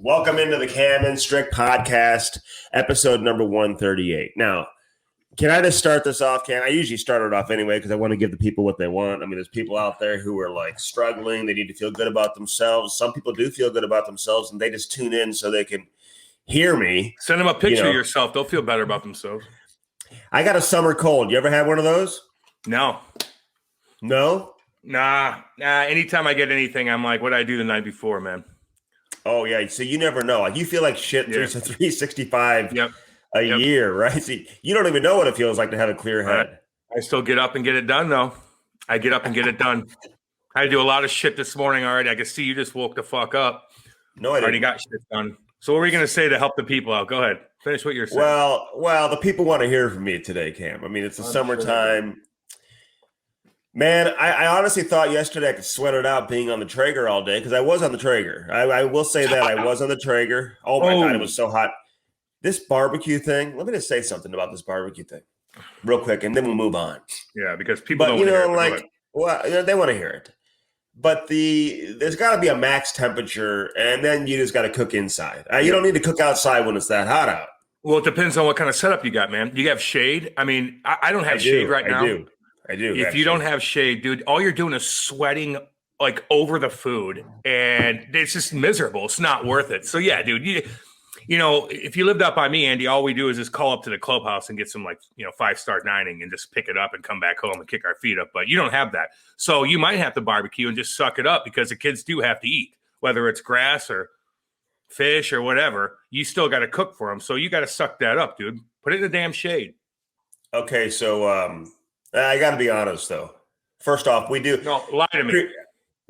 Welcome into the Cam and Strick podcast, episode number 138. Now, can I just start this off, Cam? I usually start it off anyway because I want to give the people what they want. I mean, there's people out there who are like struggling. They need to feel good about themselves. Some people do feel good about themselves, and they just tune in so they can hear me. Send them a picture of yourself. They'll feel better about themselves. I got a summer cold. You ever had one of those? No. No? Nah. Anytime I get anything, I'm like, what did I do the night before, man? Oh, yeah. So you never know. Like, you feel like shit 365 a Yep. year, right? So you don't even know what it feels like to have a clear head. I still get up and get it done, though. I get up and get it done. I do a lot of shit this morning already. I can see you just woke the fuck up. No, I didn't. Already got shit done. So what were you going to say to help the people out? Go ahead. Finish what you're saying. Well, the people want to hear from me today, Cam. I mean, it's the summertime. Sure. Man, I honestly thought yesterday I could sweat it out being on the Traeger all day because I was on the Traeger. I will say that I was on the Traeger. Oh, my God, it was so hot. This barbecue thing, let me just say something about this barbecue thing real quick, and then we'll move on. Yeah, because people don't want to hear it. Well, they want to hear it. But there's got to be a max temperature, and then you just got to cook inside. You don't need to cook outside when it's that hot out. Well, it depends on what kind of setup you got, man. You have shade? I mean, I don't have shade right now. I do. If you don't have shade, dude, all you're doing is sweating like over the food, and it's just miserable. It's not worth it. So yeah, dude, you know, if you lived up by me, Andy, all we do is just call up to the clubhouse and get some 5-star dining and just pick it up and come back home and kick our feet up. But you don't have that. So you might have to barbecue and just suck it up because the kids do have to eat, whether it's grass or fish or whatever. You still got to cook for them. So you got to suck that up, dude. Put it in the damn shade. Okay, so I got to be honest, though. First off, we do. No, lie to me.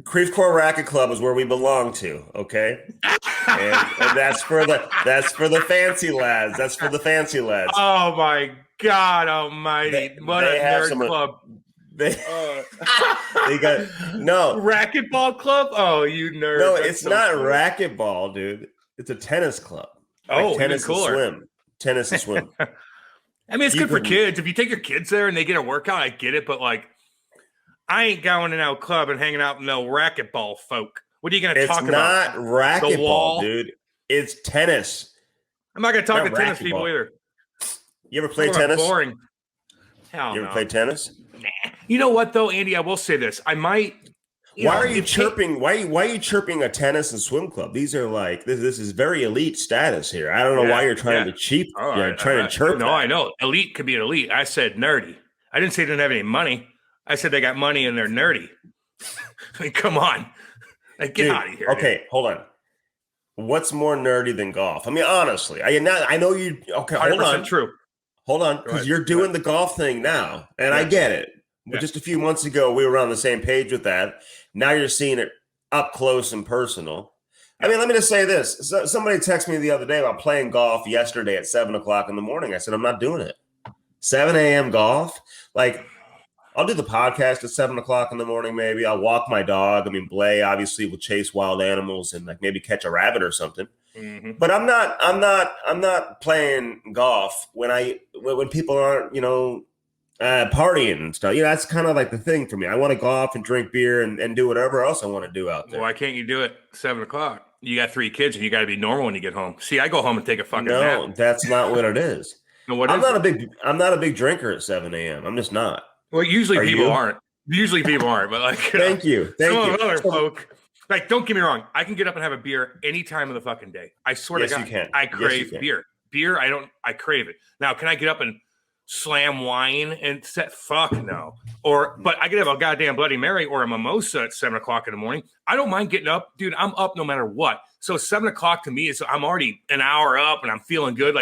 Creve Coeur Racket Club is where we belong to, okay? and that's for the fancy lads. That's for the fancy lads. Oh my God Almighty! What a nerd club! They got no racquetball club. Oh, you nerd! No, it's not racquetball, dude. It's a tennis club. Tennis and swim. Tennis and swim. I mean, it's good for kids. If you take your kids there and they get a workout, I get it. But I ain't going in our club and hanging out with no racquetball folk. What are you going to talk about? It's not racquetball, dude. It's tennis. I'm not going to talk to tennis people either. You ever play tennis? Boring. Hell you ever play tennis? Nah. You know what, though, Andy? I will say this. I might. Why are you chirping? Why are you chirping a tennis and swim club? These are this is very elite status here. I don't know why you're trying to cheap. You're trying to chirp. No, I know. Elite could be an elite. I said nerdy. I didn't say they didn't have any money. I said they got money and they're nerdy. I mean, come on. Get out of here. Okay, hold on. What's more nerdy than golf? I mean, honestly, I know you. Okay, hold on. True. Hold on, because you're doing the golf thing now, and I get it. But just a few months ago, we were on the same page with that. Now you're seeing it up close and personal. I mean, let me just say this. Somebody texted me the other day about playing golf yesterday at 7 o'clock in the morning. I said, I'm not doing it. 7 a.m. golf? I'll do the podcast at 7 o'clock in the morning, maybe. I'll walk my dog. I mean, Blay obviously will chase wild animals and maybe catch a rabbit or something. Mm-hmm. But I'm not playing golf when people aren't, partying and stuff. That's kind of like the thing for me. I want to go off and drink beer and do whatever else I want to do out there. Why can't you do it 7 o'clock? You got 3 kids and you got to be normal when you get home. See, I go home and take a fucking nap. No, that's not what it is. I'm not a big drinker at 7 a.m. I'm just not. Well, usually people aren't. But thank you. Other folk. Don't get me wrong. I can get up and have a beer any time of the fucking day. I swear to God, you can. I crave beer. Beer, I crave it. Now, can I get up and slam wine and set? Fuck no. But I could have a goddamn Bloody Mary or a mimosa at 7 o'clock in the morning. I don't mind getting up, dude. I'm up no matter what. So 7 o'clock to me is I'm already an hour up and I'm feeling good.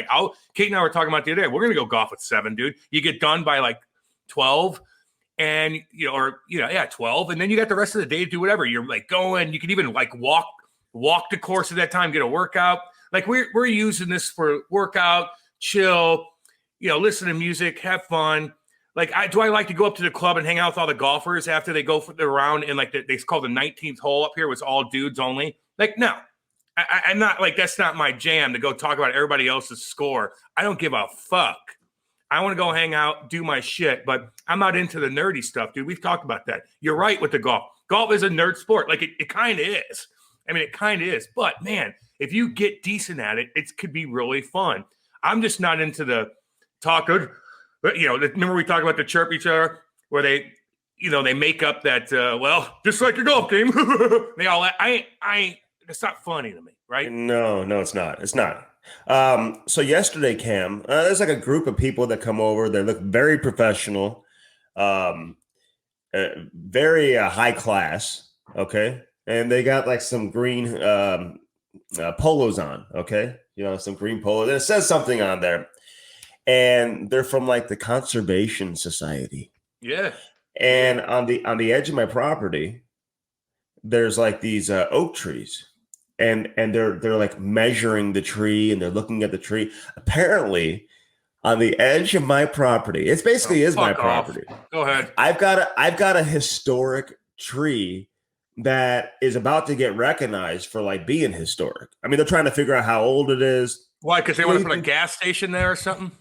Kate and I were talking about the other day. We're gonna go golf at 7, dude. You get done by 12. And 12, and then you got the rest of the day to do whatever. You're going. You can even walk the course of that time, get a workout. We're using this for workout, chill, listen to music, have fun. Do I like to go up to the club and hang out with all the golfers after they go for the round and they call the 19th hole up here, was all dudes only? No, I'm not that's not my jam to go talk about everybody else's score. I don't give a fuck. I want to go hang out, do my shit, but I'm not into the nerdy stuff, dude. We've talked about that. You're right with the golf. Golf is a nerd sport. It kind of is. I mean, it kind of is. But, man, If you get decent at it, it could be really fun. I'm just not into the talk good. Remember we talked about the chirp each other where they make up that, just like your golf game. They all, it's not funny to me, right? No, it's not. It's not. So yesterday, Cam, there's like a group of people that come over. They look very professional, very high class. Okay. And they got like some green polos on. Okay. Some green polos. And it says something on there. And they're from like the Conservation Society. Yeah. And on the edge of my property, there's like these oak trees. And they're like measuring the tree and they're looking at the tree. Apparently, on the edge of my property, it basically is my property. Go ahead. I've got a historic tree that is about to get recognized for like being historic. I mean, they're trying to figure out how old it is. Why? Because they want to put a gas station there or something?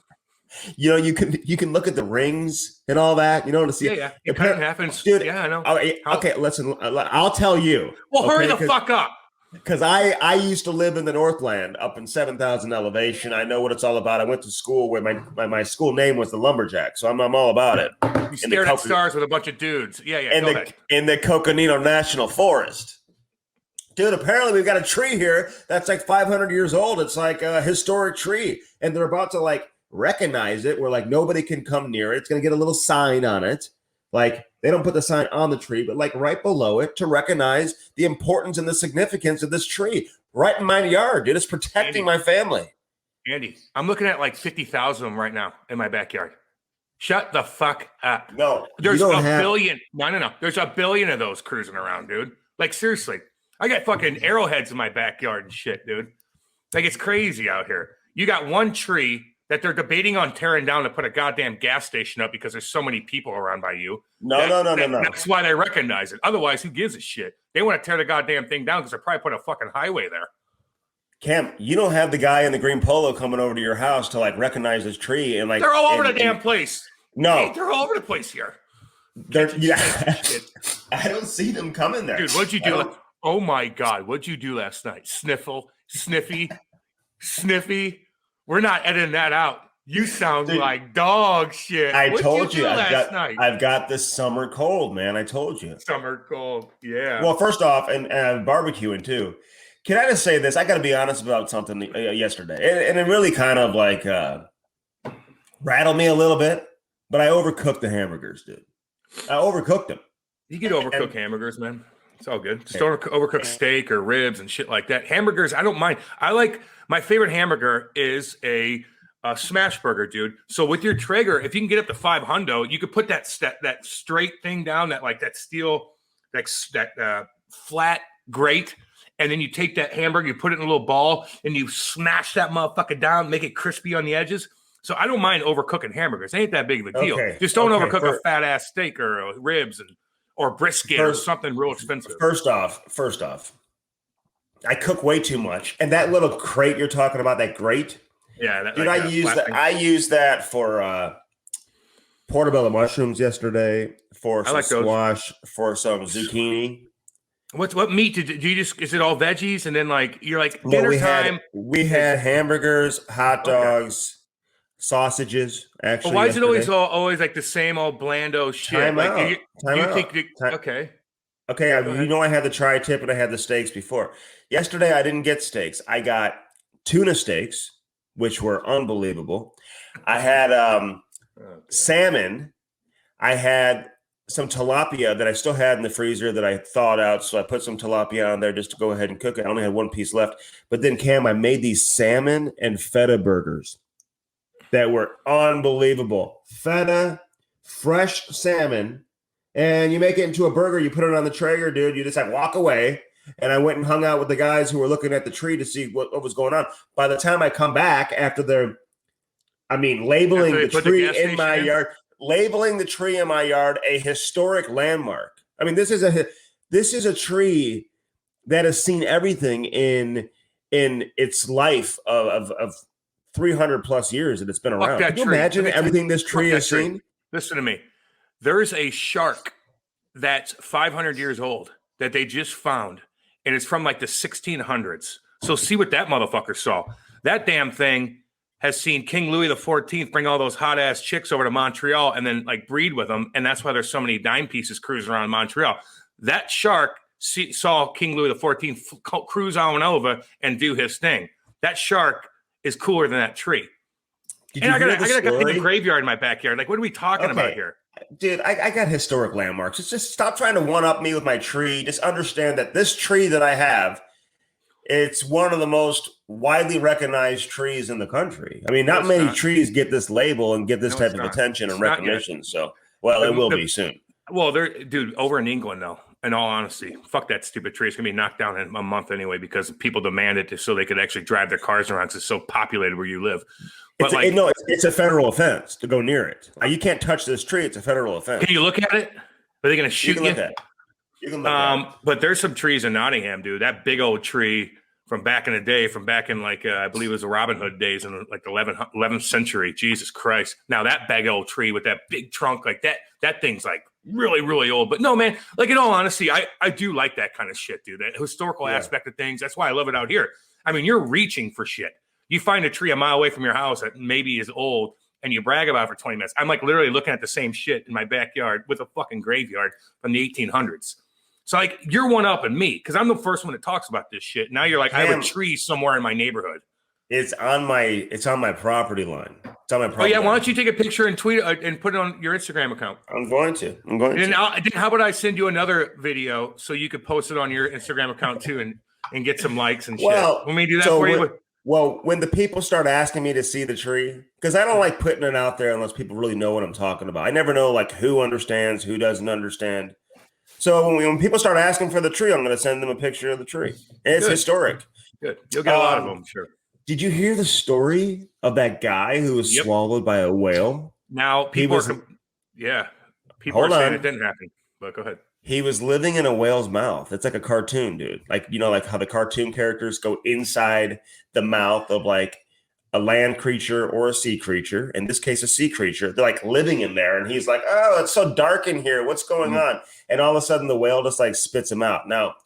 You can look at the rings and all that, to see. Yeah. It kind of happens. Dude, yeah, I know. Okay, listen, I'll tell you. Well, hurry the fuck up. Because I used to live in the Northland up in 7,000 elevation. I know what it's all about. I went to school where my school name was the Lumberjack. So I'm all about it. You stared at stars with a bunch of dudes. Yeah. In the Coconino National Forest. Dude, apparently we've got a tree here that's like 500 years old. It's like a historic tree. And they're about to like recognize it where like nobody can come near it. It's going to get a little sign on it. Like they don't put the sign on the tree, but like right below it to recognize the importance and the significance of this tree right in my yard, dude. It's protecting my family. Andy, I'm looking at like 50,000 of them right now in my backyard. Shut the fuck up. No, there's a billion. No. There's a billion of those cruising around, dude. Like seriously, I got fucking arrowheads in my backyard and shit, dude. Like it's crazy out here. You got one tree that they're debating on tearing down to put a goddamn gas station up because there's so many people around by you. No. That's why they recognize it. Otherwise, who gives a shit? They want to tear the goddamn thing down because they're probably putting a fucking highway there. Cam, you don't have the guy in the green polo coming over to your house to like recognize this tree and like they're all over the damn place. No, hey, they're all over the place here. I don't see them coming there, dude. What'd you do? Oh my god, what'd you do last night? Sniffy. We're not editing that out. You sound like dog shit. I told you I've got this summer cold, man. I told you. Summer cold. Yeah. Well, first off, and barbecuing too. Can I just say this? I got to be honest about something yesterday. And it really kind of like rattled me a little bit, but I overcooked the hamburgers, dude. I overcooked them. You can overcook hamburgers, man. It's all good. Just don't overcook steak or ribs and shit like that. Hamburgers, I don't mind. My favorite hamburger is a smash burger, dude. So with your Traeger, if you can get up to 500, you could put that straight thing down, that steel, that flat grate, and then you take that hamburger, you put it in a little ball, and you smash that motherfucker down, make it crispy on the edges. So I don't mind overcooking hamburgers. It ain't that big of a deal. Just don't overcook a fat ass steak or ribs or brisket or something real expensive. First off, I cook way too much. And that little crate you're talking about, that grate, dude, I use that for portobello mushrooms yesterday, for some squash, for some zucchini. What meat do you just? Is it all veggies and then like you're like dinner time? We had hamburgers, hot dogs, sausages. Actually, why is it always like the same old blando shit? Time out. Okay. I had the tri-tip and I had the steaks before. Yesterday, I didn't get steaks. I got tuna steaks, which were unbelievable. I had salmon. I had some tilapia that I still had in the freezer that I thawed out. So I put some tilapia on there just to go ahead and cook it. I only had one piece left. But then, Cam, I made these salmon and feta burgers that were unbelievable. Feta, fresh salmon, and you make it into a burger. You put it on the Traeger, dude. You just like walk away. And I went and hung out with the guys who were looking at the tree to see what was going on. By the time I come back after labeling the tree in my yard, labeling the tree in my yard a historic landmark. I mean, this is a tree that has seen everything in its life of 300 plus years that it's been around. Can you imagine everything this tree has seen? Listen to me. There's a shark that's 500 years old that they just found, and it's from like the 1600s. So see what that motherfucker saw. That damn thing has seen King Louis XIV bring all those hot ass chicks over to Montreal and then like breed with them. And that's why there's so many dime pieces cruising around Montreal. That shark saw King Louis XIV cruise on over and do his thing. That shark is cooler than that tree. And I got a graveyard in my backyard. Like, what are we talking about here? Dude, I got historic landmarks. It's just stop trying to one-up me with my tree. Just understand that this tree that I have, it's one of the most widely recognized trees in the country. I mean, not many trees get this label and get this type of attention and recognition. So, well, it will be soon. Well, dude, over in England, though, in all honesty, fuck that stupid tree. It's going to be knocked down in a month anyway because people demand it so they could actually drive their cars around because it's so populated where you live. But it's a federal offense to go near it. You can't touch this tree. It's a federal offense. Can you look at it? Are they going to shoot you? Look at it. You can look at it. But there's some trees in Nottingham, dude. That big old tree from back in the day, from back in like, I believe it was the Robin Hood days in like the 11th century. Jesus Christ. Now that big old tree with that big trunk, like that thing's like really, really old. But no, man, like in all honesty, I do like that kind of shit, dude. That historical aspect of things. That's why I love it out here. I mean, you're reaching for shit. You find a tree a mile away from your house that maybe is old and you brag about it for 20 minutes. I'm like literally looking at the same shit in my backyard with a fucking graveyard from the 1800s. So like you're one up in me because I'm the first one that talks about this shit. Now you're like, I have a tree somewhere in my neighborhood. It's on my property line. It's on my property. Oh yeah, why don't you take a picture and tweet it and put it on your Instagram account? I'm going to. And how about I send you another video so you could post it on your Instagram account too and get some likes and shit. Let me do that for you. Well, when the people start asking me to see the tree, because I don't like putting it out there unless people really know what I'm talking about. I never know like who understands, who doesn't understand. So when people start asking for the tree, I'm going to send them a picture of the tree. And it's historic. Good. You'll get a lot of them, sure. Did you hear the story of that guy who was swallowed by a whale? Now, people are saying it didn't happen, but go ahead. He was living in a whale's mouth. It's like a cartoon, dude. Like, you know, like how the cartoon characters go inside the mouth of like a land creature or a sea creature. In this case, a sea creature. They're like living in there. And he's like, oh, it's so dark in here. What's going on? And all of a sudden the whale just like spits him out. Now,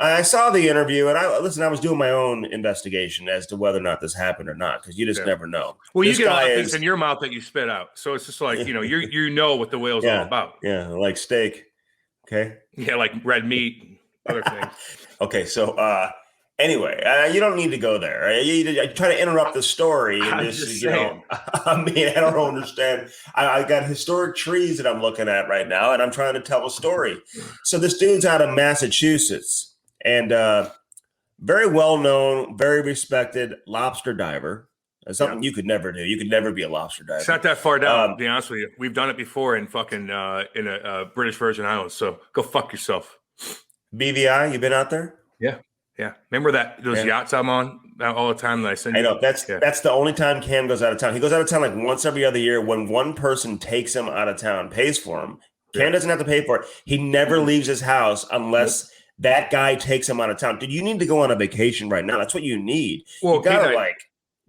I saw the interview and I was doing my own investigation as to whether or not this happened or not, because you just never know. Well, you get a lot of things in your mouth that you spit out. So it's just like, you know, you know what the whale's all about. Yeah, like steak. Okay. Yeah, like red meat, other things. Okay, so anyway, you don't need to go there. You try to interrupt the story. And just you know, I mean, I don't understand. I got historic trees that I'm looking at right now, and I'm trying to tell a story. So this dude's out of Massachusetts, and very well known, very respected lobster diver. That's something you could never do. You could never be a lobster diver. It's not that far down, to be honest with you. We've done it before in fucking in a British Virgin Islands. So go fuck yourself. BVI, you been out there? Yeah. Remember those yachts I'm on all the time that I send you? I know. That's the only time Cam goes out of town. He goes out of town like once every other year when one person takes him out of town, pays for him. Cam doesn't have to pay for it. He never leaves his house unless that guy takes him out of town. Dude, you need to go on a vacation right now. That's what you need. Well, you gotta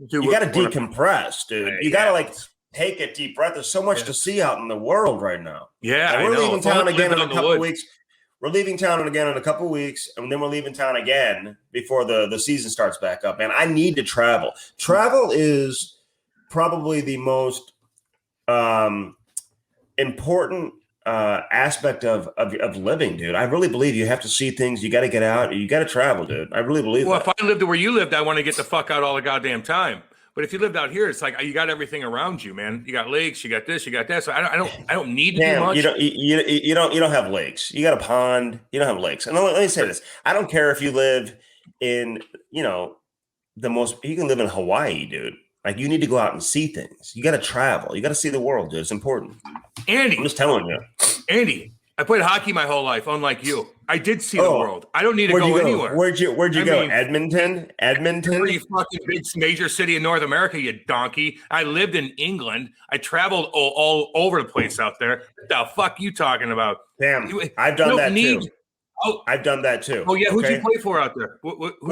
you got to decompress, dude. You got to like take a deep breath. There's so much to see out in the world right now. Yeah, and we're leaving town again in a couple of weeks. We're leaving town again in a couple of weeks, and then we're leaving town again before the season starts back up. Man, I need to travel. Travel is probably the most important aspect of living, dude. I really believe you have to see things. You got to get out. You got to travel, dude. I really believe that. If I lived where you lived, I want to get the fuck out all the goddamn time. But if you lived out here, it's like you got everything around you, man. You got lakes, you got this, you got that. So I don't need to do much. You don't have lakes. You got a pond. You don't have lakes. And let me say this: I don't care if you live in you can live in Hawaii, dude. Like, you need to go out and see things. You got to travel. You got to see the world, dude. It's important. Andy. I'm just telling you. Andy, I played hockey my whole life, unlike you. I did see the world. I don't need to go anywhere. Where'd you go? Edmonton? Pretty fucking big major city in North America, you donkey. I lived in England. I traveled all over the place out there. What the fuck you talking about? Damn, I've done that too. Oh, I've done that too. Oh yeah, who'd you play for out there?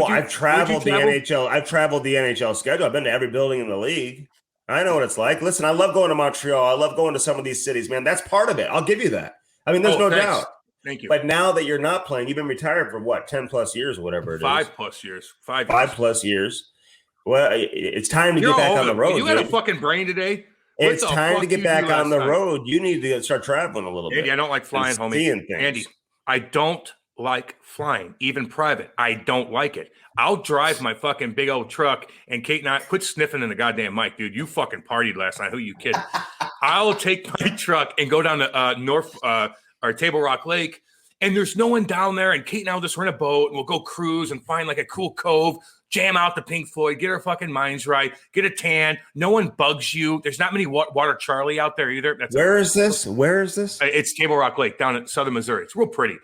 I've traveled the NHL. I've traveled the NHL schedule. I've been to every building in the league. I know what it's like. Listen, I love going to Montreal. I love going to some of these cities, man. That's part of it. I'll give you that. I mean, there's no doubt. Thank you. But now that you're not playing, you've been retired for what, 10 plus years or whatever it is. 5+ years. 5 plus years. Well, it's time to get back on the road. You had a fucking brain today. It's time to get back on the road. You need to start traveling a little bit. Andy, I don't like flying, homie. Andy, I don't like flying, even private. I don't like it. I'll drive my fucking big old truck, and Kate and I quit sniffing in the goddamn mic, dude. You fucking partied last night. Who you kidding? I'll take my truck and go down to or Table Rock Lake, and there's no one down there. And Kate and I'll just rent a boat, and we'll go cruise and find like a cool cove, jam out the Pink Floyd, get our fucking minds right, get a tan. No one bugs you. There's not many Water Charlie out there either. Where is this? It's Table Rock Lake down in southern Missouri. It's real pretty.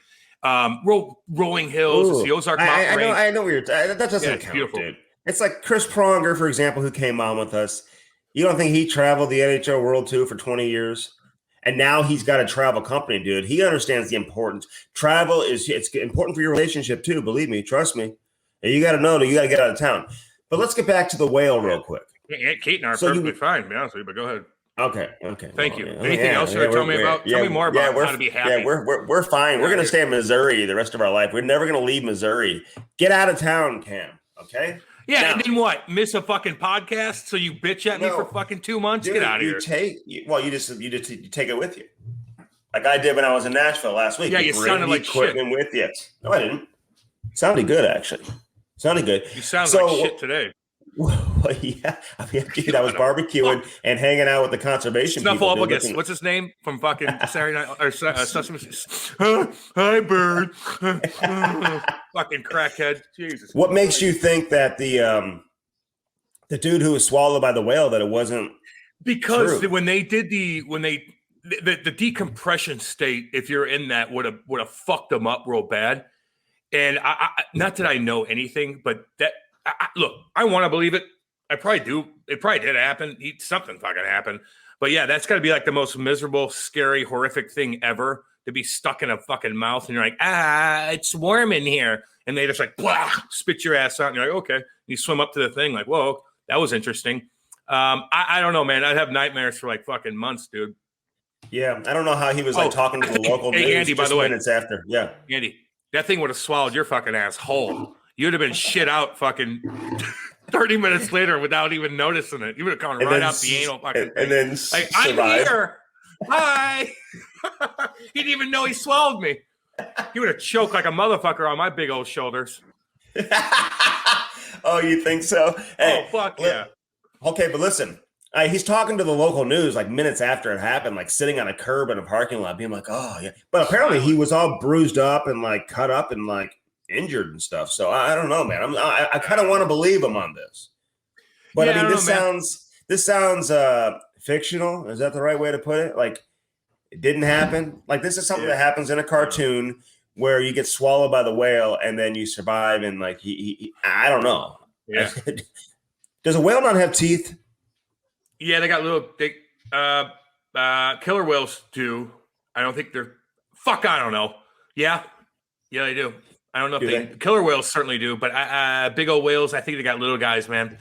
Rolling hills. It's the Ozark Mountain Range. I know where you're. That doesn't count, beautiful. Dude. It's like Chris Pronger, for example, who came on with us. You don't think he traveled the NHL World Tour for 20 years? And now he's got a travel company, dude. He understands the importance. Travel it's important for your relationship too. Believe me, trust me. And you got to know that you got to get out of town. But let's get back to the whale real quick. Yeah, Kate and I are perfectly fine, to be honest with you, but go ahead. Okay. Thank you. Anything else you want to tell me about? Tell me more about how to be happy. Yeah, we're fine. We're going to stay in Missouri the rest of our life. We're never going to leave Missouri. Get out of town, Cam. Okay? Yeah, now, and then what? Miss a fucking podcast? So you bitch at me for fucking 2 months? Dude, get out of here. You take it with you. Like I did when I was in Nashville last week. Yeah, you sounded like shit. With you. No, I didn't. Sounded good, actually. Sounded good. You sound like shit today. Well, yeah. I mean, dude, I was barbecuing and hanging out with the conservation Snuffleupagus. What's his name from fucking Saturday Night or Sesame Street? Hi, bird. Fucking crackhead. Jesus. What makes you think that the dude who was swallowed by the whale, that it wasn't? Because true? when they did the decompression state, if you're in that, would have fucked them up real bad. And I not that I know anything, but that. Look, I want to believe it. I probably do. It probably did happen. Something fucking happened. But yeah, that's got to be like the most miserable, scary, horrific thing ever, to be stuck in a fucking mouth and you're like, it's warm in here. And they just like, blah, spit your ass out. And you're like, okay. You swim up to the thing like, whoa, that was interesting. I don't know, man. I'd have nightmares for like fucking months, dude. Yeah. I don't know how he was like talking to the local news. Andy, by the way. Minutes after. Yeah. Andy, that thing would have swallowed your fucking ass whole. You'd have been shit out fucking 30 minutes later without even noticing it. You would have gone right out the anal fucking and then like, I'm here. Hi. He didn't even know he swallowed me. He would have choked like a motherfucker on my big old shoulders. Oh, you think so? Hey, fuck yeah. Okay, but listen. He's talking to the local news like minutes after it happened, like sitting on a curb in a parking lot, being like, oh, yeah. But apparently he was all bruised up and like cut up and like injured and stuff. So I don't know, man. I kind of want to believe him on this. But I mean, this sounds fictional. Is that the right way to put it? Like it didn't happen. Like this is something that happens in a cartoon where you get swallowed by the whale and then you survive. And like I don't know. Yeah. Does a whale not have teeth? Yeah, they got little killer whales do. I don't think they're I don't know. Yeah, they do. I don't know if they killer whales certainly do, but big old whales, I think they got little guys, man.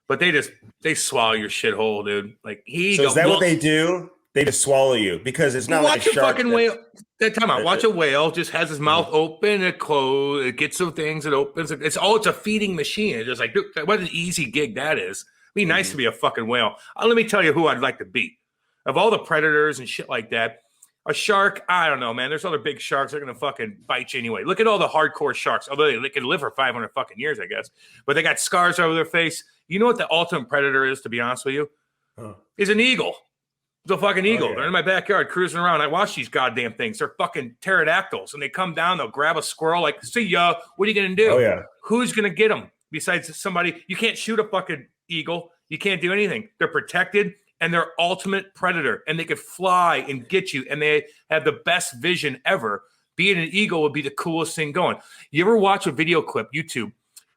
But they swallow your shithole, dude. Like is that what they do? They just swallow you because it's not like a shark. Fucking whale. Time out. Watch a whale just has his mouth open, it closed, it gets some things, it opens. It's a feeding machine. It's just like, dude, what an easy gig that is. It'd be nice to be a fucking whale. Let me tell you who I'd like to be. Of all the predators and shit like that, a shark, I don't know, man. There's other big sharks that are going to fucking bite you anyway. Look at all the hardcore sharks. Although they can live for 500 fucking years, I guess. But they got scars over their face. You know what the ultimate predator is, to be honest with you? Is an eagle. It's a fucking eagle. Oh, yeah. They're in my backyard cruising around. I watch these goddamn things. They're fucking pterodactyls. And they come down, they'll grab a squirrel, like, see ya, what are you going to do? Oh, yeah. Who's going to get them besides somebody? You can't shoot a fucking eagle. You can't do anything. They're protected. And they're ultimate predator, and they could fly and get you, and they have the best vision ever. Being an eagle would be the coolest thing going. You ever watch a video clip, YouTube?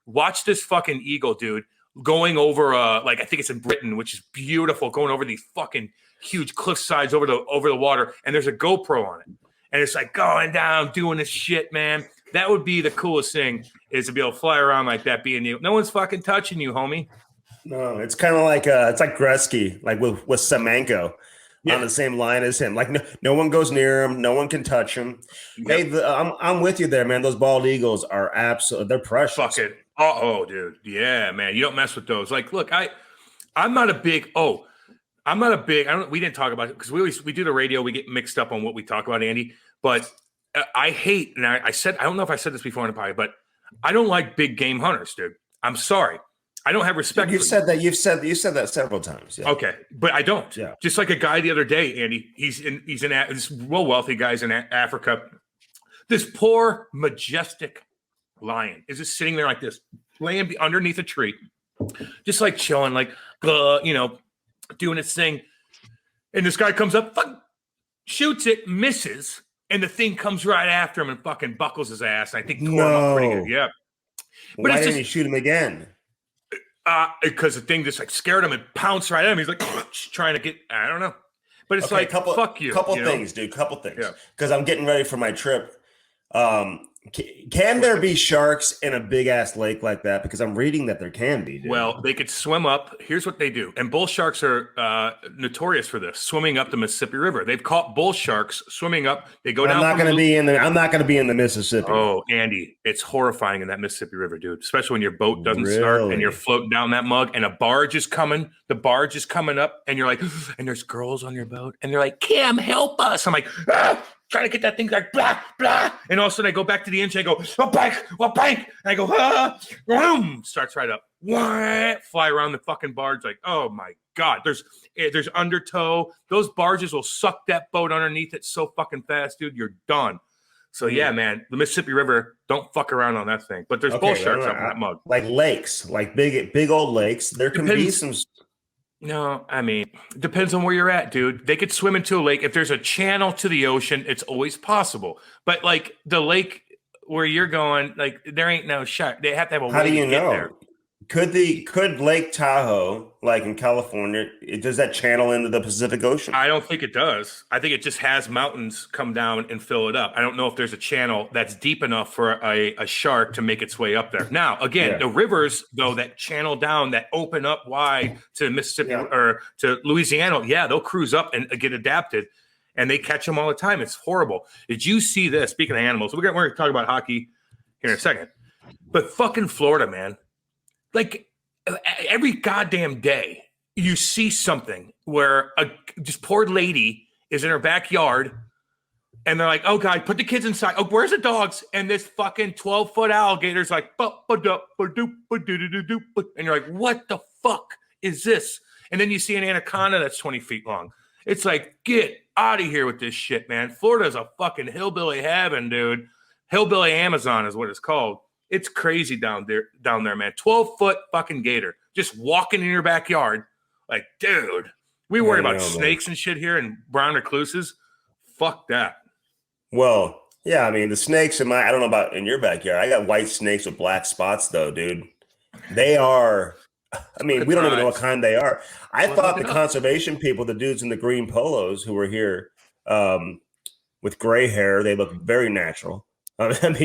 Watch this fucking eagle, dude, going over, like I think it's in Britain, which is beautiful, going over these fucking huge cliff sides over the water, and there's a GoPro on it, and it's like going down, doing this shit, man. That would be the coolest thing, is to be able to fly around like that, being you. No one's fucking touching you, homie. No, it's kind of like Gretzky, like with Semenko. on the same line as him. Like no one goes near him. No one can touch him. Yep. Hey, I'm with you there, man. Those bald eagles are they're precious. Fuck it. Oh, dude. Yeah, man. You don't mess with those. Like, look, I'm not a big, we didn't talk about it because we do the radio. We get mixed up on what we talk about, Andy. But I hate, and I don't know if I said this before in the podcast, but I don't like big game hunters, dude. I'm sorry. I don't have respect. You've said that. You said that several times. Yeah. Okay, but I don't. Yeah. Just like a guy the other day, Andy. He's this real wealthy guy's in Africa. This poor majestic lion is just sitting there like this, laying underneath a tree, just like chilling, like doing its thing. And this guy comes up, shoots it, misses, and the thing comes right after him and fucking buckles his ass. I think tore him up pretty good. Yeah. But why didn't you shoot him again? Because the thing just like scared him and pounced right at him. He's like trying to get, I don't know. But it's like, fuck you. Couple things, dude. Couple things. Because I'm getting ready for my trip. Can there be sharks in a big ass lake like that? Because I'm reading that there can be. Dude. Well, they could swim up. Here's what they do, and bull sharks are notorious for this: swimming up the Mississippi River. They've caught bull sharks swimming up. They go down. I'm not going to be in the Mississippi. Oh, Andy, it's horrifying in that Mississippi River, dude. Especially when your boat doesn't start and you're floating down that mug, and a barge is coming. The barge is coming up, and you're like, and there's girls on your boat, and they're like, "Cam, help us!" I'm like, trying to get that thing like blah blah, and all of a sudden I go back to the engine. I go, what bank? And I go, boom, starts right up, fly around the fucking barge. Like, oh my god, there's undertow. Those barges will suck that boat underneath it so fucking fast, dude. You're done. So yeah, man, the Mississippi River, don't fuck around on that thing. But there's bull sharks up in that mug, like lakes, like big old lakes. There can be some. No, I mean, depends on where you're at, dude. They could swim into a lake. If there's a channel to the ocean, it's always possible. But like the lake where you're going, like there ain't no shark. They have to have a way How do you to get know? there. Could Lake Tahoe, like in California, does that channel into the Pacific Ocean? I don't think it does. I think it just has mountains come down and fill it up. I don't know if there's a channel that's deep enough for a shark to make its way up there. Now, again, the rivers, though, that channel down, that open up wide to Mississippi or to Louisiana, they'll cruise up and get adapted, and they catch them all the time. It's horrible. Did you see this? Speaking of animals, we're going to talk about hockey here in a second. But fucking Florida, man. Like every goddamn day, you see something where this poor lady is in her backyard and they're like, oh, God, put the kids inside. Oh, where's the dogs? And this fucking 12-foot alligator's like, and you're like, what the fuck is this? And then you see an anaconda that's 20 feet long. It's like, get out of here with this shit, man. Florida's a fucking hillbilly heaven, dude. Hillbilly Amazon is what it's called. It's crazy down there, man. 12-foot fucking gator just walking in your backyard. Like, dude, we worry about snakes and shit here and brown recluses. Fuck that. Well, yeah, I mean, the snakes I don't know about in your backyard. I got white snakes with black spots, though, dude. They are, we don't even know what kind they are. I thought the conservation people, the dudes in the green polos who were here with gray hair, they look very natural. They let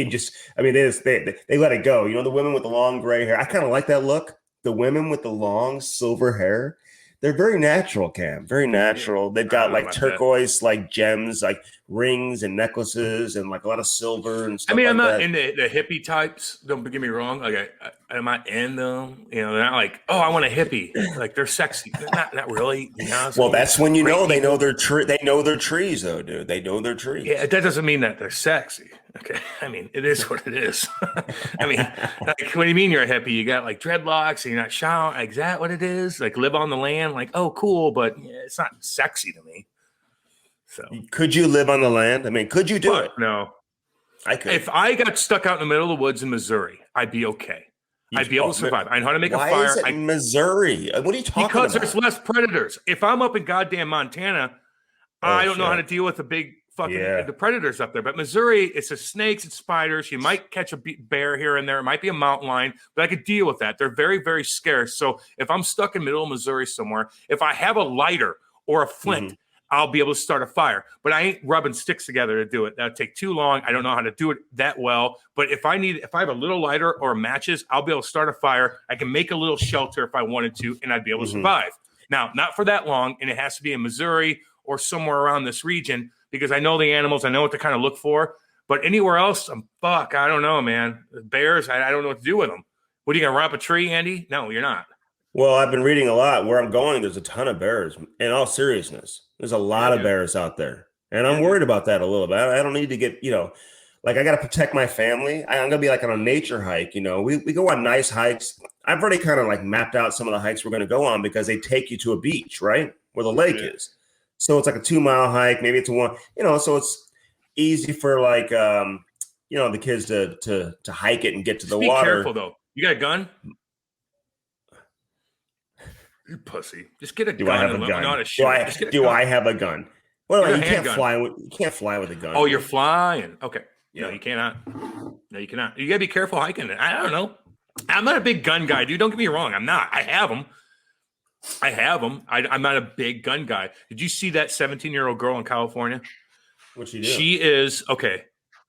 it go. You know, the women with the long gray hair. I kind of like that look. The women with the long silver hair. They're very natural, Cam. Very natural. They've got like turquoise, like gems, like rings and necklaces, and like a lot of silver and stuff. I'm not in the hippie types. Don't get me wrong. Like I'm not in them. You know, they're not like, oh, I want a hippie. Like they're sexy. They're not really. You know, well, that's when you know they know their They know their trees, though, dude. They know their trees. Yeah, that doesn't mean that they're sexy. Okay, I mean, it is what it is. I mean, like, what do you mean you're a hippie? You got like dreadlocks and you're not showering. Like, is that what it is? Like, live on the land? Like, oh, cool, but it's not sexy to me. So, could you live on the land? I mean, could you do it? No, I could. If I got stuck out in the middle of the woods in Missouri, I'd be okay. I'd be able to survive. I know how to make a fire. Why is it Missouri? What are you talking about? Because there's less predators. If I'm up in goddamn Montana, I don't know how to deal with the big the predators up there. But Missouri, it's the snakes, it's spiders. You might catch a bear here and there. It might be a mountain lion, but I could deal with that. They're very, very scarce. So if I'm stuck in middle of Missouri somewhere, if I have a lighter or a flint, I'll be able to start a fire. But I ain't rubbing sticks together to do it. That'd take too long. I don't know how to do it that well. But if I have a little lighter or matches, I'll be able to start a fire. I can make a little shelter if I wanted to, and I'd be able to survive. Now, not for that long, and it has to be in Missouri or somewhere around this region because I know the animals. I know what to kind of look for. But anywhere else, I don't know, man. Bears, I don't know what to do with them. What, are you going to run up a tree, Andy? No, you're not. Well, I've been reading a lot. Where I'm going, there's a ton of bears. In all seriousness, there's a lot of bears out there. And I'm worried about that a little bit. I don't need to get, like I got to protect my family. I'm going to be like on a nature hike. We go on nice hikes. I've already kind of like mapped out some of the hikes we're going to go on because they take you to a beach, right? Where the lake is. So it's like a 2-mile hike. Maybe it's a 1, so it's easy for like, the kids to hike it and get to the water. Be careful though. You got a gun? You pussy. Just get a gun. Do I have a gun? Do I have a gun? Well, you can't fly. You can't fly with a gun. Oh, you're flying. Okay. Yeah. No, you cannot. No, you cannot. You gotta be careful hiking it. I don't know. I'm not a big gun guy, dude. Don't get me wrong. I'm not. I have them. I'm not a big gun guy. Did you see that 17-year-old girl in California? What'd she do? She is okay.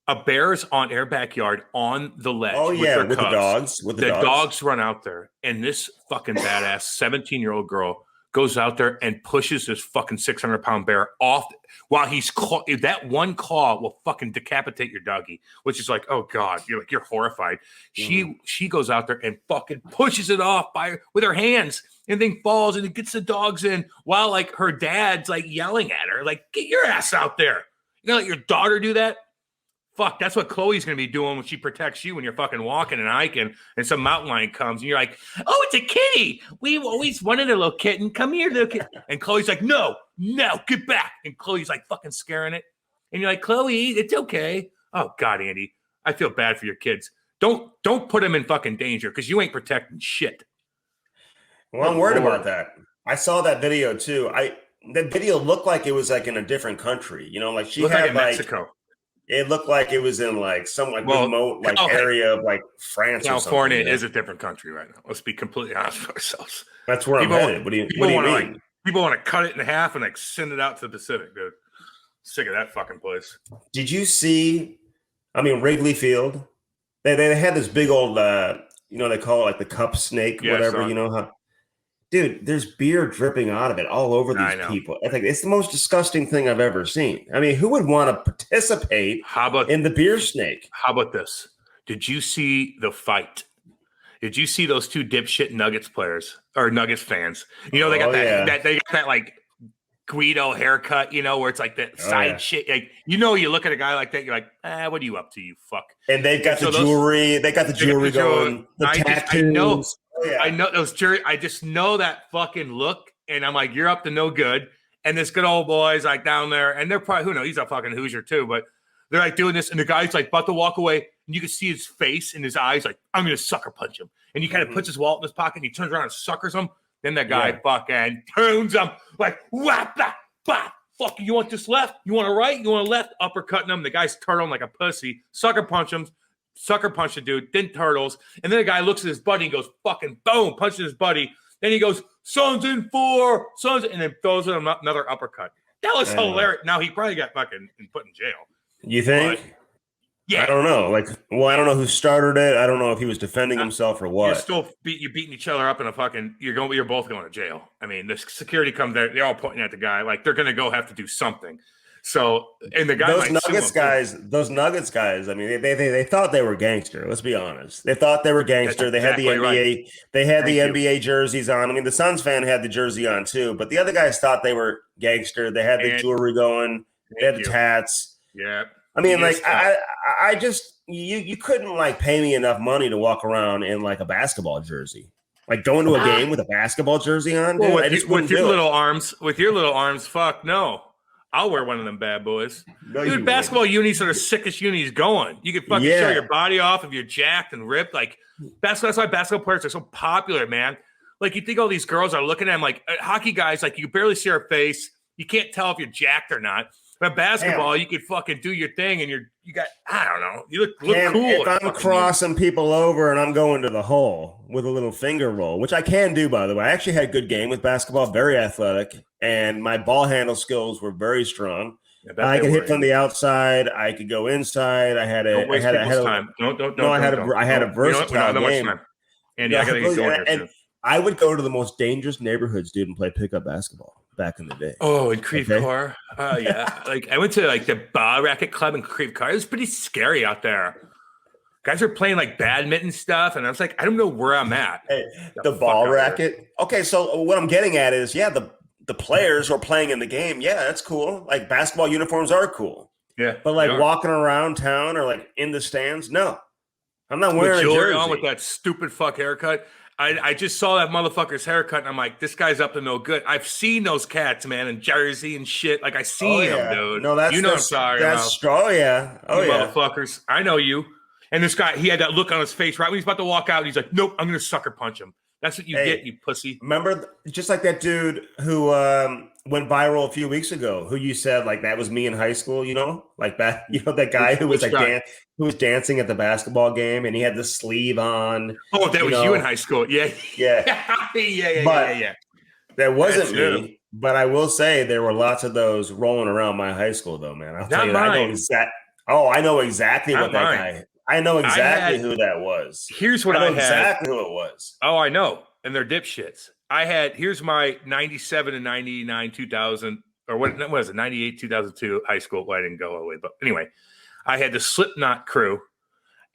A bear's on their backyard on the ledge. Oh yeah, with the dogs. With the dogs run out there, and this fucking badass 17-year-old girl goes out there and pushes this fucking 600-pound bear off while he's that one claw will fucking decapitate your doggy, which is like, oh god, you're horrified. She goes out there and fucking pushes it off with her hands, and then falls and it gets the dogs in while like her dad's like yelling at her, like, get your ass out there. You gonna let your daughter do that? Fuck, that's what Chloe's going to be doing when she protects you when you're fucking walking and hiking and some mountain lion comes and you're like, oh, it's a kitty. We always wanted a little kitten. Come here, little kitten. And Chloe's like, no, get back. And Chloe's like fucking scaring it. And you're like, Chloe, it's okay. Oh, God, Andy, I feel bad for your kids. Don't put them in fucking danger because you ain't protecting shit. Well, I'm worried about that. I saw that video too. That video looked like it was like in a different country. Like she had like Mexico. It looked like it was in like some like remote like area of like France. California or something. is a different country right now. Let's be completely honest with ourselves. That's where I'm headed. What do you mean? Like, people want to cut it in half and like send it out to the Pacific, dude. Sick of that fucking place. Did you see? Wrigley Field. They had this big old they call it like the cup snake, whatever. How. Dude, there's beer dripping out of it all over these people. I think it's the most disgusting thing I've ever seen. Who would want to participate in the beer snake? How about this? Did you see the fight? Did you see those two dipshit Nuggets players or Nuggets fans? They got that like Guido haircut, where it's like that side shit. Like, you look at a guy like that, you're like, what are you up to, you fuck? And they've got the jewelry. They got the jewelry going. The tattoos. I know those jury. I just know that fucking look, and I'm like, you're up to no good. And this good old boy's like down there, and they're probably, who knows, he's a fucking Hoosier too, but they're like doing this, and the guy's like about to walk away, and you can see his face and his eyes, like, I'm gonna sucker punch him. And he kind of puts his wallet in his pocket, and he turns around and suckers him. Then that guy fucking turns him like, whap, blah, blah. Fuck, you want this left? You want a right? You want a left? Uppercutting him. The guy's turtling like a pussy. Sucker punch the dude, then turtles. And then the guy looks at his buddy and goes, fucking boom, punches his buddy. Then he goes, Suns in 4, and then throws him another uppercut. That was hilarious. Now he probably got fucking put in jail. You think? But, yeah. I don't know. I don't know who started it. I don't know if he was defending himself or what. You're still beating each other up in a fucking. You're both going to jail. The security comes there. They're all pointing at the guy. Like they're going to have to do something. So, and the guy, those Nuggets guys. They thought they were gangster. Let's be honest. They thought they were gangster. They had the NBA. Right. They had the NBA jerseys on. The Suns fan had the jersey on too. But the other guys thought they were gangster. They had the jewelry going. They had the tats. Yeah. I just you couldn't pay me enough money to walk around in a basketball jersey. Going to a game with a basketball jersey on. Well, with your little arms, fuck no. I'll wear one of them bad boys. No, dude, basketball unis are the sickest unis going. You can fucking show your body off if you're jacked and ripped. That's why basketball players are so popular, man. You think all these girls are looking at them hockey guys, you can barely see her face. You can't tell if you're jacked or not. But basketball, you could fucking do your thing, and you got, I don't know, you look cool. If I'm crossing people over and I'm going to the hole with a little finger roll, which I can do, by the way. I actually had a good game with basketball, very athletic, and my ball handle skills were very strong. I could hit from the outside. I could go inside. I had a versatile game. And I got to get going here soon. I would go to the most dangerous neighborhoods, dude, and play pickup basketball back in the day. Oh, in Creve Coeur. Yeah. Like I went to like the Bar Racket Club in Creve Coeur. It was pretty scary out there. Guys are playing like badminton stuff, and I was like, I don't know where I'm at. Hey, the ball racket. There. Okay, so what I'm getting at is, the players who are playing in the game, that's cool. Like basketball uniforms are cool. Yeah. But like walking around town or like in the stands, no. I'm not wearing a jersey. On with that stupid fuck haircut. I just saw that motherfucker's haircut, and I'm like, this guy's up to no good. I've seen those cats, man, in Jersey and shit. Like I seen them, dude. No, that's I'm sorry. Motherfuckers. I know you. And this guy, he had that look on his face right when he's about to walk out. He's like, nope, I'm going to sucker punch him. That's what you get, you pussy. Remember, just like that dude who went viral a few weeks ago, who you said, like, that was me in high school, like that, that guy who was who was dancing at the basketball game and he had the sleeve on. Oh, that was you in high school. Yeah. Yeah. That wasn't me. But I will say there were lots of those rolling around my high school, though, man. I'll tell you, I know exactly what that guy. I know exactly who that was. Here's what I had. Exactly who it was. Oh, I know. And they're dipshits. Here's my 97 and 99, 2000, or what was it? 98, 2002 high school. Well, I didn't go all the way. But anyway, I had the Slipknot crew.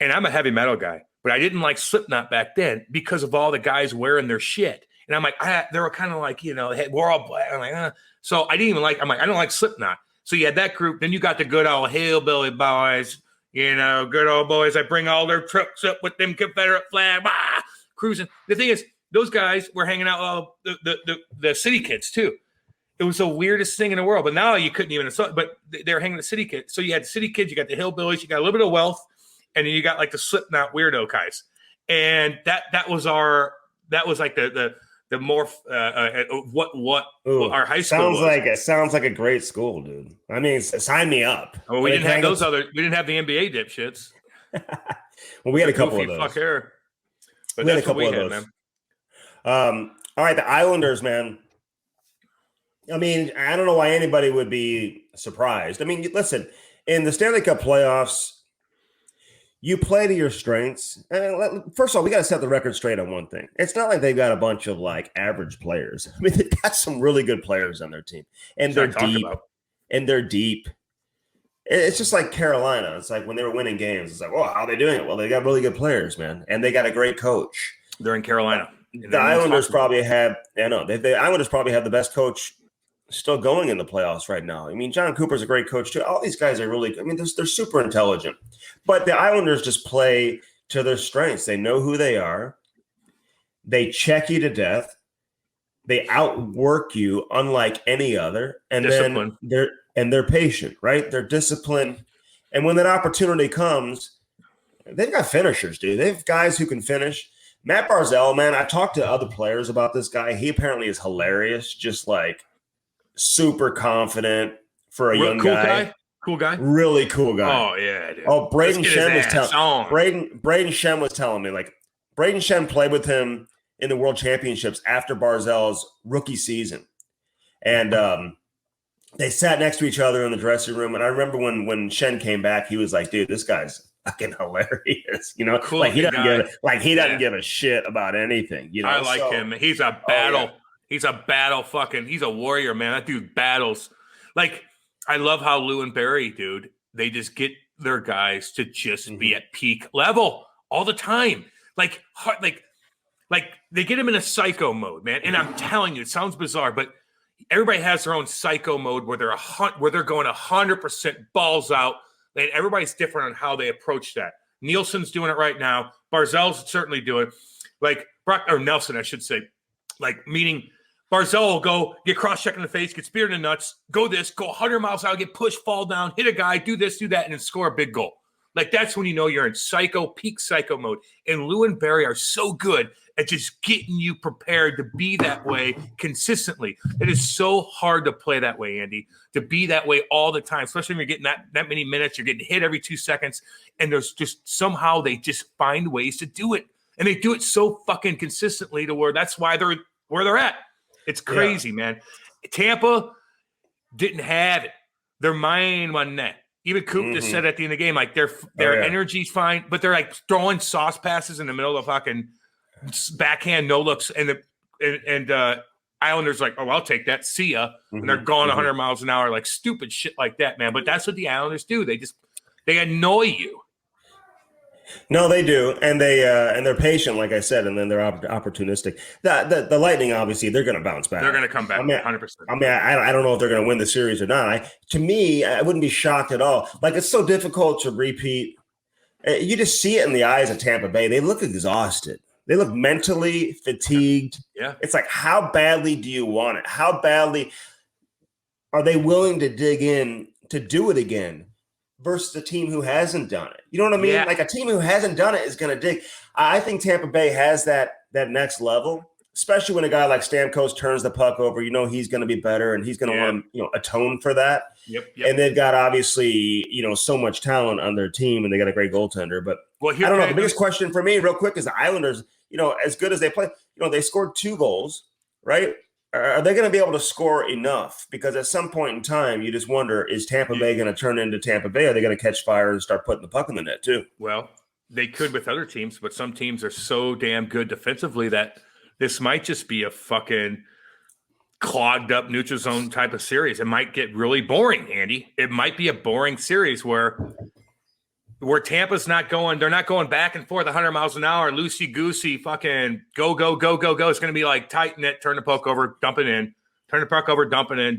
And I'm a heavy metal guy. But I didn't like Slipknot back then because of all the guys wearing their shit. And I'm like, they were kind of like, we're all black. I'm like, So I didn't even I don't like Slipknot. So you had that group. Then you got the good old hillbilly boys. Good old boys. I bring all their trucks up with them Confederate flag, cruising. The thing is, those guys were hanging out with the city kids too. It was the weirdest thing in the world. But now you couldn't even assault. But they were hanging with the city kids. So you had the city kids, you got the hillbillies, you got a little bit of wealth, and then you got like the Slipknot weirdo guys. And that was like the more what our high school was. Sounds like a great school, dude. I mean, sign me up. Well, we didn't have we didn't have the NBA dipshits. Well, we had a couple of those. Fuck hair. But we had a couple of those. Man. All right, the Islanders, man. I mean, I don't know why anybody would be surprised. I mean, listen, in the Stanley Cup playoffs, you play to your strengths. First of all, we got to set the record straight on one thing. It's not like they've got a bunch of like average players. I mean, they've got some really good players on their team, and they're deep. It's just like Carolina. It's like when they were winning games. It's like, oh, how are they doing it? Well, they got really good players, man, and they got a great coach. They're in Carolina. The Islanders probably have. The Islanders probably have the best coach still going in the playoffs right now. I mean, John Cooper's a great coach too. All these guys are really, they're super intelligent. But the Islanders just play to their strengths. They know who they are. They check you to death. They outwork you unlike any other. And then they're patient, right? They're disciplined. And when that opportunity comes, they've got finishers, dude. They have guys who can finish. Matt Barzal, man, I talked to other players about this guy. He apparently is hilarious, just like super confident for a young guy. Cool guy. Really cool guy. Oh, yeah, dude. Oh, Braden Shen was telling me, like, Braden Shen played with him in the World Championships after Barzal's rookie season. And they sat next to each other in the dressing room. And I remember when Shen came back, he was like, dude, this guy's fucking hilarious. Cool, like he doesn't give a shit about anything. I like him. He's a battle. Oh, yeah. He's a warrior, man. That dude battles. Like, I love how Lou and Barry, dude, they just get their guys to just be at peak level all the time. Like they get them in a psycho mode, man. And I'm telling you, it sounds bizarre, but everybody has their own psycho mode where they're going 100% balls out. And everybody's different on how they approach that. Nielsen's doing it right now. Barzal's certainly doing it. Like Nelson, I should say. Like, meaning Barzal will go get cross-checked in the face, get speared in the nuts, go 100 miles an hour, get pushed, fall down, hit a guy, do this, do that, and then score a big goal. Like, that's when you know you're in peak psycho mode. And Lou and Barry are so good at just getting you prepared to be that way consistently. It is so hard to play that way, Andy, to be that way all the time, especially when you're getting that many minutes, you're getting hit every 2 seconds, and there's just somehow they just find ways to do it. And they do it so fucking consistently to where that's why they're where they're at. It's crazy, man. Tampa didn't have it. Their mind wasn't that. Even Coop just said at the end of the game, like their energy's fine, but they're like throwing sauce passes in the middle of fucking backhand no looks, and Islanders like, oh, I'll take that. See ya. And they're going 100 miles an hour, like stupid shit like that, man. But that's what the Islanders do. They annoy you. No, they do, and they're patient, like I said, and then they're opportunistic. The Lightning, obviously, they're going to bounce back. They're going to come back, 100%. I don't know if they're going to win the series or not. To me, I wouldn't be shocked at all. Like, it's so difficult to repeat. You just see it in the eyes of Tampa Bay. They look exhausted. They look mentally fatigued. Yeah. It's like, how badly do you want it? How badly are they willing to dig in to do it again? Versus the team who hasn't done it. You know what I mean? Yeah. Like a team who hasn't done it is going to dig. I think Tampa Bay has that next level, especially when a guy like Stamkos turns the puck over. You know he's going to be better, and he's going to want to atone for that. Yep. And they've got obviously so much talent on their team, and they got a great goaltender. But I don't know. The biggest question for me, real quick, is the Islanders. As good as they play, they scored 2 goals, right? Are they going to be able to score enough? Because at some point in time, you just wonder, is Tampa Bay going to turn into Tampa Bay? Are they going to catch fire and start putting the puck in the net too? Well, they could with other teams, but some teams are so damn good defensively that this might just be a fucking clogged up neutral zone type of series. It might get really boring, Andy. It might be a boring series where Tampa's not going, they're not going back and forth 100 miles an hour, loosey-goosey, fucking go. It's going to be like tighten it, turn the puck over, dump it in, turn the puck over, dump it in,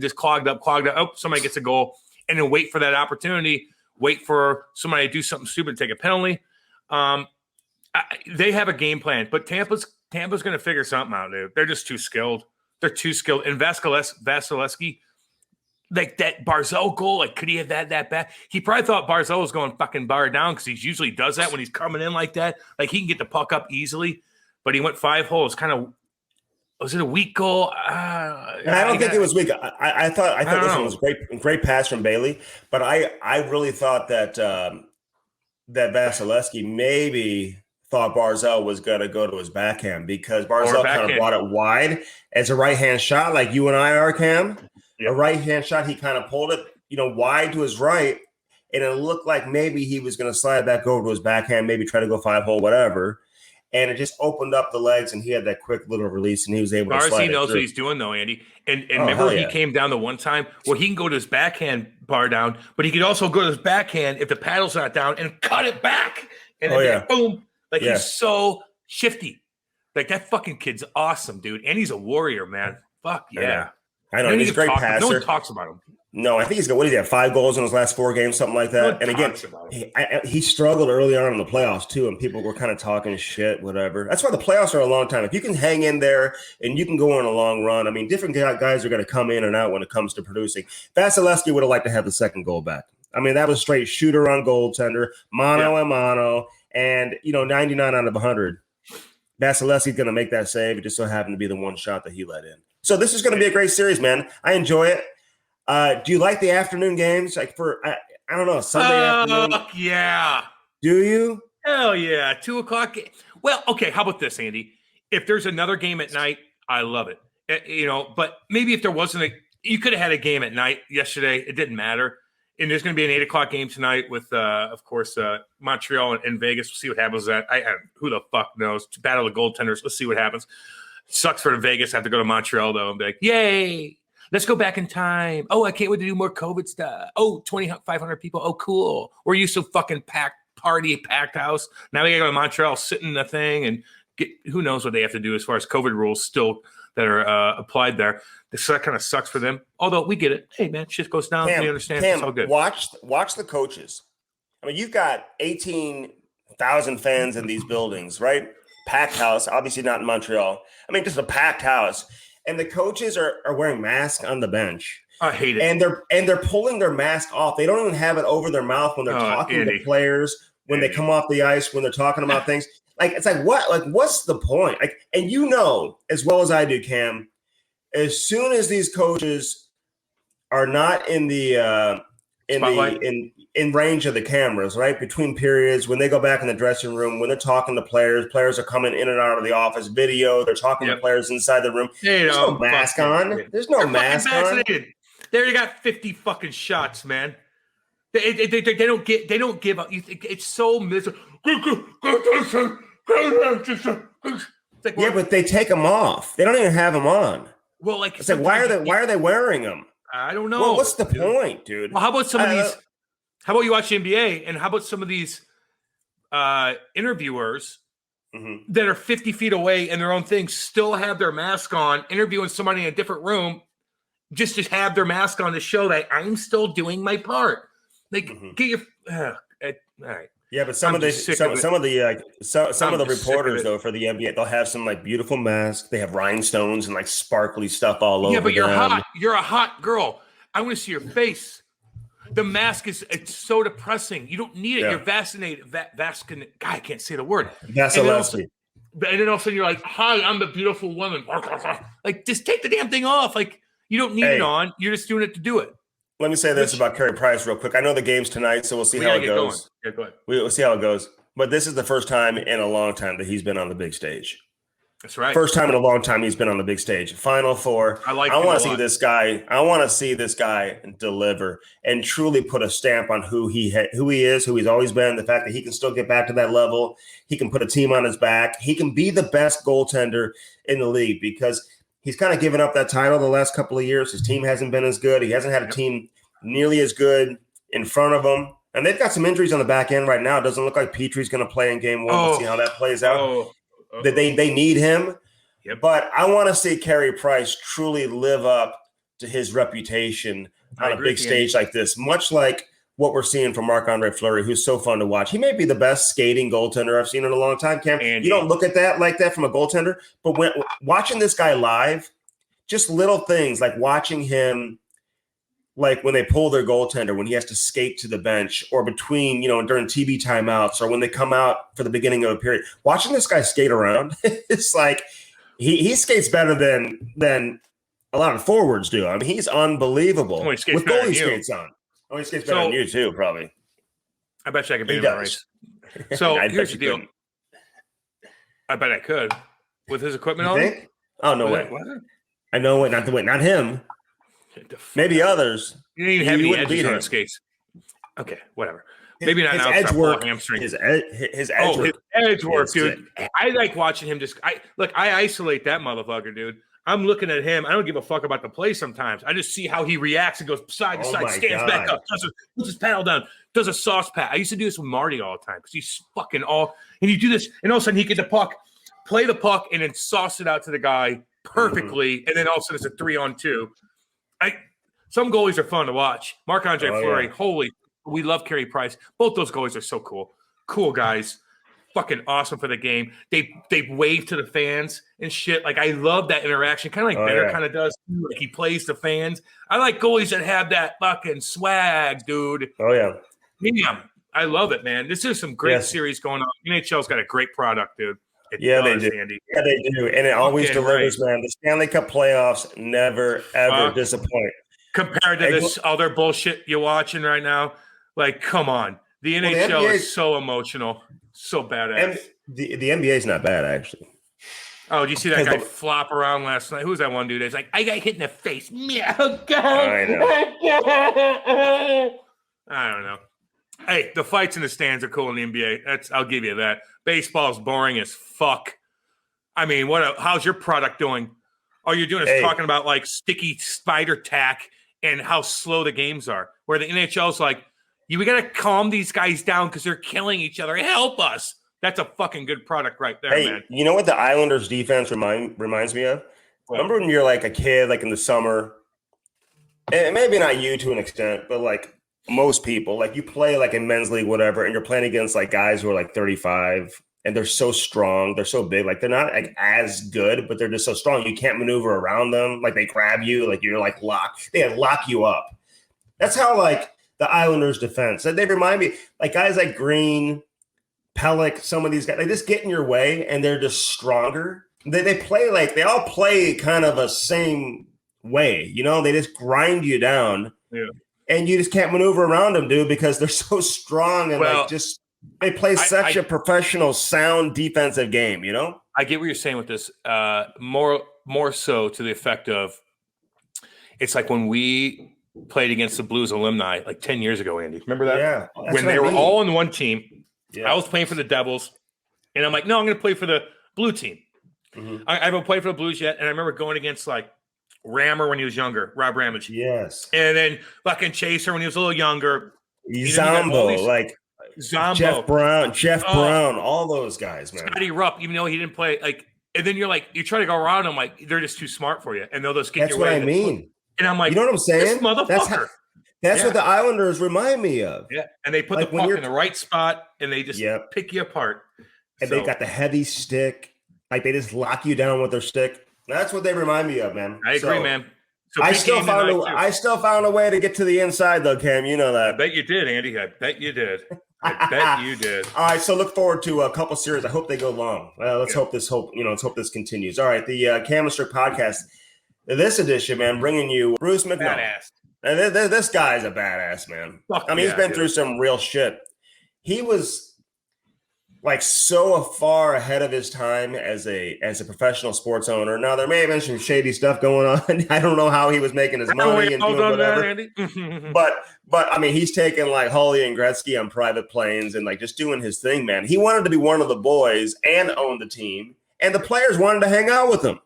just clogged up. Oh, somebody gets a goal, and then wait for that opportunity, wait for somebody to do something stupid, take a penalty. They have a game plan, but Tampa's going to figure something out, dude. They're just too skilled. They're too skilled. And Vasilevsky, like that Barzal goal, like could he have that bad? He probably thought Barzal was going fucking bar down because he usually does that when he's coming in like that. Like he can get the puck up easily, but he went 5 holes. Was it a weak goal? I don't think it was weak. I thought this one was great pass from Bailey, but I really thought that that Vasilevsky maybe thought Barzal was going to go to his backhand because Barzal kind of brought it wide as a right-hand shot, like you and I are, Cam. Yep. A right-hand shot, he kind of pulled it, wide to his right, and it looked like maybe he was going to slide back over to his backhand, maybe try to go 5-hole, whatever. And it just opened up the legs, and he had that quick little release, and he was able to slide. He knows what he's doing, though, Andy. And remember, he came down the one time where he can go to his backhand bar down, but he could also go to his backhand if the paddle's not down and cut it back. And then boom. Like he's so shifty. Like that fucking kid's awesome, dude. And he's a warrior, man. Fuck yeah. I know. He's a great passer. No one talks about him. No, I think he's got, what did he have, 5 goals in his last 4 games, something like that. And again, he struggled early on in the playoffs too, and people were kind of talking shit, whatever. That's why the playoffs are a long time. If you can hang in there and you can go on a long run, I mean, different guys are going to come in and out when it comes to producing. Vasilevsky would have liked to have the second goal back. I mean, that was straight shooter on goaltender, mano a mano, and 99 out of 100. Vasilevsky's going to make that save. It just so happened to be the one shot that he let in. So this is going to be a great series, man. I enjoy it. Do you like the afternoon games? Like I don't know, Sunday afternoon? Yeah. Do you? Hell yeah. 2:00. Well, okay. How about this, Andy? If there's another game at night, I love it. But maybe if there wasn't you could have had a game at night yesterday. It didn't matter. And there's going to be an 8:00 game tonight with, of course, Montreal and Vegas. We'll see what happens with that. Who the fuck knows? Battle of the goaltenders. Let's see what happens. Sucks for the Vegas. I have to go to Montreal, though, and be like, yay. Let's go back in time. Oh, I can't wait to do more COVID stuff. Oh, 2,500 people. Oh, cool. We're used to fucking packed house. Now we got to go to Montreal, sit in the thing, and get who knows what they have to do as far as COVID rules still that are applied there. That kind of sucks for them. Although we get it. Hey, man, shit goes down. We understand. It's all good. Watch the coaches. I mean, you've got 18,000 fans in these buildings, right? Packed house. Obviously not in Montreal. I mean, just a packed house. And the coaches are wearing masks on the bench. I hate it. And they're pulling their mask off. They don't even have it over their mouth when they're talking to players, when they come off the ice, when they're talking about things. Like, it's like, what? Like, what's the point? Like, and as well as I do, Cam, as soon as these coaches are not in the in range of the cameras, right? Between periods, when they go back in the dressing room, when they're talking to players are coming in and out of the office, video, they're talking to players inside the room. There's no mask on. There's no mask on. They already got 50 fucking shots, man. They don't give up. It's so miserable. It's like, yeah, but they take them off. They don't even have them on. Well, like it's like why are they wearing them? I don't know. Well, what's the point, dude? Well, how about some of these? How about you watch the NBA and how about some of these interviewers that are 50 feet away in their own thing still have their mask on, interviewing somebody in a different room, just to have their mask on to show that I'm still doing my part. Like, get your all right. Yeah, but some of the reporters though for the NBA, they'll have some like beautiful masks. They have rhinestones and like sparkly stuff all over. Yeah, but you're them. hot. You're a hot girl. I want to see your face. The mask it's so depressing. You don't need it. Yeah. You're vaccinated. God, I can't say the word. Vasilevsky. And then all of a sudden you're like, "Hi, I'm the beautiful woman." Like, just take the damn thing off. Like, you don't need it on. You're just doing it to do it. Let me say this about Carey Price real quick. I know the game's tonight, so we'll see how it goes. Yeah, go ahead. We'll see how it goes. But this is the first time in a long time that he's been on the big stage. That's right. First time in a long time he's been on the big stage. Final Four. I want to see this guy. I want to see this guy deliver and truly put a stamp on who he is, who he's always been. The fact that he can still get back to that level. He can put a team on his back. He can be the best goaltender in the league because he's kind of given up that title the last couple of years. His team hasn't been as good. He hasn't had a team nearly as good in front of him. And they've got some injuries on the back end right now. It doesn't look like Petry's going to play in game one. We'll see how that plays out. They need him. Yep. But I want to see Carey Price truly live up to his reputation on a big stage like this, much like what we're seeing from Marc-Andre Fleury, who's so fun to watch. He may be the best skating goaltender I've seen in a long time, Cam. You don't look at that like that from a goaltender, but when watching this guy live, just little things like watching him, like when they pull their goaltender, when he has to skate to the bench or between, during TV timeouts or when they come out for the beginning of a period, watching this guy skate around, it's like he skates better than a lot of forwards do. I mean, he's unbelievable with goalie skates on. Oh, he skates better than you too, probably. I bet you I could beat him in a race. So here's the deal. I bet I could with his equipment on. Think? Oh, no way. What? I know it. Not him. Maybe others. You need heavy edges on skates. Okay, whatever. Maybe not now. Edge work. His edge work, dude. I like watching him. I isolate that motherfucker, dude. I'm looking at him. I don't give a fuck about the play sometimes. I just see how he reacts and goes side to side, stands back up, puts his paddle down, does a sauce pat. I used to do this with Marty all the time because he's fucking all. And you do this, and all of a sudden he get the puck, play the puck, and then sauce it out to the guy perfectly. And then all of a sudden it's a 3-on-2. Some goalies are fun to watch. Marc-Andre Fleury, holy, we love Carey Price. Both those goalies are so cool. Cool guys. Fucking awesome for the game. They wave to the fans and shit. Like, I love that interaction. Kind of like Better kind of does. Like, he plays the fans. I like goalies that have that fucking swag, dude. Oh, yeah. Medium. I love it, man. This is some great series going on. NHL's got a great product, dude. They do. Andy. Yeah, they do. And it always delivers, man. The Stanley Cup playoffs never, ever disappoint. Compared to this other bullshit you're watching right now, like, come on. The NHL is so emotional. So badass. And the NBA is not bad, actually. Oh, did you see that guy flop around last night? Who was that one dude? It's like, I got hit in the face. Oh, God. I don't know. Hey, the fights in the stands are cool in the NBA. I'll give you that. Baseball's boring as fuck. I mean, how's your product doing? All you're doing is talking about like sticky spider tack and how slow the games are. Where the NHL's like, we got to calm these guys down because they're killing each other. Help us. That's a fucking good product right there, man. You know what the Islanders defense reminds me of? Remember when you're like a kid, like in the summer, and maybe not you to an extent, but like most people, like you play like in men's league, whatever, and you're playing against like guys who are like 35 and they're so strong. They're so big. Like they're not like as good, but they're just so strong. You can't maneuver around them. Like they grab you, like you're like locked. They lock you up. That's how like the Islanders defense. They remind me like guys like Green, Pellick, some of these guys, they just get in your way and they're just stronger. They play like they all play kind of a same way, they just grind you down. Yeah. And you just can't maneuver around them, dude, because they're so strong and they play such a professional, sound defensive game, I get what you're saying with this. More so to the effect of it's like when we played against the Blues alumni like 10 years ago, Andy. Remember that? Yeah. When they were all on one team. Yeah. I was playing for the Devils. And I'm like, no, I'm going to play for the blue team. Mm-hmm. I haven't played for the Blues yet. And I remember going against like Rammer when he was younger, Rob Ramage. Yes. And then fucking Chaser when he was a little younger. Zombo, Jeff Brown, all those guys, man. Scotty Rupp, even though he didn't play, like, and then you're like, you try to go around them, like, they're just too smart for you. And they'll just get your way. That's what I mean. And I'm like, you know what I'm saying? This motherfucker. That's what the Islanders remind me of. Yeah. And they put the puck in the right spot and they just pick you apart. And they got the heavy stick. Like they just lock you down with their stick. That's what they remind me of, man. I agree, man. So I still found a way to get to the inside, though, Cam. You know that. I bet you did, Andy. I bet you did. I bet you did. All right, so look forward to a couple series. I hope they go long. Let's hope this continues. All right, the Cam and Strick podcast, this edition, man, bringing you Bruce McNall. Badass. And this guy's a badass, man. He's been through some real shit. He was like so far ahead of his time as a professional sports owner. Now there may have been some shady stuff going on. I don't know how he was making his money and doing whatever. But I mean, he's taking like Holly and Gretzky on private planes and like just doing his thing, man. He wanted to be one of the boys and own the team, and the players wanted to hang out with him.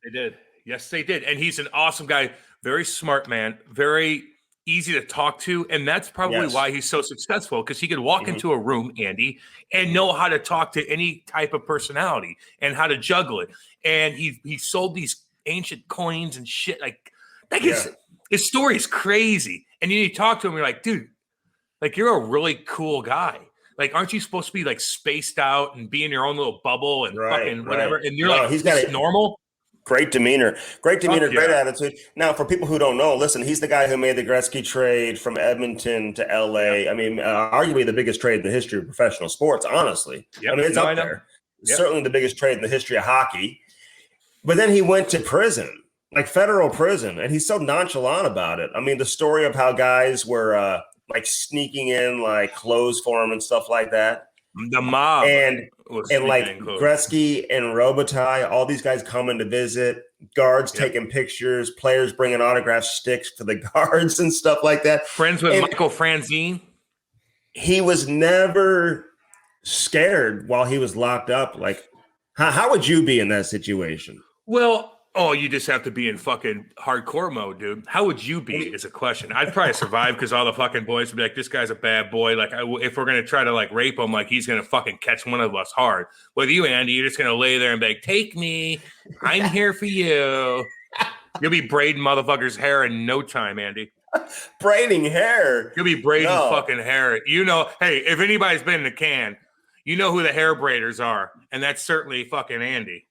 They did. Yes, they did. And he's an awesome guy. Very smart man. Very easy to talk to, and that's probably why he's so successful, because he could walk into a room, Andy, and know how to talk to any type of personality and how to juggle it. And he sold these ancient coins and shit. Like his story is crazy. And you talk to him, you're like, dude, like you're a really cool guy. Like, aren't you supposed to be like spaced out and be in your own little bubble and fucking whatever? And you're he's got normal. Great demeanor, great attitude. Now, for people who don't know, listen, he's the guy who made the Gretzky trade from Edmonton to LA. I mean, arguably the biggest trade in the history of professional sports, honestly. I mean, it's up there. Certainly the biggest trade in the history of hockey. But then he went to prison, like federal prison, and he's so nonchalant about it. I mean, the story of how guys were like sneaking in like clothes for him and stuff like that. The mob and like Gretzky and Robitaille, all these guys coming to visit, guards taking pictures, players bringing autograph sticks to the guards and stuff like that. Friends with Michael Franzine. He was never scared while he was locked up. Like, how would you be in that situation? Well, you just have to be in fucking hardcore mode, dude. How would you be is a question. I'd probably survive because all the fucking boys would be like, this guy's a bad boy. Like, if we're going to try to like rape him, like he's going to fucking catch one of us hard. With you, Andy, you're just going to lay there and be like, take me. I'm here for you. You'll be braiding motherfuckers' hair in no time, Andy. Braiding hair? You'll be braiding fucking hair. You know, hey, if anybody's been in a can, you know who the hair braiders are. And that's certainly fucking Andy.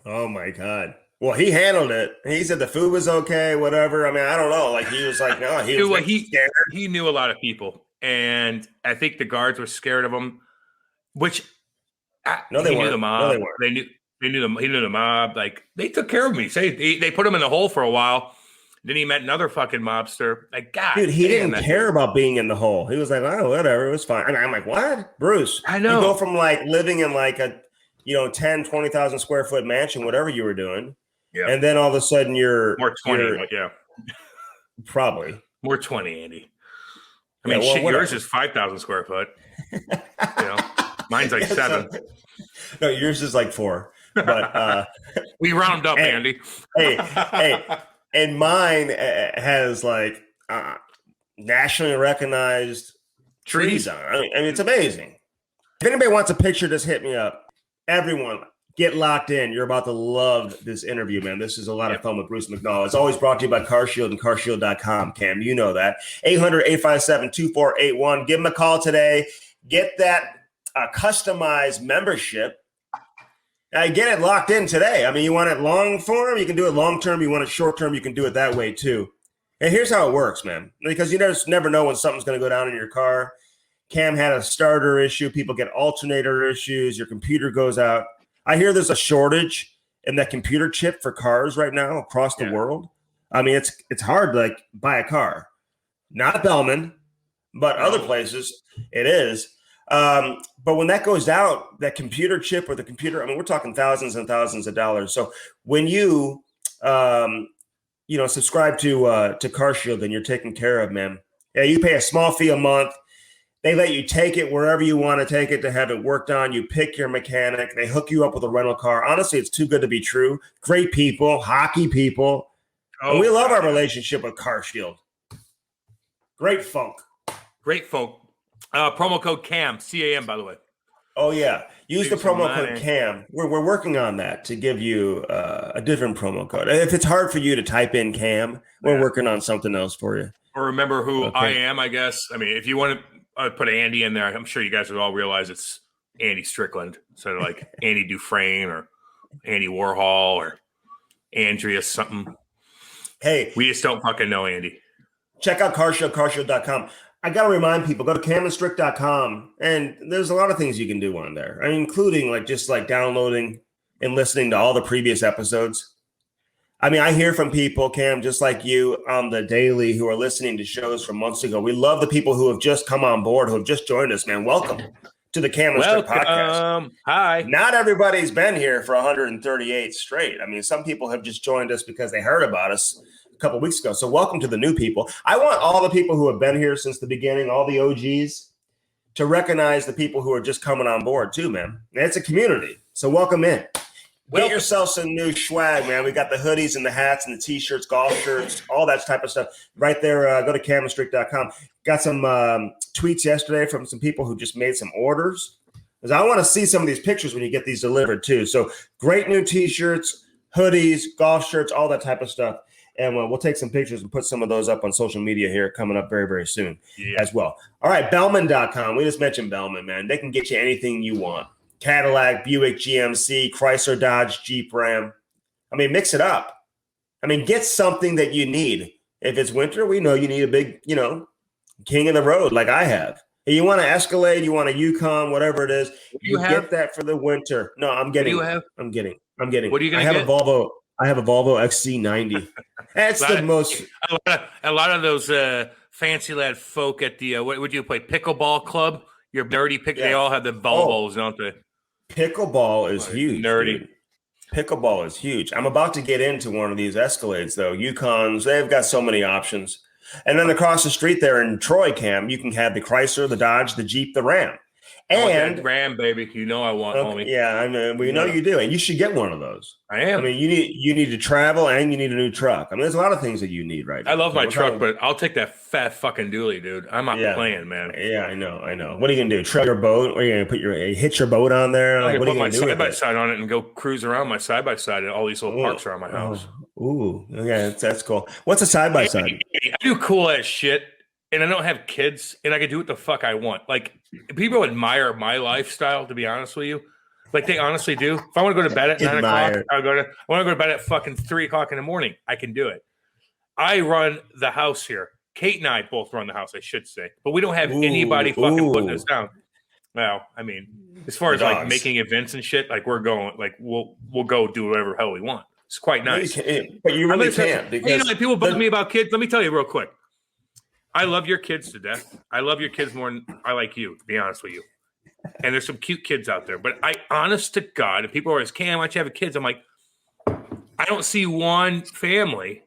Oh my God. Well, he handled it. He said the food was okay, whatever. I mean, I don't know. Like he was like, no, he was scared. He knew a lot of people, and I think the guards were scared of him. Which no, they weren't. Knew the mob. No, they weren't. He knew the mob. Like they took care of me. Say they put him in the hole for a while. Then he met another fucking mobster. Like, God, dude, he didn't care about being in the hole. He was like, oh, whatever, it was fine. I mean, I'm like, what, Bruce? I know. You go from like living in like a 10, 20,000 square foot mansion, whatever you were doing. Yeah. And then all of a sudden you're more 20, probably more 20, Andy. I mean, shit, yours is 5,000 square foot. Mine's like 7. No, yours is like 4. But we round up, Andy. hey, and mine has like nationally recognized trees on it. I mean, it's amazing. If anybody wants a picture, just hit me up. Everyone, get locked in. You're about to love this interview, man. This is a lot of fun with Bruce McNall. It's always brought to you by CarShield and CarShield.com, Cam. You know that. 800-857-2481. Give him a call today. Get that customized membership. Now, get it locked in today. I mean, you want it long form, you can do it long term. You want it short term, you can do it that way too. And here's how it works, man. Because you just never know when something's going to go down in your car. Cam had a starter issue. People get alternator issues. Your computer goes out. I hear there's a shortage in that computer chip for cars right now across the world. I mean, it's hard to like buy a car. Not Bellman, but other places it is. But when that goes out, that computer chip or the computer, I mean, we're talking thousands and thousands of dollars. So when you, subscribe to CarShield, then you're taken care of, man. Yeah, you pay a small fee a month. They let you take it wherever you want to take it to have it worked on. You pick your mechanic. They hook you up with a rental car. Honestly, it's too good to be true. Great people, hockey people. And we love our relationship with CarShield. Great folk. Great folk. Promo code CAM, C-A-M, by the way. Oh, yeah. Use the promo code CAM. We're working on that to give you a different promo code. If it's hard for you to type in CAM, we're working on something else for you. Or remember who I am, I guess. I mean, if you want to put Andy in there, I'm sure you guys would all realize it's Andy Strickland. So like Andy Dufresne or Andy Warhol or Andrea something. Hey. We just don't fucking know Andy. Check out CarShield, carshield.com. I got to remind people, go to camandstrick.com, and there's a lot of things you can do on there, including just downloading and listening to all the previous episodes. I mean, I hear from people, Cam, just like you on the daily who are listening to shows from months ago. We love the people who have just come on board, who have just joined us, man. Welcome to the Cam and Strick podcast. Hi. Not everybody's been here for 138 straight. I mean, some people have just joined us because they heard about us a couple weeks ago. So welcome to the new people. I want all the people who have been here since the beginning, all the OGs, to recognize the people who are just coming on board too, man. And it's a community. So welcome in. Get yourself some new swag, man. We got the hoodies and the hats and the t-shirts, golf shirts, all that type of stuff right there. Go to camandstrick.com. Got some tweets yesterday from some people who just made some orders. Because I want to see some of these pictures when you get these delivered too. So great new t-shirts, hoodies, golf shirts, all that type of stuff. And we'll take some pictures and put some of those up on social media here coming up very, very soon as well. All right, Bellman.com. We just mentioned Bellman, man. They can get you anything you want. Cadillac, Buick, GMC, Chrysler, Dodge, Jeep, Ram. I mean, mix it up. I mean, get something that you need. If it's winter, we know you need a big, king of the road like I have. If you want an Escalade, you want a Yukon, whatever it is, you get that for the winter. No, I'm getting. What do you have? I'm getting. What are you going to get? I have a Volvo XC90. That's the most. A lot of those fancy lad folk at the what would you play pickleball club? Your nerdy pick. Yeah. They all have the Volvos, don't they? Pickleball is huge. Nerdy. Dude. Pickleball is huge. I'm about to get into one of these Escalades though. Yukons. They've got so many options. And then across the street there in Troy, Cam, you can have the Chrysler, the Dodge, the Jeep, the Ram. And Ram, baby, I want, homie. Yeah, I mean, we know you do, and you should get one of those. I am. I mean, you need to travel, and you need a new truck. I mean, there's a lot of things that you need right now. I love my truck, but I'll take that fat fucking dually, dude. I'm not playing, man. Yeah, I know. What are you gonna do? Trail your boat? Or are you gonna hitch your boat on there? What are you gonna do? Side by side on it and go cruise around my side by side at all these little parks around my house. Ooh, yeah, that's cool. What's a side by side? I do cool ass shit. And I don't have kids, and I can do what the fuck I want. Like, people admire my lifestyle, to be honest with you. Like, they honestly do. If I want to go to bed at 9 o'clock, I want to go to bed at fucking 3 o'clock in the morning. I can do it. I run the house here. Kate and I both run the house, I should say. But we don't have anybody fucking putting us down. Well, I mean, as far as like making events and shit, like we'll go do whatever the hell we want. It's quite nice. But you really can't. Because like people bug me about kids. Let me tell you real quick. I love your kids to death. I love your kids more than I like you, to be honest with you. And there's some cute kids out there. But honest to God, if people are always, Cam, why don't you have kids? I'm like, I don't see one family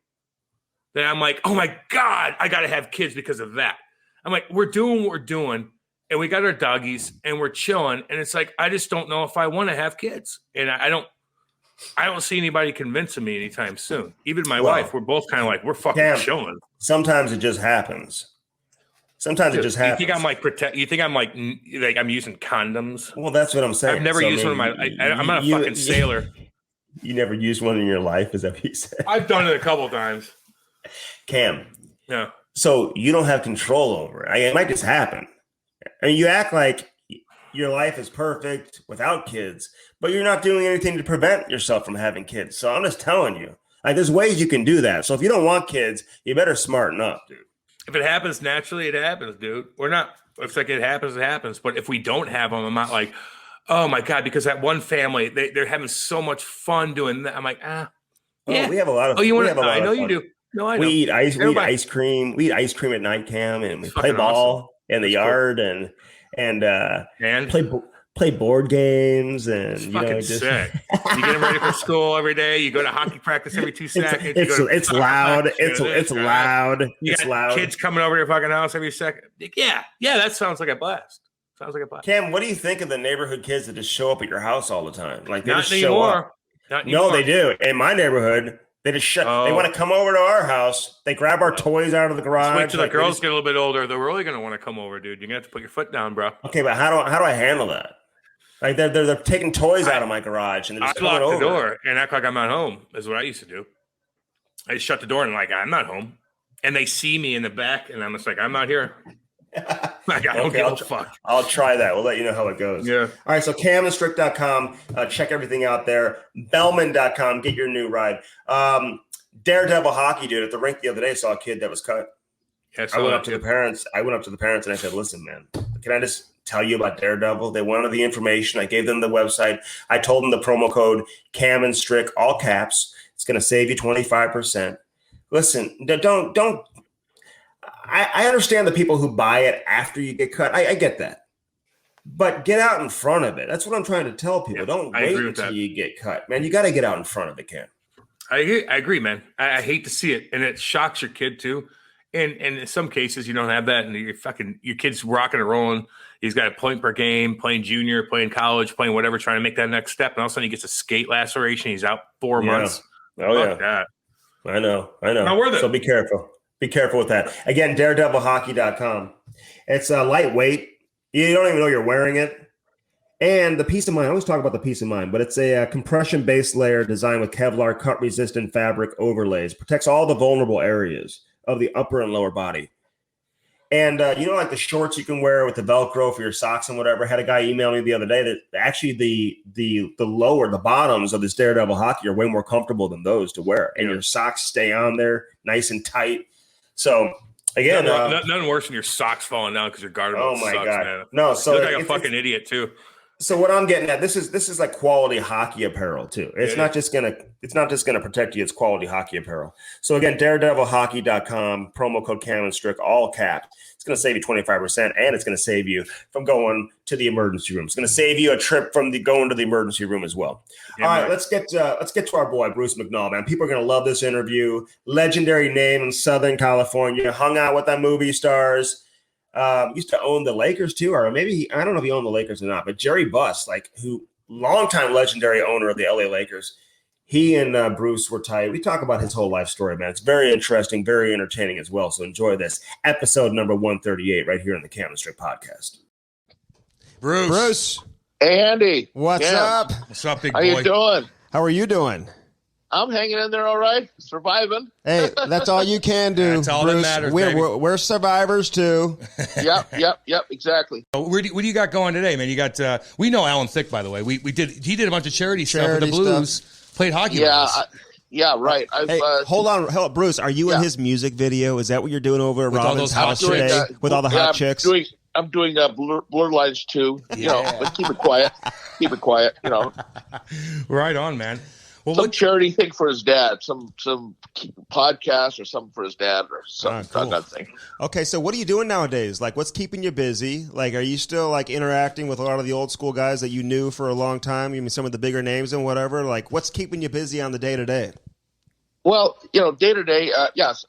that I'm like, oh my God, I got to have kids because of that. I'm like, we're doing what we're doing, and we got our doggies, and we're chilling. And it's like, I just don't know if I want to have kids. And I don't see anybody convincing me anytime soon. Even my wife, we're both kind of like, we're fucking chilling. Sometimes it just happens. It just happens. You think I'm like You think I'm like I'm using condoms? Well, that's what I'm saying. I've never used one in my. I'm not a fucking sailor. You never used one in your life, is that what you said? I've done it a couple of times. Cam. Yeah. So you don't have control over it. It might just happen. I mean, you act like your life is perfect without kids, but you're not doing anything to prevent yourself from having kids. So I'm just telling you, there's ways you can do that. So if you don't want kids, you better smarten up, dude. If it happens naturally, it happens, dude. We're not. It's like it happens, it happens. But if we don't have them, I'm not like, oh my God, because that one family, they're having so much fun doing that. I'm like, yeah. We have a lot of. Oh, you want to? I know you do. No, I know. We eat ice cream. We eat ice cream at night, Cam, and we play ball in the yard and play board games and It's fucking just sick. You get them ready for school every day. You go to hockey practice every 2 seconds. it's loud. It's loud. You it's got loud. Kids coming over to your fucking house every second. Yeah, that sounds like a blast. Cam, what do you think of the neighborhood kids that just show up at your house all the time? Like they Not just anymore. show up. Not anymore. No, they do. In my neighborhood, they just They want to come over to our house. They grab our toys out of the garage. Just wait till the girls get a little bit older. They're really going to want to come over, dude. You're going to have to put your foot down, bro. Okay, but how do I handle that? Like they're taking toys out of my garage and they're just coming over. I lock the door and act like I'm not home. Is what I used to do. I just shut the door and I'm not home. And they see me in the back, and I'm just like, I'm not here. I don't give a fuck. I'll try that. We'll let you know how it goes. Yeah. All right. So camandstrick.com. Check everything out there. Bellman.com. Get your new ride. Daredevil hockey, dude. At the rink the other day, saw a kid that was cut. Yeah, I went up to the parents and I said, listen, man, can I just tell you about Daredevil? They wanted the information. I gave them the website. I told them the promo code Cam and Strick, all caps. It's going to save you 25%. Listen, don't. I understand the people who buy it after you get cut. I get that. But get out in front of it. That's what I'm trying to tell people. Don't wait until you get cut. Man, you got to get out in front of it, Cam. I agree, man. I hate to see it. And it shocks your kid, too. And in some cases, you don't have that. And your kid's rocking and rolling. He's got a point per game, playing junior, playing college, playing whatever, trying to make that next step. And all of a sudden he gets a skate laceration. He's out 4 months. Oh, Fuck that. I know. Not worth it. So be careful. Be careful with that. Again, daredevilhockey.com. It's lightweight. You don't even know you're wearing it. And the peace of mind. I always talk about the peace of mind, but it's a compression-based layer designed with Kevlar cut-resistant fabric overlays. Protects all the vulnerable areas of the upper and lower body. And, like the shorts you can wear with the Velcro for your socks and whatever. I had a guy email me the other day that actually the bottoms of this Daredevil hockey are way more comfortable than those to wear. And your socks stay on there nice and tight. So, again. Nothing worse than your socks falling down because you're guarded by the socks, God. Man. No, so you look like a fucking idiot, too. So what I'm getting at, this is like quality hockey apparel too. It's not just gonna protect you. It's quality hockey apparel. So again, daredevilhockey.com, promo code Cam and Strick, all capped. It's gonna save you 25%, and it's gonna save you from going to the emergency room. It's gonna save you a trip from going to the emergency room as well. Yeah, all right, let's get to our boy Bruce McNall, man. People are gonna love this interview. Legendary name in Southern California. Hung out with that movie stars. Used to own the Lakers too, or maybe I don't know if he owned the Lakers or not, but Jerry Buss, longtime legendary owner of the LA Lakers, he and Bruce were tight. We talk about his whole life story, man. It's very interesting, very entertaining as well. So enjoy this episode number 138 right here in the Cam and Strick podcast. Bruce. Hey, Andy. What's up? What's up, big boy? How you doing? How are you doing? I'm hanging in there all right, surviving. Hey, that's all you can do. That's all Bruce. that matters, we're survivors too. Yep, exactly. What do you got going today, man? You got we know Alan Thicke, by the way. He did a bunch of charity stuff with the Blues. Played hockey with us. Right. Hey, hold on, Bruce. Are you in his music video? Is that what you're doing over at Robin's house today with all the hot chicks? I'm doing Blur Lines too. But keep it quiet. Right on, man. Well, some charity thing for his dad, some podcast or something for his dad or something. Cool. That thing. Okay, so what are you doing nowadays? Like, what's keeping you busy? Like, are you still interacting with a lot of the old school guys that you knew for a long time? You mean some of the bigger names and whatever? Like, what's keeping you busy on the day to day? Well, day to day, yes,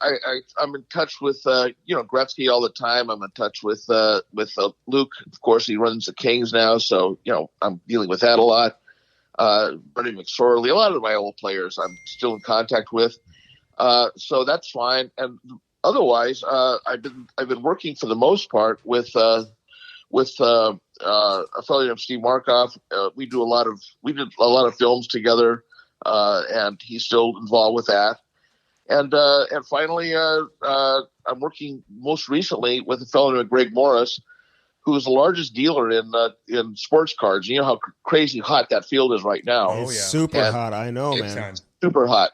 I'm in touch with Gretzky all the time. I'm in touch with Luke. Of course, he runs the Kings now, so I'm dealing with that a lot. Bernie McSorley, a lot of my old players I'm still in contact with. So that's fine. And otherwise, I've been working for the most part with a fellow named Steve Markoff. We did a lot of films together, and he's still involved with that. And finally, I'm working most recently with a fellow named Greg Morris, who's the largest dealer in sports cards. You know how crazy hot that field is right now. Oh, yeah. Super hot. I know, man. Super hot.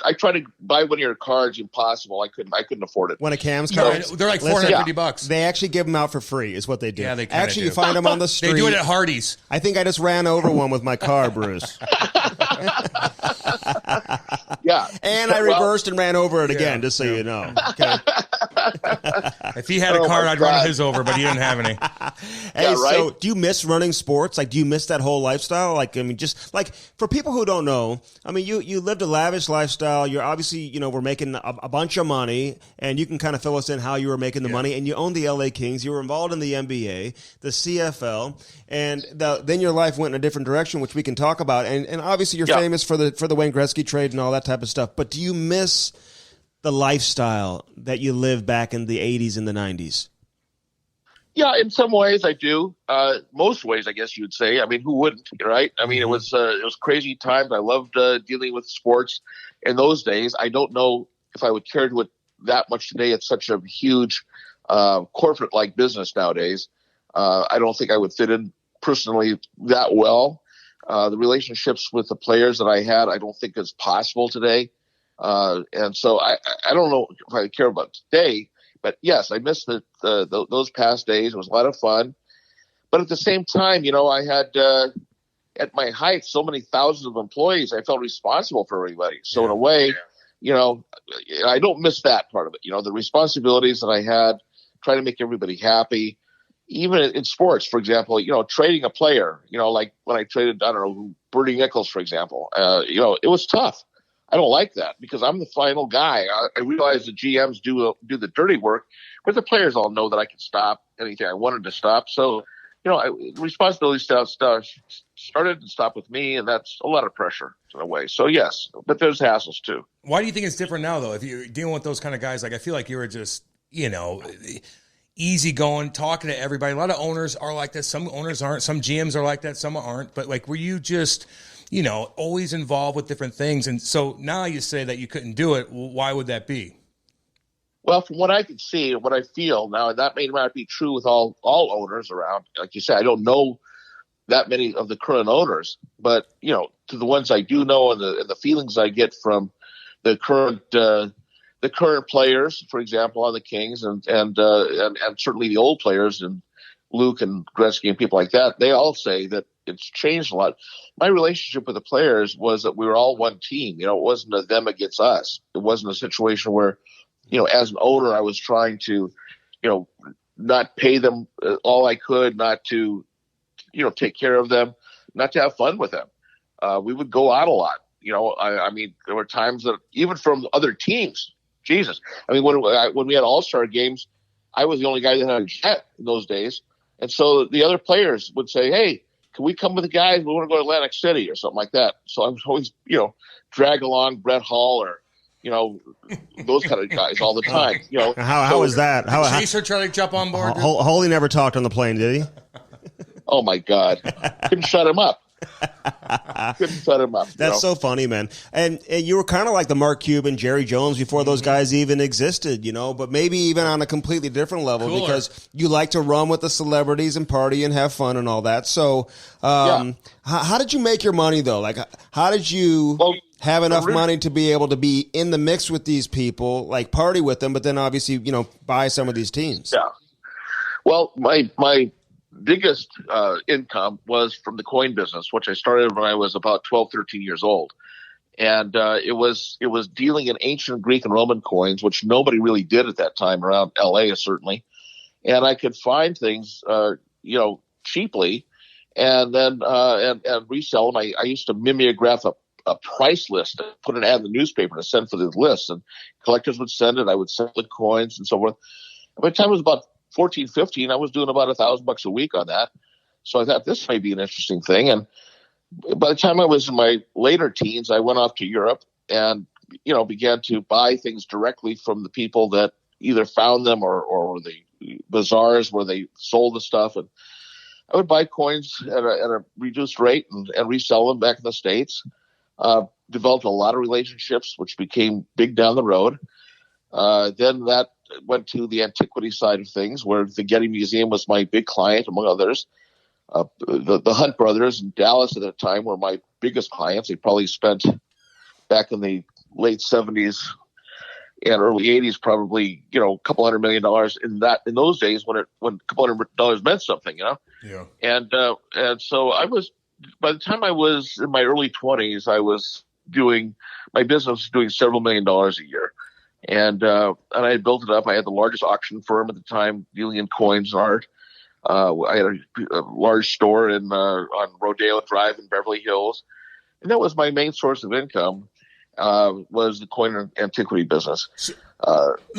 I tried to buy one of your cards. Impossible. I couldn't afford it. One of Cam's cards? They're like $450. They actually give them out for free is what they do. Yeah, they actually, do. you find them on the street. They do it at Hardee's. I think I just ran over one with my car, Bruce. Yeah. And I reversed and ran over it again, just so you know. Okay. If he had a card, I'd run his over, but he didn't have any. Hey, Yeah, right? so do you miss running sports? Like, do you miss that whole lifestyle? Like, I mean, just like for people who don't know, I mean, you lived a lavish lifestyle. You're obviously, we're making a bunch of money, and you can kind of fill us in how you were making the money. And you owned the LA Kings. You were involved in the NBA, the CFL, and then your life went in a different direction, which we can talk about. And obviously, you're famous for the Wayne Gretzky trade and all that type of stuff. But do you miss the lifestyle that you lived back in the 80s and the 90s? Yeah, in some ways I do. Most ways, I guess you'd say. I mean, who wouldn't, right? I mean, it was crazy times. I loved dealing with sports in those days. I don't know if I would care to it that much today. It's such a huge corporate-like business nowadays. I don't think I would fit in personally that well. The relationships with the players that I had, I don't think is possible today. And so I don't know if I care about today. But yes, I miss those past days. It was a lot of fun. But at the same time, I had at my height so many thousands of employees. I felt responsible for everybody. So in a way, I don't miss that part of it. The responsibilities that I had, trying to make everybody happy. Even in sports, for example, trading a player. Like when I traded, I don't know, Bernie Nichols, for example. It was tough. I don't like that because I'm the final guy. I realize the GMs do the dirty work, but the players all know that I can stop anything I wanted to stop. So, responsibility started and stopped with me, and that's a lot of pressure in a way. So, yes, but there's hassles too. Why do you think it's different now, though? If you're dealing with those kind of guys, like I feel like you were just, easy going, talking to everybody. A lot of owners are like that. Some owners aren't. Some GMs are like that. Some aren't. But like, were you just always involved with different things? And so now you say that you couldn't do it. Why would that be? Well, from what I can see and what I feel now, that may not be true with all owners around. Like you said, I don't know that many of the current owners, but to the ones I do know and the feelings I get from the current players, for example, on the Kings and certainly the old players and Luke and Gretzky and people like that, they all say that it's changed a lot. My relationship with the players was that we were all one team. It wasn't a them against us. It wasn't a situation where, as an owner, I was trying to, not pay them all I could, not to, take care of them, not to have fun with them. We would go out a lot. I mean, there were times that even from other teams, Jesus. I mean, when we had all-star games, I was the only guy that had a jet in those days. And so the other players would say, hey, can we come with the guys? We want to go to Atlantic City or something like that. So I was always, drag along Brett Hall or, those kind of guys all the time. How was that? Chaser try to jump on board? Holy never talked on the plane, did he? Oh my God! Couldn't shut him up. That's so funny, man. And you were kind of like the Mark Cuban, Jerry Jones before those guys even existed, but maybe even on a completely different level. Cooler. Because you like to run with the celebrities and party and have fun and all that. So how did you make your money, though? Like, how did you have enough money to be able to be in the mix with these people, like party with them, but then obviously, buy some of these teams? Yeah. Well, my biggest income was from the coin business, which I started when I was about 12, 13 years old. And it was dealing in ancient Greek and Roman coins, which nobody really did at that time around LA, certainly. And I could find things, cheaply and then and resell them. I used to mimeograph a price list, put an ad in the newspaper to send for the list, and collectors would send it. I would sell the coins and so forth. By the time it was about 14, 15, I was doing about $1,000 a week on that. So I thought this may be an interesting thing. And by the time I was in my later teens, I went off to Europe and, began to buy things directly from the people that either found them or the bazaars where they sold the stuff. And I would buy coins at a reduced rate and resell them back in the States. Developed a lot of relationships, which became big down the road. Then that went to the antiquity side of things, where the Getty Museum was my big client, among others. The Hunt brothers in Dallas at that time were my biggest clients. They probably spent back in the late 70s and early 80s, probably, a couple $100 million in those days when a couple $100 meant something, Yeah. And so I was, by the time I was in my early 20s, I was my business was doing several $1 million a year. And I had built it up. I had the largest auction firm at the time dealing in coins and art. I had a large store on Rodeo Drive in Beverly Hills, and that was my main source of income. Was the coin and antiquity business.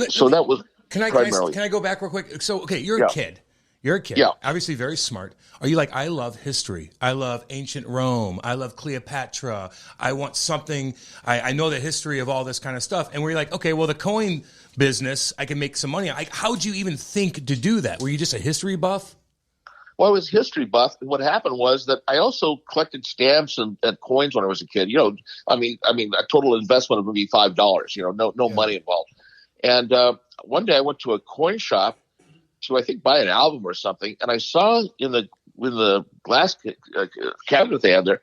So that was primarily. Can I go back real quick? So, okay, you're a kid. You're a kid. Yeah. Obviously very smart. Are you like, I love history. I love ancient Rome. I love Cleopatra. I want something. I know the history of all this kind of stuff. And we're like, okay, well, the coin business, I can make some money. How'd you even think to do that? Were you just a history buff? Well, I was a history buff. And what happened was that I also collected stamps and coins when I was a kid. I mean, a total investment would be $5. No money involved. And one day I went to a coin shop to, I think, buy an album or something, and I saw in the glass cabinet they had there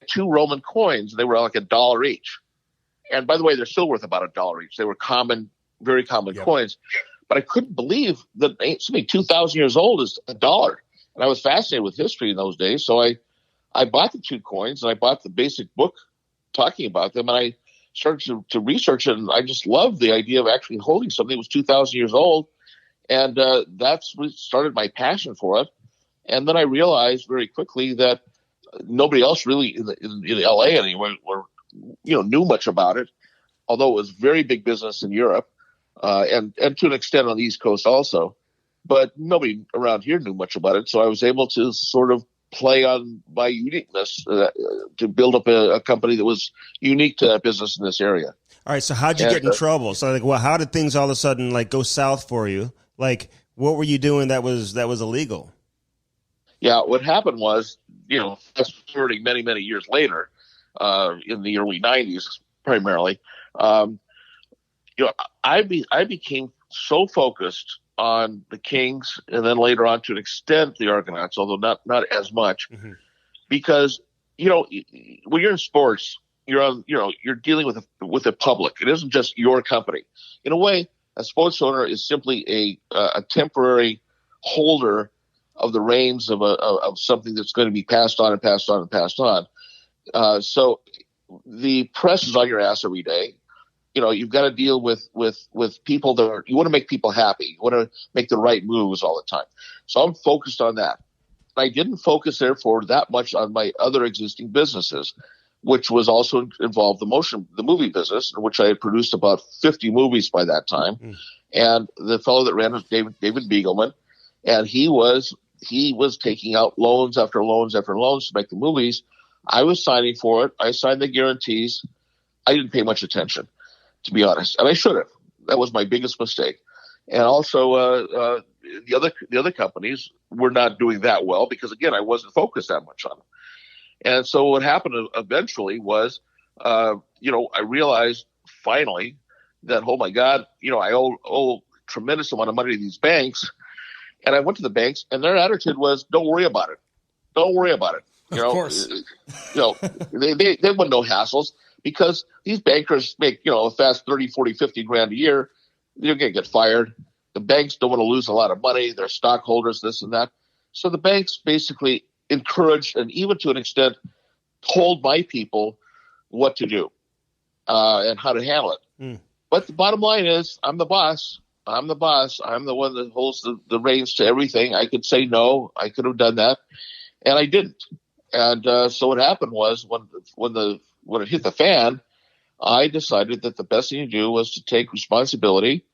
2 Roman coins. They were like $1 each. And by the way, they're still worth about $1 each. They were very common coins. But I couldn't believe that something 2,000 years old is $1. And I was fascinated with history in those days. So I bought the 2 coins, and I bought the basic book talking about them. And I started to research it, and I just loved the idea of actually holding something that was 2,000 years old. And that's what started my passion for it. And then I realized very quickly that nobody else really in L.A. anyway knew much about it, although it was very big business in Europe and to an extent on the East Coast also. But nobody around here knew much about it. So I was able to sort of play on my uniqueness to build up a company that was unique to that business in this area. All right. So how'd you get in trouble? So how did things all of a sudden go south for you? Like, what were you doing that was illegal? Yeah, what happened was, fast forwarding many, many years later, in the early 90s primarily, I became so focused on the Kings and then later on to an extent the Argonauts, although not as much, because, when you're in sports, you're dealing with a public. It isn't just your company. In a way, a sports owner is simply a temporary holder of the reins of something that's going to be passed on and passed on and passed on. So the press is on your ass every day. You've got to deal with people you want to make people happy. You want to make the right moves all the time. So I'm focused on that. I didn't focus, therefore, that much on my other existing businesses, which was also involved the movie business, in which I had produced about 50 movies by that time. And the fellow that ran was David Beagleman, and he was taking out loans after loans after loans to make the movies. I was signing for it. I signed the guarantees. I didn't pay much attention, to be honest, and I should have. That was my biggest mistake. And also, the other companies were not doing that well because, again, I wasn't focused that much on them. And so what happened eventually was, I realized finally that, oh my God, I owe tremendous amount of money to these banks. And I went to the banks, and their attitude was, don't worry about it. Don't worry about it. Of course. They want no hassles because these bankers make, a fast 30, 40, 50 grand a year. They're going to get fired. The banks don't want to lose a lot of money. They're stockholders, this and that. So the banks basically encouraged and even to an extent told my people what to do and how to handle it. But the bottom line is I'm the boss. I'm the boss. I'm the one that holds the reins to everything. I could say no. I could have done that. And I didn't. And so what happened was when it hit the fan, I decided that the best thing to do was to take responsibility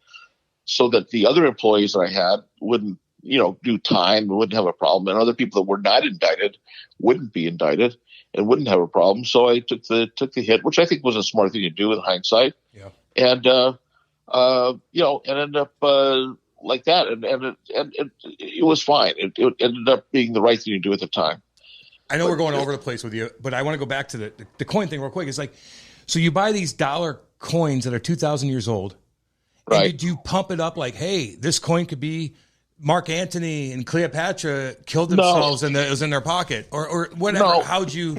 so that the other employees that I had wouldn't do time, wouldn't have a problem, and other people that were not indicted wouldn't be indicted and wouldn't have a problem. So I took the hit, which I think was a smart thing to do in hindsight. Yeah. And and ended up like that, and it was fine. It ended up being the right thing to do at the time. I know we're going over the place with you, but I want to go back to the coin thing real quick. It's like, so you buy these dollar coins that are 2,000 years old, right? And did you pump it up like, hey, this coin could be Mark Antony and Cleopatra killed themselves and it was in their pocket or whatever? No. How'd you?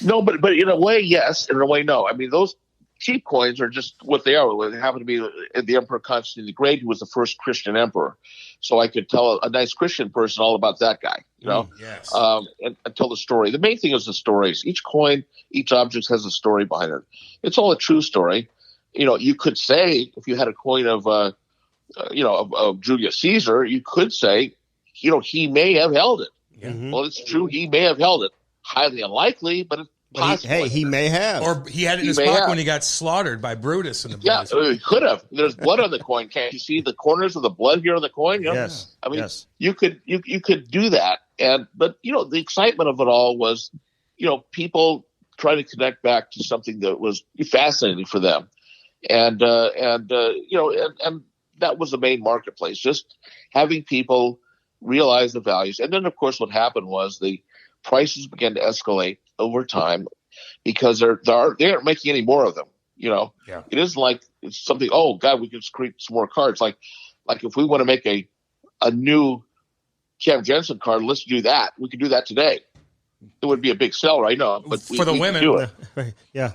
No, but in a way, yes. In a way, no. I mean, those cheap coins are just what they are. They happen to be the Emperor Constantine the Great, who was the first Christian emperor. So I could tell a nice Christian person all about that guy, Yes. And tell the story. The main thing is the stories. Each coin, each object has a story behind it. It's all a true story. You could say if you had a coin of Julius Caesar, you could say he may have held it. Mm-hmm. Well, it's true. He may have held it. Highly unlikely, but it's possible. He may have. Or he had it in his pocket when he got slaughtered by Brutus and the boys. Yeah, he could have. There's blood on the coin. Can't you see the corners of the blood here on the coin? Yes. I mean, yes. you could do that. But the excitement of it all was, people trying to connect back to something that was fascinating for them. And that was the main marketplace, just having people realize the values. And then, of course, what happened was the prices began to escalate over time because they aren't making any more of them. It isn't like it's something, oh, God, we can just create some more cards. Like if we want to make a new Cam Jensen card, let's do that. We can do that today. It would be a big sell right now. But for the women. do it. Yeah.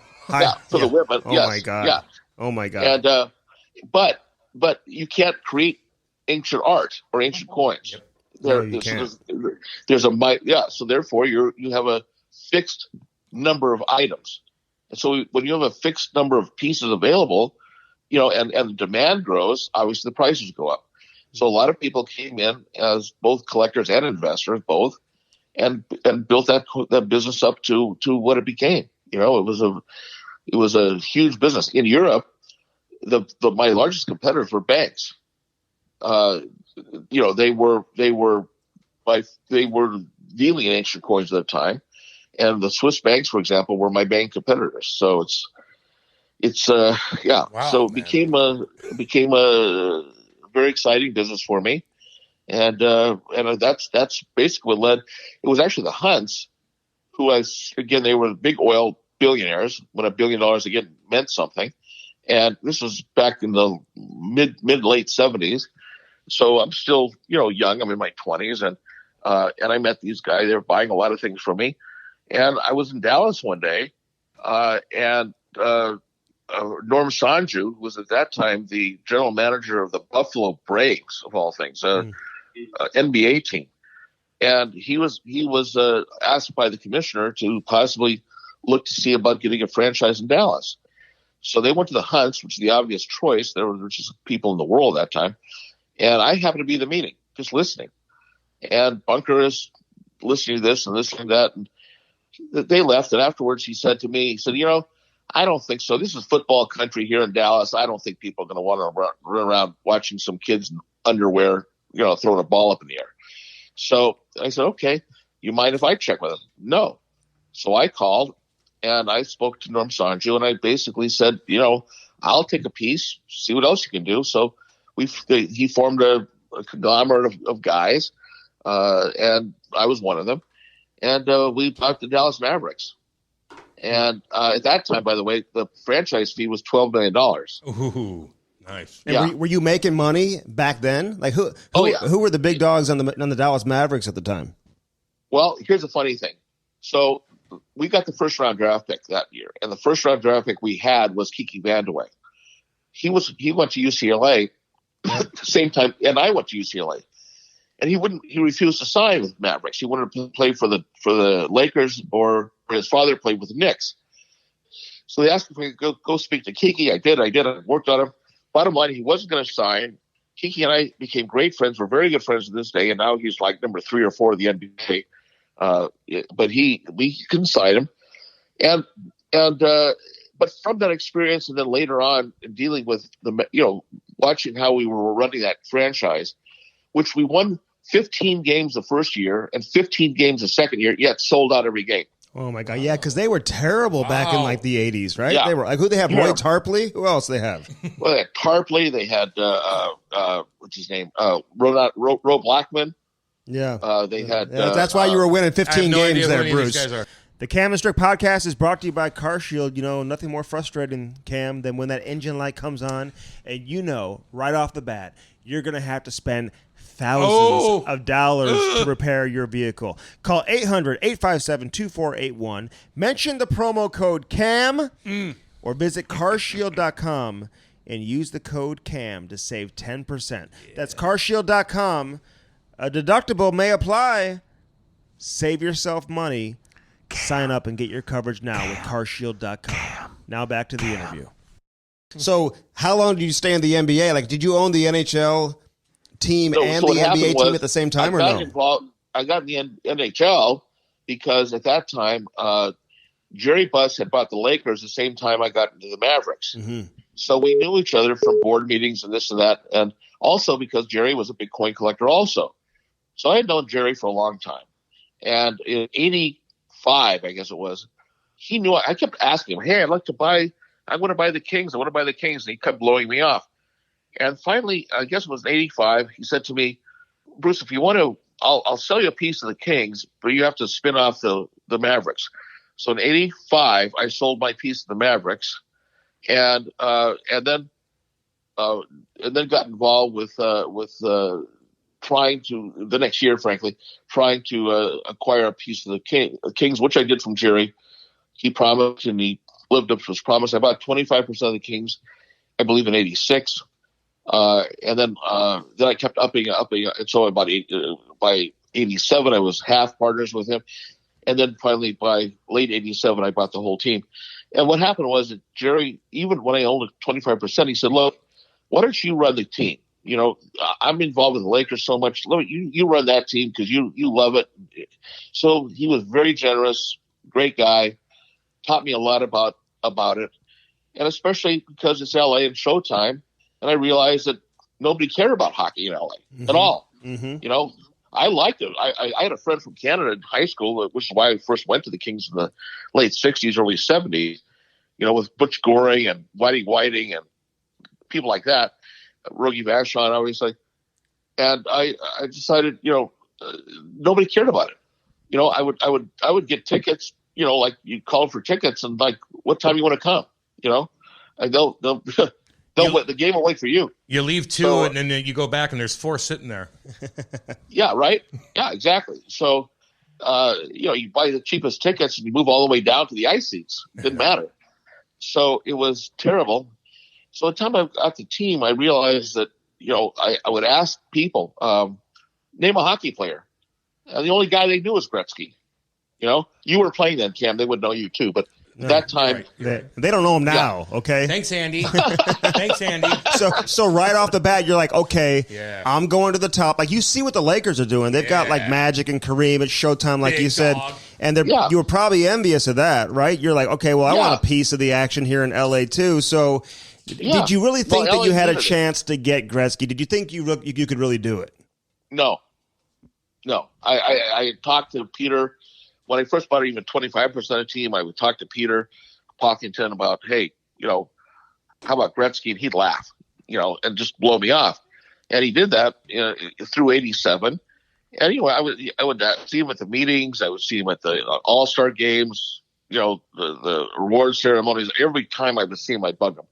For the women. Oh, yes. my God. Yeah. Oh, my God. And but you can't create ancient art or ancient coins. Yep. No, you can't. So therefore you have a fixed number of items. And so when you have a fixed number of pieces available, and the demand grows, obviously the prices go up. So a lot of people came in as both collectors and investors, both, and built that business up to what it became. It was a huge business. In Europe, my largest competitors were banks. They were dealing in ancient coins at the time, and the Swiss banks, for example, were my bank competitors. So it's Wow, so it became a very exciting business for me, and that's basically what led. It was actually the Hunts, who they were big oil billionaires when $1 billion again meant something, and this was back in the mid late 70s. So I'm still, young. I'm in my 20s, and I met these guys. They were buying a lot of things from me, and I was in Dallas one day, and Norm Sanju, who was at that time the general manager of the Buffalo Braves, of all things, NBA team, and he was asked by the commissioner to possibly look to see about getting a franchise in Dallas. So they went to the Hunts, which is the obvious choice. There were just people in the world at that time. And I happened to be at the meeting, just listening. And Bunker is listening to this and listening to that. And they left. And afterwards he said to me, I don't think so. This is football country here in Dallas. I don't think people are going to want to run around watching some kids in underwear, throwing a ball up in the air. So I said, okay, you mind if I check with him? No. So I called and I spoke to Norm Sanju, and I basically said, I'll take a piece, see what else you can do. So he formed a conglomerate of guys, and I was one of them. And we bought the Dallas Mavericks. And at that time, by the way, the franchise fee was $12 million. Ooh, nice. And were you making money back then? Like who were the big dogs on the Dallas Mavericks at the time? Well, here's the funny thing. So we got the first round draft pick that year, and the first round draft pick we had was Kiki Vandeweghe. He went to UCLA at the same time, and I went to UCLA. And he refused to sign with Mavericks. He wanted to play for the Lakers, or his father played with the Knicks. So they asked if we could go speak to Kiki. I did. I worked on him. Bottom line, he wasn't going to sign. Kiki and I became great friends. We're very good friends to this day. And now he's like number 3 or 4 of the NBA. But we couldn't sign him. But from that experience, and then later on dealing with watching how we were running that franchise, which we won 15 games the first year and 15 games the second year, yet sold out every game. Oh my God! Yeah, because they were terrible back in like the '80s, right? Yeah. They were like, who they have? Roy Tarpley. Who else they have? Well, they had Tarpley. They had what's his name? Ro Blackman. Yeah. They had. That's why you were winning 15 games there, Bruce. Bruce. The Cam and Strick podcast is brought to you by CarShield. Nothing more frustrating, Cam, than when that engine light comes on and right off the bat, you're going to have to spend thousands of dollars to repair your vehicle. Call 800-857-2481. Mention the promo code CAM or visit carshield.com and use the code CAM to save 10%. Yeah. That's carshield.com. A deductible may apply. Save yourself money. Sign up and get your coverage now with carshield.com. Now back to the interview. So how long did you stay in the NBA? Like, did you own the NHL team No, and so the what happened NBA team was at the same time, or no? I got in the NHL because at that time, Jerry Buss had bought the Lakers the same time I got into the Mavericks. Mm-hmm. So we knew each other from board meetings and this and that. And also because Jerry was a big coin collector also. So I had known Jerry for a long time. And in 85, I guess it was, he knew. I kept asking him, hey, I want to buy the Kings. I want to buy the Kings. And he kept blowing me off. And finally, I guess it was in 85, he said to me, Bruce, if you want to, I'll sell you a piece of the Kings, but you have to spin off the Mavericks. So in 85, I sold my piece of the Mavericks, and then got involved with trying to the next year, frankly, trying to acquire a piece of the Kings, which I did from Jerry. He promised, and he lived up to his promise. I bought 25% of the Kings, I believe, in 86. And then I kept upping. And so by 87, I was half partners with him. And then finally by late 87, I bought the whole team. And what happened was that Jerry, even when I owned 25%, he said, look, why don't you run the team? You know, I'm involved with the Lakers so much. Look, you run that team because you love it. So he was very generous, great guy, taught me a lot about it. And especially because it's LA and Showtime. And I realized that nobody cared about hockey in LA at all. Mm-hmm. You know, I liked it. I had a friend from Canada in high school, which is why I first went to the Kings in the late 60s, early 70s, you know, with Butch Goring and Whiting and people like that, Rogie Vachon, obviously. And I decided, you know, nobody cared about it. You know, I would get tickets, you know, like you call for tickets and like, what time you want to come, you know, and they'll the game will wait for you. You leave two, so, and then you go back, and there's four sitting there. Yeah, right. Yeah, exactly. So, you know, you buy the cheapest tickets, and you move all the way down to the ice seats. It didn't matter. So it was terrible. So by the time I got the team, I realized that, you know, I would ask people, name a hockey player, and the only guy they knew was Gretzky. You know, you were playing then, Cam. They would know you too, but. That time, they don't know him now. Yeah. Okay, thanks, Andy. Thanks, Andy. So right off the bat, you're like, okay, I'm going to the top. Like you see what the Lakers are doing. They've got like Magic and Kareem at Showtime, like you said, and you were probably envious of that, right? You're like, okay, well, I want a piece of the action here in LA too. So, did you really think that you had a chance to get Gretzky? Did you think you could really do it? No. I talked to Peter. When I first bought even 25% of the team, I would talk to Peter Pocklington about, hey, you know, how about Gretzky? And he'd laugh, you know, and just blow me off. And he did that through 87. And, you know, I would see him at the meetings. I would see him at the All-Star games, you know, the award ceremonies. Every time I would see him, I'd bug him.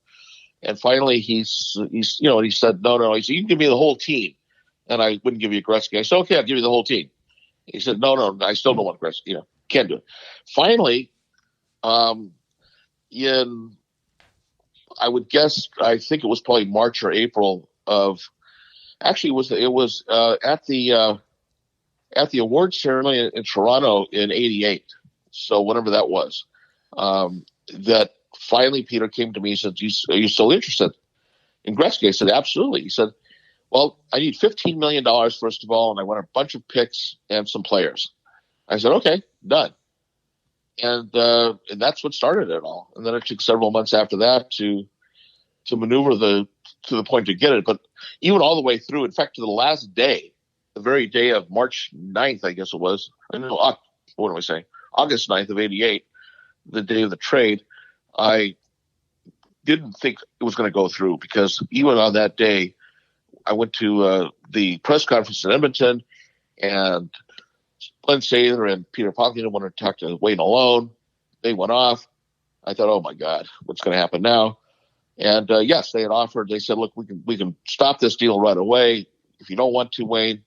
And finally, he's you know, he said, no. He said, you can give me the whole team. And I wouldn't give you Gretzky. I said, okay, I'll give you the whole team. He said, no, I still don't want Gretzky. You know, can't do it. Finally, I would guess, I think it was probably March or April of, actually it was at the award ceremony in Toronto in 88. So whatever that was, that finally Peter came to me and said, are you still interested in Gretzky? I said, absolutely. He said, well, I need $15 million, first of all, and I want a bunch of picks and some players. I said, okay, done. And that's what started it all. And then it took several months after that to maneuver to the point to get it. But even all the way through, in fact, to the last day, the very day of March 9th, I guess it was. What am I saying? August 9th of 88, the day of the trade, I didn't think it was going to go through because even on that day, I went to the press conference in Edmonton, and Glenn Sather and Peter Pocklington wanted to talk to Wayne alone. They went off. I thought, oh my God, what's going to happen now? And yes, they had offered. They said, look, we can stop this deal right away. If you don't want to, Wayne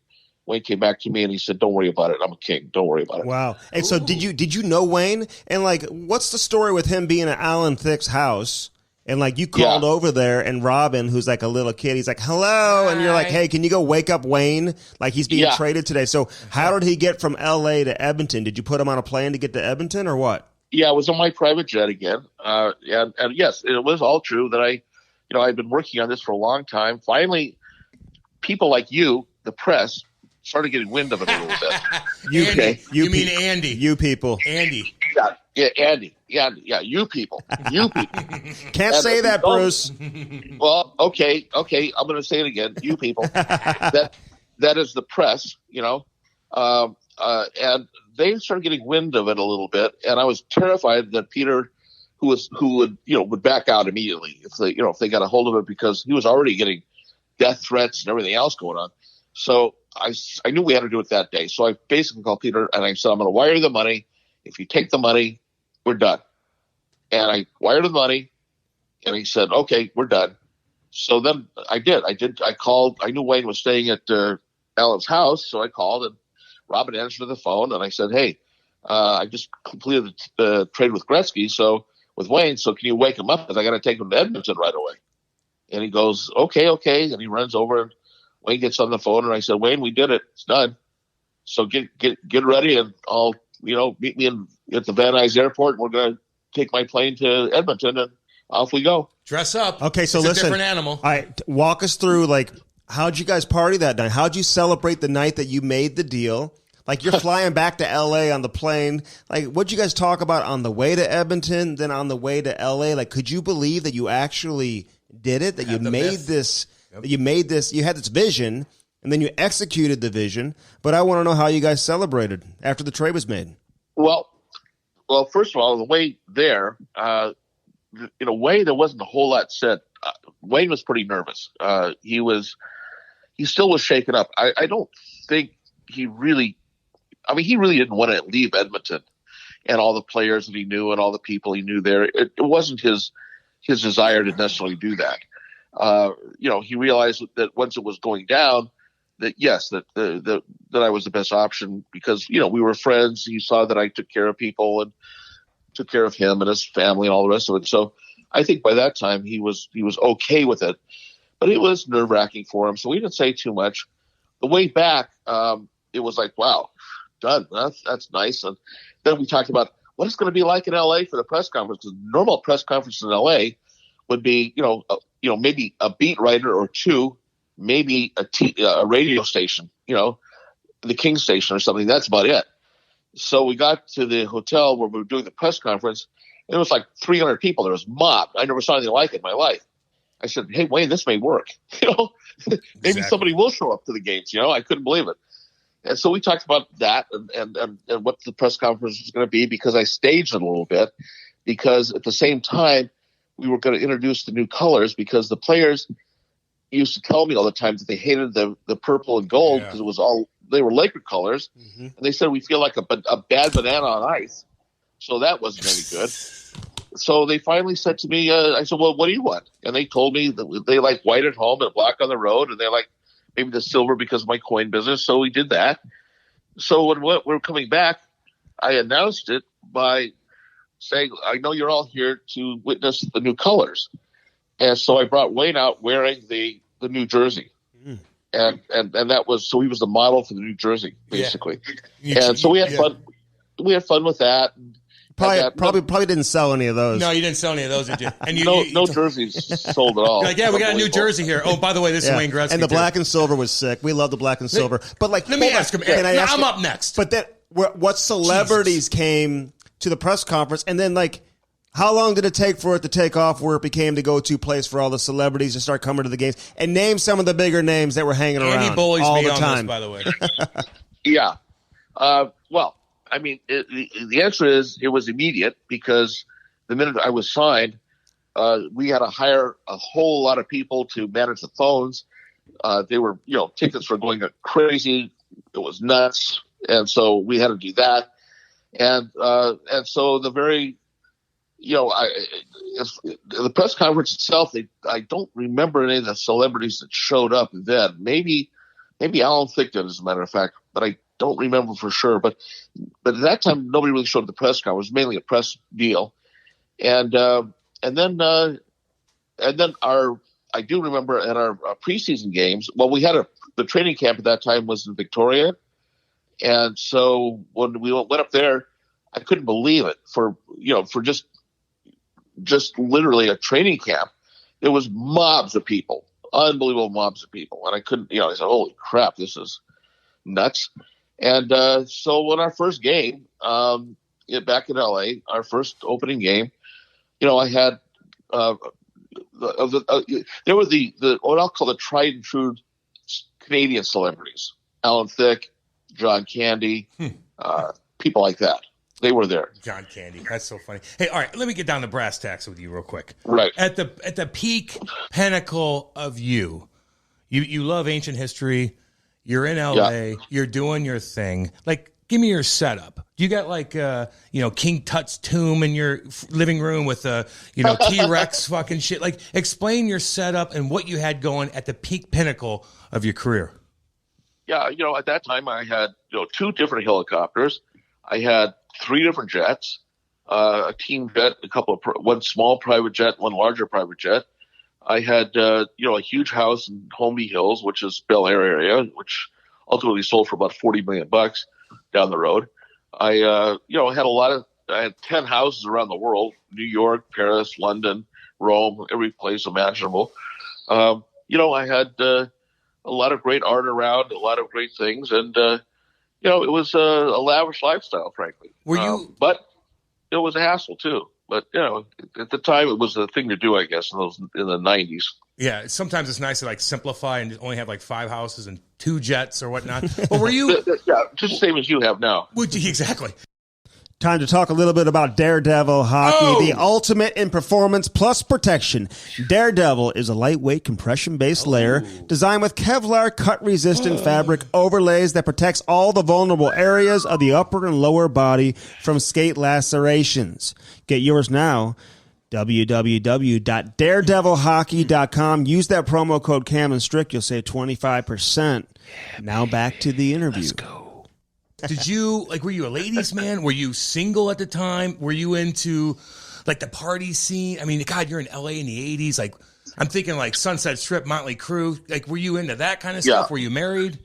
came back to me and he said, don't worry about it. I'm a king. Don't worry about it. Wow. And so did you know Wayne? And like, what's the story with him being at Alan Thicke's house? And like you called over there, and Robin, who's like a little kid, he's like, hello. And you're like, hey, can you go wake up Wayne? Like he's being traded today. So how did he get from LA to Edmonton? Did you put him on a plane to get to Edmonton or what? Yeah, it was on my private jet again. And yes, it was all true that I'd been working on this for a long time. Finally, people like you, the press, started getting wind of it a little bit. Andy, you mean Andy? You people. Andy. Yeah, Andy. Yeah, you people. You people. Can't say that, Bruce. Well, okay. I'm going to say it again. You people. That is the press, and they started getting wind of it a little bit, and I was terrified that Peter, who would back out immediately if they got a hold of it, because he was already getting death threats and everything else going on. So I knew we had to do it that day. So I basically called Peter and I said, I'm going to wire you the money. If you take the money, we're done. And I wired the money, and he said, okay, we're done. So then I did. I called. I knew Wayne was staying at Alan's house, so I called, and Robin answered the phone, and I said, hey, I just completed the trade with Gretzky, with Wayne, so can you wake him up? Because I got to take him to Edmonton right away. And he goes, okay. And he runs over, and Wayne gets on the phone, and I said, Wayne, we did it. It's done. So get ready, and I'll, meet me at the Van Nuys Airport, and we're going to take my plane to Edmonton, and off we go. Dress up. Okay, so it's listen. a different animal. All right, walk us through, how'd you guys party that night? How'd you celebrate the night that you made the deal? You're flying back to L.A. on the plane. What'd you guys talk about on the way to Edmonton, then on the way to L.A.? Could you believe that you actually did it, that you made this, you had this vision, and then you executed the vision? But I want to know how you guys celebrated after the trade was made. Well, first of all, the way there, in a way, there wasn't a whole lot said. Wayne was pretty nervous. He still was shaken up. I don't think he really didn't want to leave Edmonton and all the players that he knew and all the people he knew there. It wasn't his desire to necessarily do that. He realized that once it was going down, that yes, that I was the best option, because, we were friends. He saw that I took care of people and took care of him and his family and all the rest of it. So I think by that time he was okay with it, but it was nerve wracking for him. So we didn't say too much. The way back, it was like, wow, done. That's nice. And then we talked about what it's going to be like in LA for the press conference. Because normal press conference in LA would be, maybe a beat writer or two, maybe a radio station, the King station or something. That's about it. So we got to the hotel where we were doing the press conference, and it was like 300 people. There was mob. I never saw anything like it in my life. I said, hey, Wayne, this may work. Maybe somebody will show up to the games. I couldn't believe it. And so we talked about that and what the press conference was going to be, because I staged it a little bit, because at the same time we were going to introduce the new colors, because the players used to tell me all the time that they hated the purple and gold because they were Laker colors. Mm-hmm. And they said we feel like a bad banana on ice. So that wasn't any good. So they finally said to me, I said, well, what do you want? And they told me that they like white at home and black on the road, and they like maybe the silver because of my coin business. So we did that. So when we were coming back, I announced it by saying, I know you're all here to witness the new colors. And so I brought Wayne out wearing the new jersey. Mm. And that was, so he was the model for the new jersey, basically. Yeah. And so we had fun. We had fun with that. Probably didn't sell any of those. No, you didn't sell any of those, did you? And no jerseys sold at all. You're like, yeah, we got a new jersey here. Oh, by the way, this is Wayne Gretzky. And the black and silver was sick. We love the black and silver. But let me ask him. I'm up next. But what celebrities came to the press conference, and then how long did it take for it to take off, where it became the go-to place for all the celebrities to start coming to the games? And name some of the bigger names that were hanging around bullies all me the on time. This, by the way. Yeah. Well, I mean, the answer is it was immediate, because the minute I was signed, we had to hire a whole lot of people to manage the phones. They were, tickets were going crazy. It was nuts. And so we had to do that. And so the very, the press conference itself, I don't remember any of the celebrities that showed up then. Maybe Alan Thicke, as a matter of fact, but I don't remember for sure. But at that time, nobody really showed up at the press conference. It was mainly a press deal. And then I do remember at our preseason games. Well, we had the training camp at that time was in Victoria, and so when we went up there, I couldn't believe it. For just literally a training camp, there was mobs of people unbelievable mobs of people. And I couldn't, I said, holy crap, this is nuts. And so when our first game, back in LA, our first opening game, I had there were the what I'll call the tried and true Canadian celebrities: Alan Thicke, John Candy, people like that. They were there. John Candy, that's so funny. Hey, all right, let me get down to brass tacks with you real quick. Right at the peak pinnacle of you love ancient history. You're in LA. Yeah. You're doing your thing. Like, give me your setup. You got like, King Tut's tomb in your living room with T-Rex fucking shit. Like, explain your setup and what you had going at the peak pinnacle of your career. Yeah, at that time I had, 2 different helicopters. I had 3 different jets, a team jet, one small private jet, one larger private jet. I had, a huge house in Holmby Hills, which is Bel Air area, which ultimately sold for about $40 million down the road. I had 10 houses around the world: New York, Paris, London, Rome, every place imaginable. I had a lot of great art around, a lot of great things, and it was a lavish lifestyle, frankly. But it was a hassle too. But at the time, it was the thing to do, I guess, in the 90s. Yeah, sometimes it's nice to like simplify and only have like 5 houses and 2 jets or whatnot. But were you? Yeah, just the same as you have now. Exactly. Time to talk a little bit about Daredevil hockey, the ultimate in performance plus protection. Daredevil is a lightweight compression-based layer designed with Kevlar cut-resistant fabric overlays that protects all the vulnerable areas of the upper and lower body from skate lacerations. Get yours now. www.daredevilhockey.com. Use that promo code Cam and Strick. You'll save 25%. Now back to the interview. Let's go. Did you, were you a ladies' man? Were you single at the time? Were you into, the party scene? I mean, God, you're in L.A. in the 80s. I'm thinking, Sunset Strip, Motley Crue. Were you into that kind of stuff? Were you married?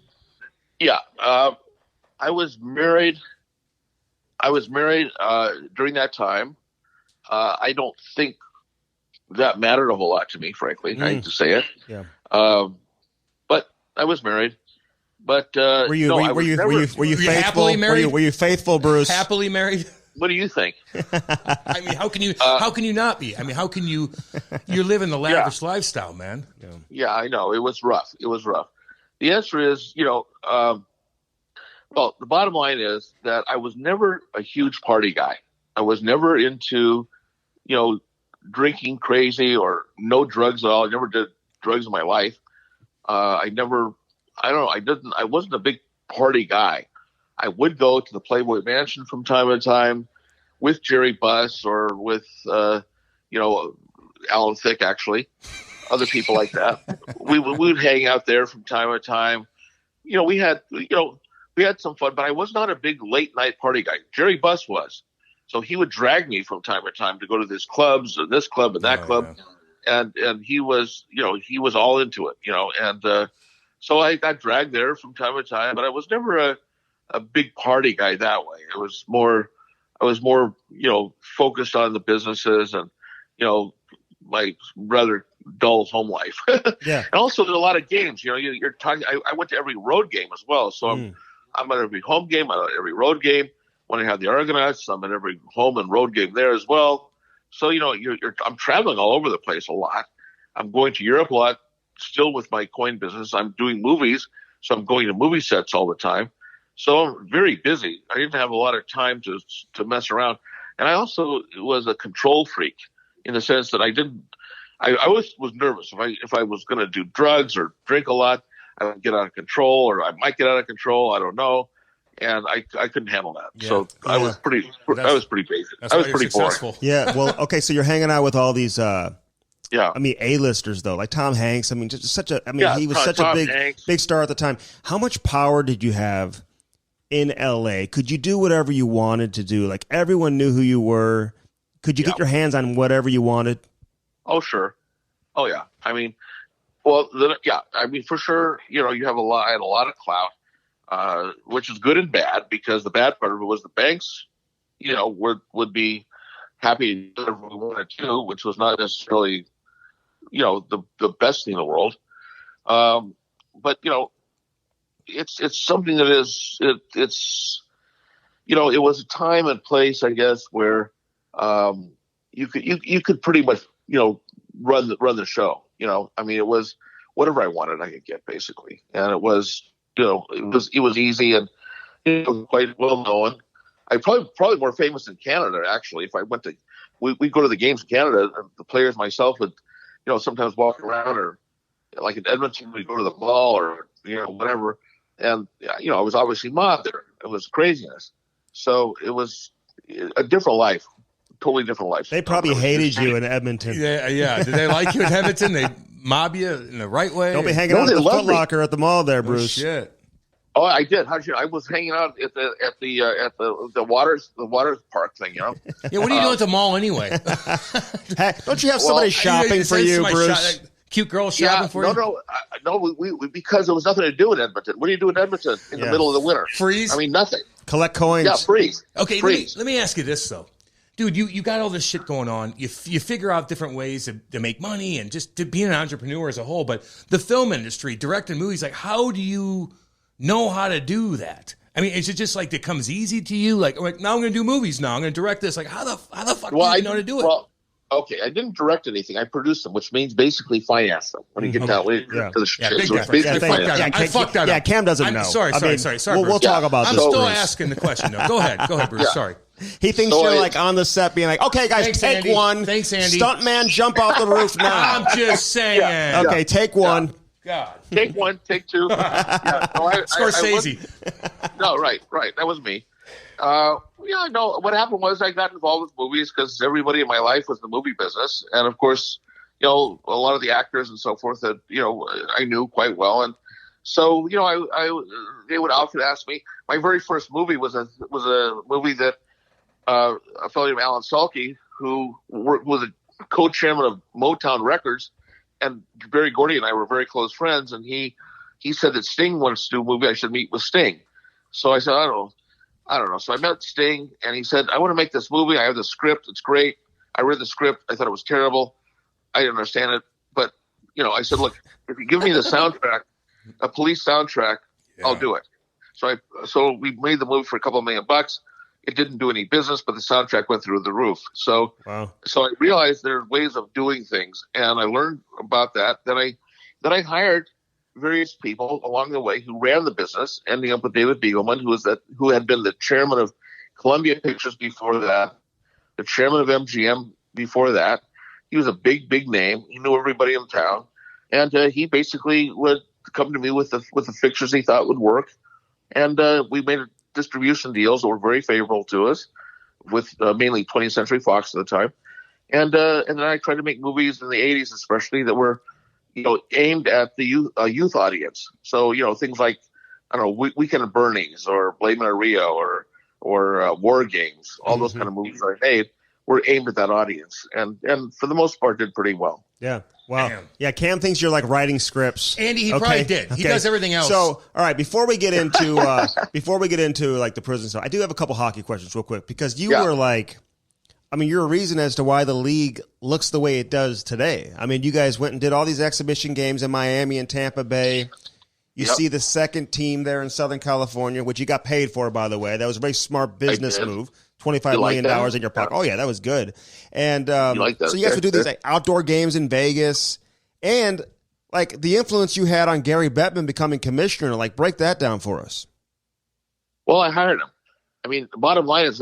Yeah. I was married. During that time. I don't think that mattered a whole lot to me, frankly. I hate to say it. Yeah. But I was married. But were you faithful? Happily married? Were you faithful, Bruce? Happily married? What do you think? I mean, how can you not be? I mean, how can you're living the lavish lifestyle, man? Yeah, I know. It was rough. The answer is, the bottom line is that I was never a huge party guy. I was never into, drinking crazy or no drugs at all. I never did drugs in my life. I wasn't a big party guy. I would go to the Playboy Mansion from time to time with Jerry Buss or with, Alan Thicke, actually, other people like that. we would hang out there from time to time. We had some fun, but I was not a big late night party guy. Jerry Buss was. So he would drag me from time to time to go to these clubs and this club and that club. Yeah. And he was all into it, and, so I got dragged there from time to time, but I was never a big party guy that way. I was more, focused on the businesses and, my rather dull home life. Yeah. And also there's a lot of games, you're talking, I went to every road game as well. So I'm at every home game, I'm at every road game. When I had the Argonauts, I'm at every home and road game there as well. So, I'm traveling all over the place a lot. I'm going to Europe a lot. Still with my coin business. I'm doing movies, so I'm going to movie sets all the time. So I'm very busy. I didn't have a lot of time to mess around. And I also was a control freak in the sense that I always was nervous. If I was going to do drugs or drink a lot, I would get out of control, or I might get out of control. I don't know. And I couldn't handle that. Yeah. So I was pretty basic. I was pretty successful. Boring. Yeah. Well, okay. So you're hanging out with all these, A-listers though, like Tom Hanks. I mean, just such a. I mean, he was such a big star at the time. How much power did you have in L.A.? Could you do whatever you wanted to do? Like everyone knew who you were. Could you get your hands on whatever you wanted? Oh sure. Oh yeah. I mean, well, I mean for sure. You have I had a lot of clout, which is good and bad because the bad part of it was the banks, would be happy to do whatever we wanted to, which was not necessarily. The best thing in the world. But it's something that it's it was a time and place, I guess, where you could pretty much run the show. I mean, it was whatever I wanted I could get, basically, and it was it was easy and quite well known. I probably more famous in Canada, actually. If I went to we'd go to the games in Canada, and the players, myself, would sometimes walk around, or like in Edmonton we'd go to the mall, or whatever, and I was obviously mobbed there. It was craziness. So it was a different life, totally different life. They probably hated you in Edmonton. Yeah. Did they like you in Edmonton? They mob you in the right way? Don't be hanging out at the Foot Locker at the mall there, Bruce. Oh, shit. Oh, I did. I was hanging out at the waters park thing. Yeah, what are you doing at the mall anyway? Hey, don't you have somebody shopping for you, Bruce? Cute girl shopping for you? No. We because there was nothing to do in Edmonton. What do you do in Edmonton in the middle of the winter? Freeze. I mean, nothing. Collect coins. Yeah, freeze. Okay, freeze. Let me ask you this though, dude. You got all this shit going on. You figure out different ways to make money and just to be an entrepreneur as a whole. But the film industry, directing movies, like how do you know how to do that? I mean, is it just like it comes easy to you? Like now I'm going to do movies. Now I'm going to direct this. Like how the fuck do you know how to do it? Well, okay, I didn't direct anything. I produced them, which means basically finance them. When you get down to the shit, so it's basically finance. I fucked that up. Yeah, Cam doesn't know. Sorry. We'll talk about this. I'm still asking the question. Though. Go ahead, Bruce. Yeah. Sorry. He thinks you're like on the set being like, okay, guys, take Andy. one. Thanks, Andy. Stuntman, jump off the roof now. I'm just saying. Okay, take one. God. Take one, take two. Scorsese. No, right. That was me. No. What happened was I got involved with movies because everybody in my life was in the movie business, and of course, a lot of the actors and so forth that I knew quite well, and so they would often ask me. My very first movie was a movie that a fellow named Alan Salke, who was a co-chairman of Motown Records, and Barry Gordy and I were very close friends, and he said that Sting wants to do a movie. I should meet with Sting. So I said, I don't know. So I met Sting, and he said, I want to make this movie. I have the script. It's great. I read the script. I thought it was terrible. I didn't understand it. But, I said, look, if you give me the soundtrack, a police soundtrack, I'll do it. So we made the movie for $2 million. It didn't do any business, but the soundtrack went through the roof. So I realized there are ways of doing things, and I learned about that. Then I hired various people along the way who ran the business, ending up with David Beagleman, who had been the chairman of Columbia Pictures before that, the chairman of MGM before that. He was a big name. He knew everybody in town, and he basically would come to me with the fixtures he thought would work, and we made distribution deals that were very favorable to us, with mainly 20th Century Fox at the time, and then I tried to make movies in the 80s, especially that were aimed at the youth audience. So, things like, I don't know, Weekend at Bernie's or Blame It on Rio or War Games, all those kind of movies I made were aimed at that audience. And for the most part did pretty well. Yeah. Wow. Damn. Yeah, Cam thinks you're like writing scripts. Andy, he probably did. He does everything else. So, all right, before we get into like the prison stuff, I do have a couple hockey questions real quick, because you were like, I mean, you're a reason as to why the league looks the way it does today. I mean, you guys went and did all these exhibition games in Miami and Tampa Bay. You see the second team there in Southern California, which you got paid for, by the way. That was a very smart business move. $25 million in your pocket. Oh, yeah, that was good. And so you guys would do these like outdoor games in Vegas. And like the influence you had on Gary Bettman becoming commissioner, like break that down for us. Well, I hired him. I mean, the bottom line is,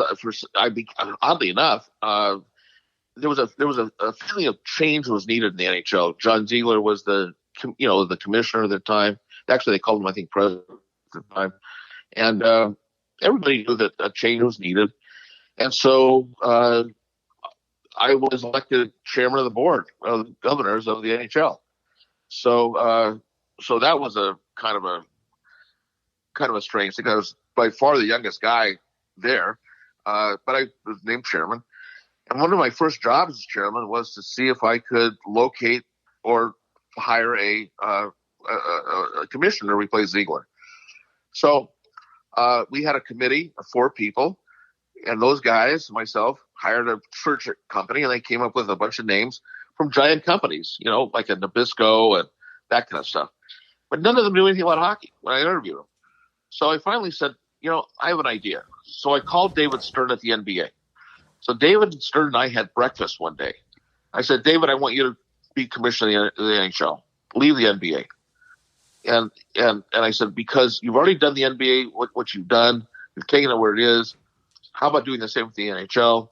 oddly enough, there was a feeling of change was needed in the NHL. John Ziegler was the commissioner at the time. Actually, they called him, I think, president at the time. And everybody knew that a change was needed. And so I was elected chairman of the board of the governors of the NHL. So that was a kind of a strange thing. I was by far the youngest guy there, but I was named chairman. And one of my first jobs as chairman was to see if I could locate or hire a commissioner to replace Ziegler. So we had a committee of 4 people, and those guys, myself, hired a search company, and they came up with a bunch of names from giant companies, like a Nabisco and that kind of stuff. but none of them knew anything about hockey when I interviewed them. So I finally said, I have an idea. So I called David Stern at the NBA. So David Stern and I had breakfast one day. I said, David, I want you to be commissioner of the NHL. Leave the NBA. And I said, because you've already done the NBA, what you've done, you've taken it where it is. How about doing the same with the NHL?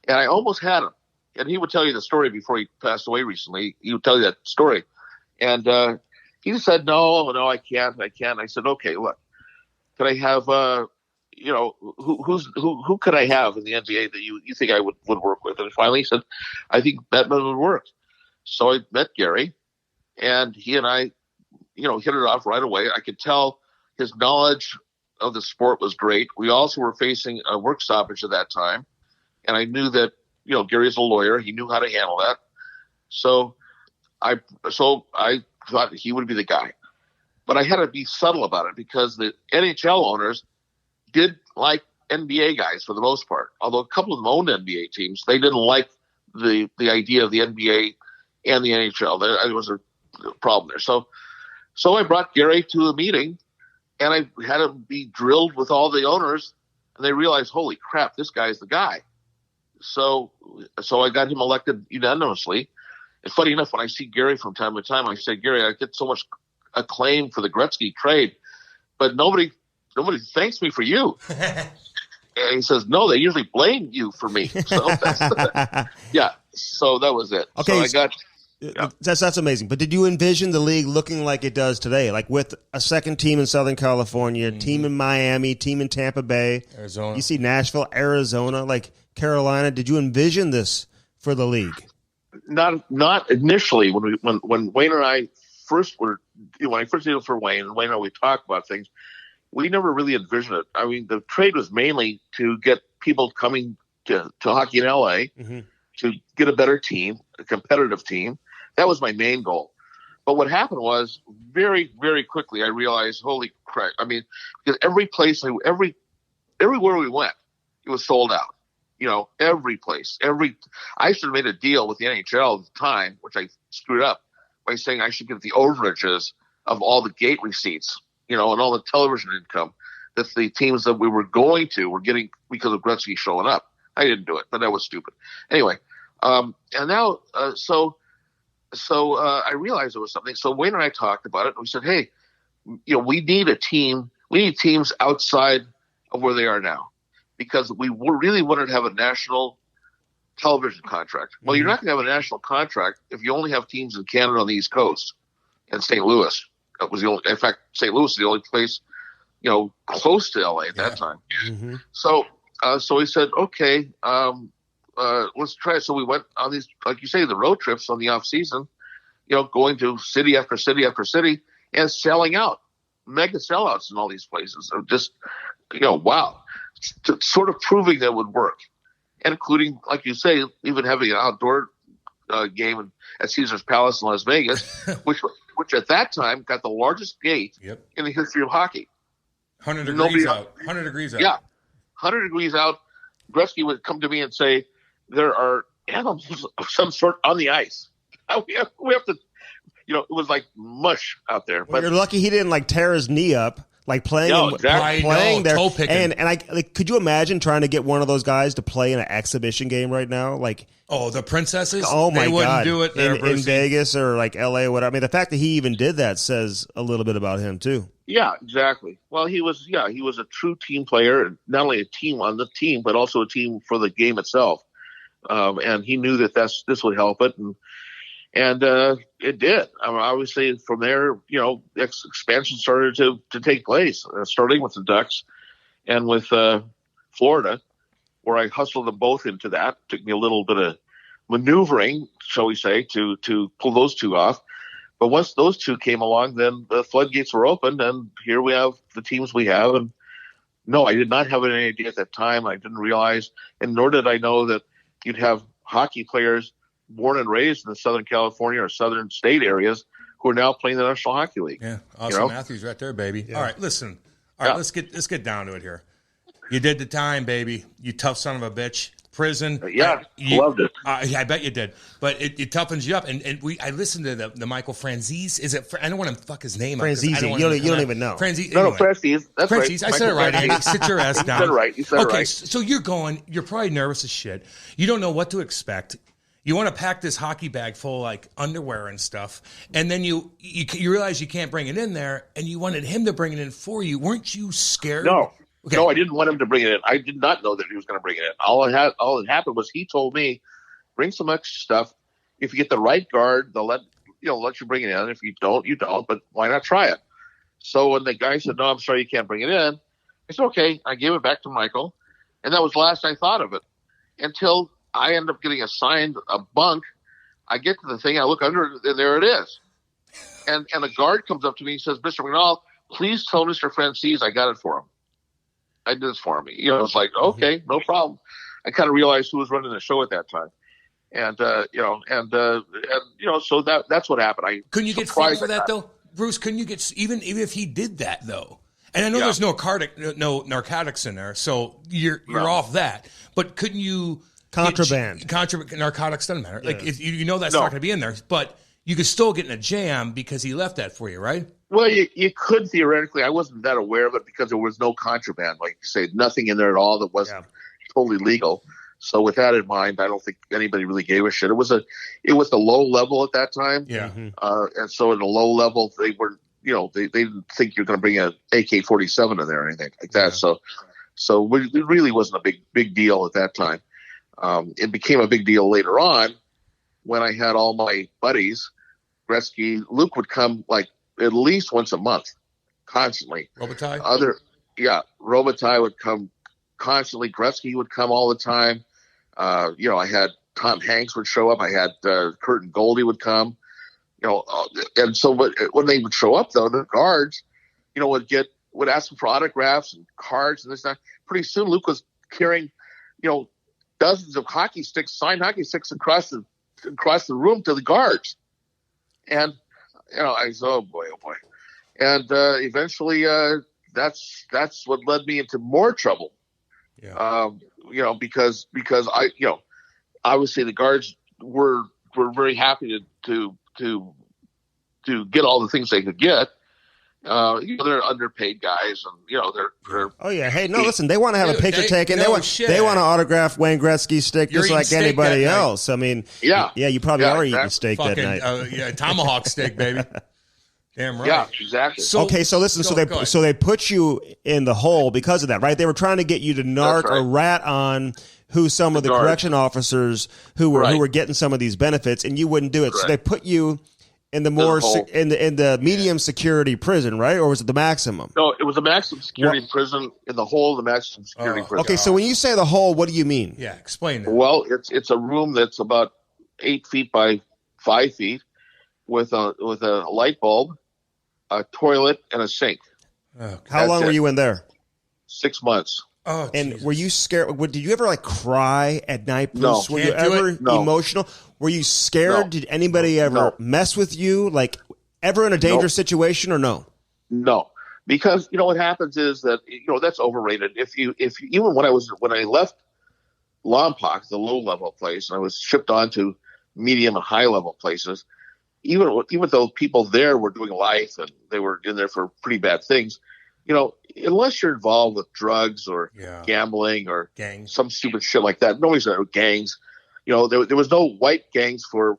And I almost had him. And he would tell you the story before he passed away recently. He would tell you that story. And he said, no, I can't. I said, okay, look, could I have, who could I have in the NBA that you think I would work with? And finally he said, I think Bettman would work. So I met Gary, and he and I, hit it off right away. I could tell his knowledge of the sport was great. We also were facing a work stoppage at that time. And I knew that, Gary's a lawyer. He knew how to handle that. So I thought he would be the guy. But I had to be subtle about it because the NHL owners did like NBA guys for the most part. Although a couple of them owned NBA teams, they didn't like the idea of the NBA and the NHL. There was a problem there. So I brought Gary to a meeting, and I had him be drilled with all the owners, and they realized, holy crap, this guy's the guy. So I got him elected unanimously. And funny enough, when I see Gary from time to time, I say, Gary, I get so much acclaim for the Gretzky trade, but nobody thanks me for you. And he says, no, they usually blame you for me. So yeah. So that was it. Okay. So I got. Yeah. That's amazing. But did you envision the league looking like it does today, like with a second team in Southern California, team in Miami, team in Tampa Bay, Arizona? You see Nashville, Arizona, like Carolina. Did you envision this for the league? Not initially. When Wayne and I first were, when I first did it for Wayne, and Wayne and I we talked about things, we never really envisioned it. I mean, the trade was mainly to get people coming to hockey in LA, to get a better team, a competitive team. That was my main goal. But what happened was very, very quickly I realized, holy crap. I mean, because everywhere we went, it was sold out. Every place. I should have made a deal with the NHL at the time, which I screwed up by saying I should get the overages of all the gate receipts, and all the television income that the teams that we were going to were getting because of Gretzky showing up. I didn't do it, but that was stupid. Anyway, and now, so I realized there was something. So Wayne and I talked about it, and we said, hey, we need a team. We need teams outside of where they are now, because we really wanted to have a national television contract. Well, you're not going to have a national contract if you only have teams in Canada on the East Coast and St. Louis. That was the only. In fact, St. Louis is the only place, close to LA at that time. So we said, okay, let's try it. So we went on these, like you say, the road trips on the off season, going to city after city after city and selling out, mega sellouts in all these places. So just, wow, sort of proving that it would work, and including, like you say, even having an outdoor game at Caesar's Palace in Las Vegas, which at that time got the largest gate in the history of hockey. 100 degrees out. 100 degrees out. Yeah, 100 degrees out. Gretzky would come to me and say, there are animals of some sort on the ice. We have to, it was like mush out there. But you're lucky he didn't tear his knee up. Playing, exactly. playing there, toe picking. and could you imagine trying to get one of those guys to play in an exhibition game right now? The princesses. Oh my they wouldn't God, do it there, in Vegas or LA or whatever. I mean, the fact that he even did that says a little bit about him too. Yeah, exactly. Well, he was a true team player, not only a team on the team, but also a team for the game itself. And he knew that this would help it, and it did. I mean, obviously, from there, expansion started to take place, starting with the Ducks and with Florida, where I hustled them both into that. Took me a little bit of maneuvering, shall we say, to pull those two off. But once those two came along, then the floodgates were opened, and here we have the teams we have. And no, I did not have any idea at that time. I didn't realize, and nor did I know that you'd have hockey players born and raised in the Southern California or Southern state areas who are now playing the National Hockey League. Yeah, Austin Matthews right there, baby. Yeah. All right, listen. All right, let's get down to it here. You did the time, baby. You tough son of a bitch. prison. Yeah, loved it. I bet you did. But it toughens you up. And I listened to the Michael Franzese. Is it? I don't want to fuck his name up. Franzese. You don't even know. Franzese. No, Anyway. Franzese. That's Franzese. right. I said it right, Andy. Sit your ass down. You said it right. Okay, so you're probably nervous as shit. You don't know what to expect. You want to pack this hockey bag full of like underwear and stuff, and then you realize you can't bring it in there, and you wanted him to bring it in for you. Weren't you scared? No. Okay. No, I didn't want him to bring it in. I did not know that he was going to bring it in. All that happened was he told me, bring some extra stuff. If you get the right guard, they'll let you bring it in. If you don't, you don't. But why not try it? So when the guy said, no, I'm sorry, you can't bring it in, I said, okay. I gave it back to Michael, and that was the last I thought of it until I ended up getting assigned a bunk. I get to the thing, I look under it, and there it is. And a guard comes up to me and says, Mr. McNall, please tell Mr. Franzese I got it for him. I did this for me. It's like, okay, no problem. I kind of realized who was running the show at that time. And, so that's what happened. Couldn't you get fired for that though? Bruce, couldn't you get, even if he did that though? And I know there's no narcotics in there, so you're off that. But couldn't you contraband? Narcotics doesn't matter. Like that's not going to be in there, but you could still get in a jam because he left that for you, right? Well, you could theoretically. I wasn't that aware of it because there was no contraband, like you say, nothing in there at all that wasn't totally legal. So with that in mind, I don't think anybody really gave a shit. It was the low level at that time. Yeah. And so in the low level, they were, they didn't think you're going to bring an AK-47 in there or anything like that. Yeah. So it really wasn't a big deal at that time. It became a big deal later on when I had all my buddies. Gretzky, Luke would come like at least once a month, constantly. Robitaille? Robitaille would come constantly. Gretzky would come all the time. I had Tom Hanks would show up. I had Kurt and Goldie would come. And so when they would show up, though, the guards, would ask them for autographs and cards and this and that. Pretty soon, Luke was carrying, dozens of hockey sticks, signed hockey sticks across the room to the guards. And I said, oh boy. And eventually, that's what led me into more trouble. Yeah. Because I, obviously the guards were very happy to get all the things they could get. They're underpaid guys, and they're. Oh yeah, hey, no, listen, they want to have a picture taken. They want to autograph Wayne Gretzky stick just like anybody else. I mean, you probably are eating steak that night. Tomahawk steak, baby. Damn right. Yeah, exactly. So listen, so they put you in the hole because of that, right? They were trying to get you to narc or rat on who some of the correction officers who were getting some of these benefits, and you wouldn't do it. Correct. So they put you in the in the medium security prison, right? Or was it the maximum? No, it was a maximum security prison in the hole of the maximum security prison. Okay, so when you say the hole, what do you mean? Yeah, explain that. Well, it's a room that's about 8 feet by 5 feet with a light bulb, a toilet, and a sink. Oh, how long were you in there? 6 months. Oh, and Jesus. Were you scared? Did you ever cry at night, Bruce? No. Were you ever emotional? Were you scared? No. Did anybody ever mess with you? Like ever in a dangerous situation or no? No, because what happens is that that's overrated. If even when I left Lompoc, the low level place, and I was shipped on to medium and high level places, even though people there were doing life and they were in there for pretty bad things, unless you're involved with drugs or gambling or gangs, some stupid shit like that, nobody's there. Gangs, there was no white gangs for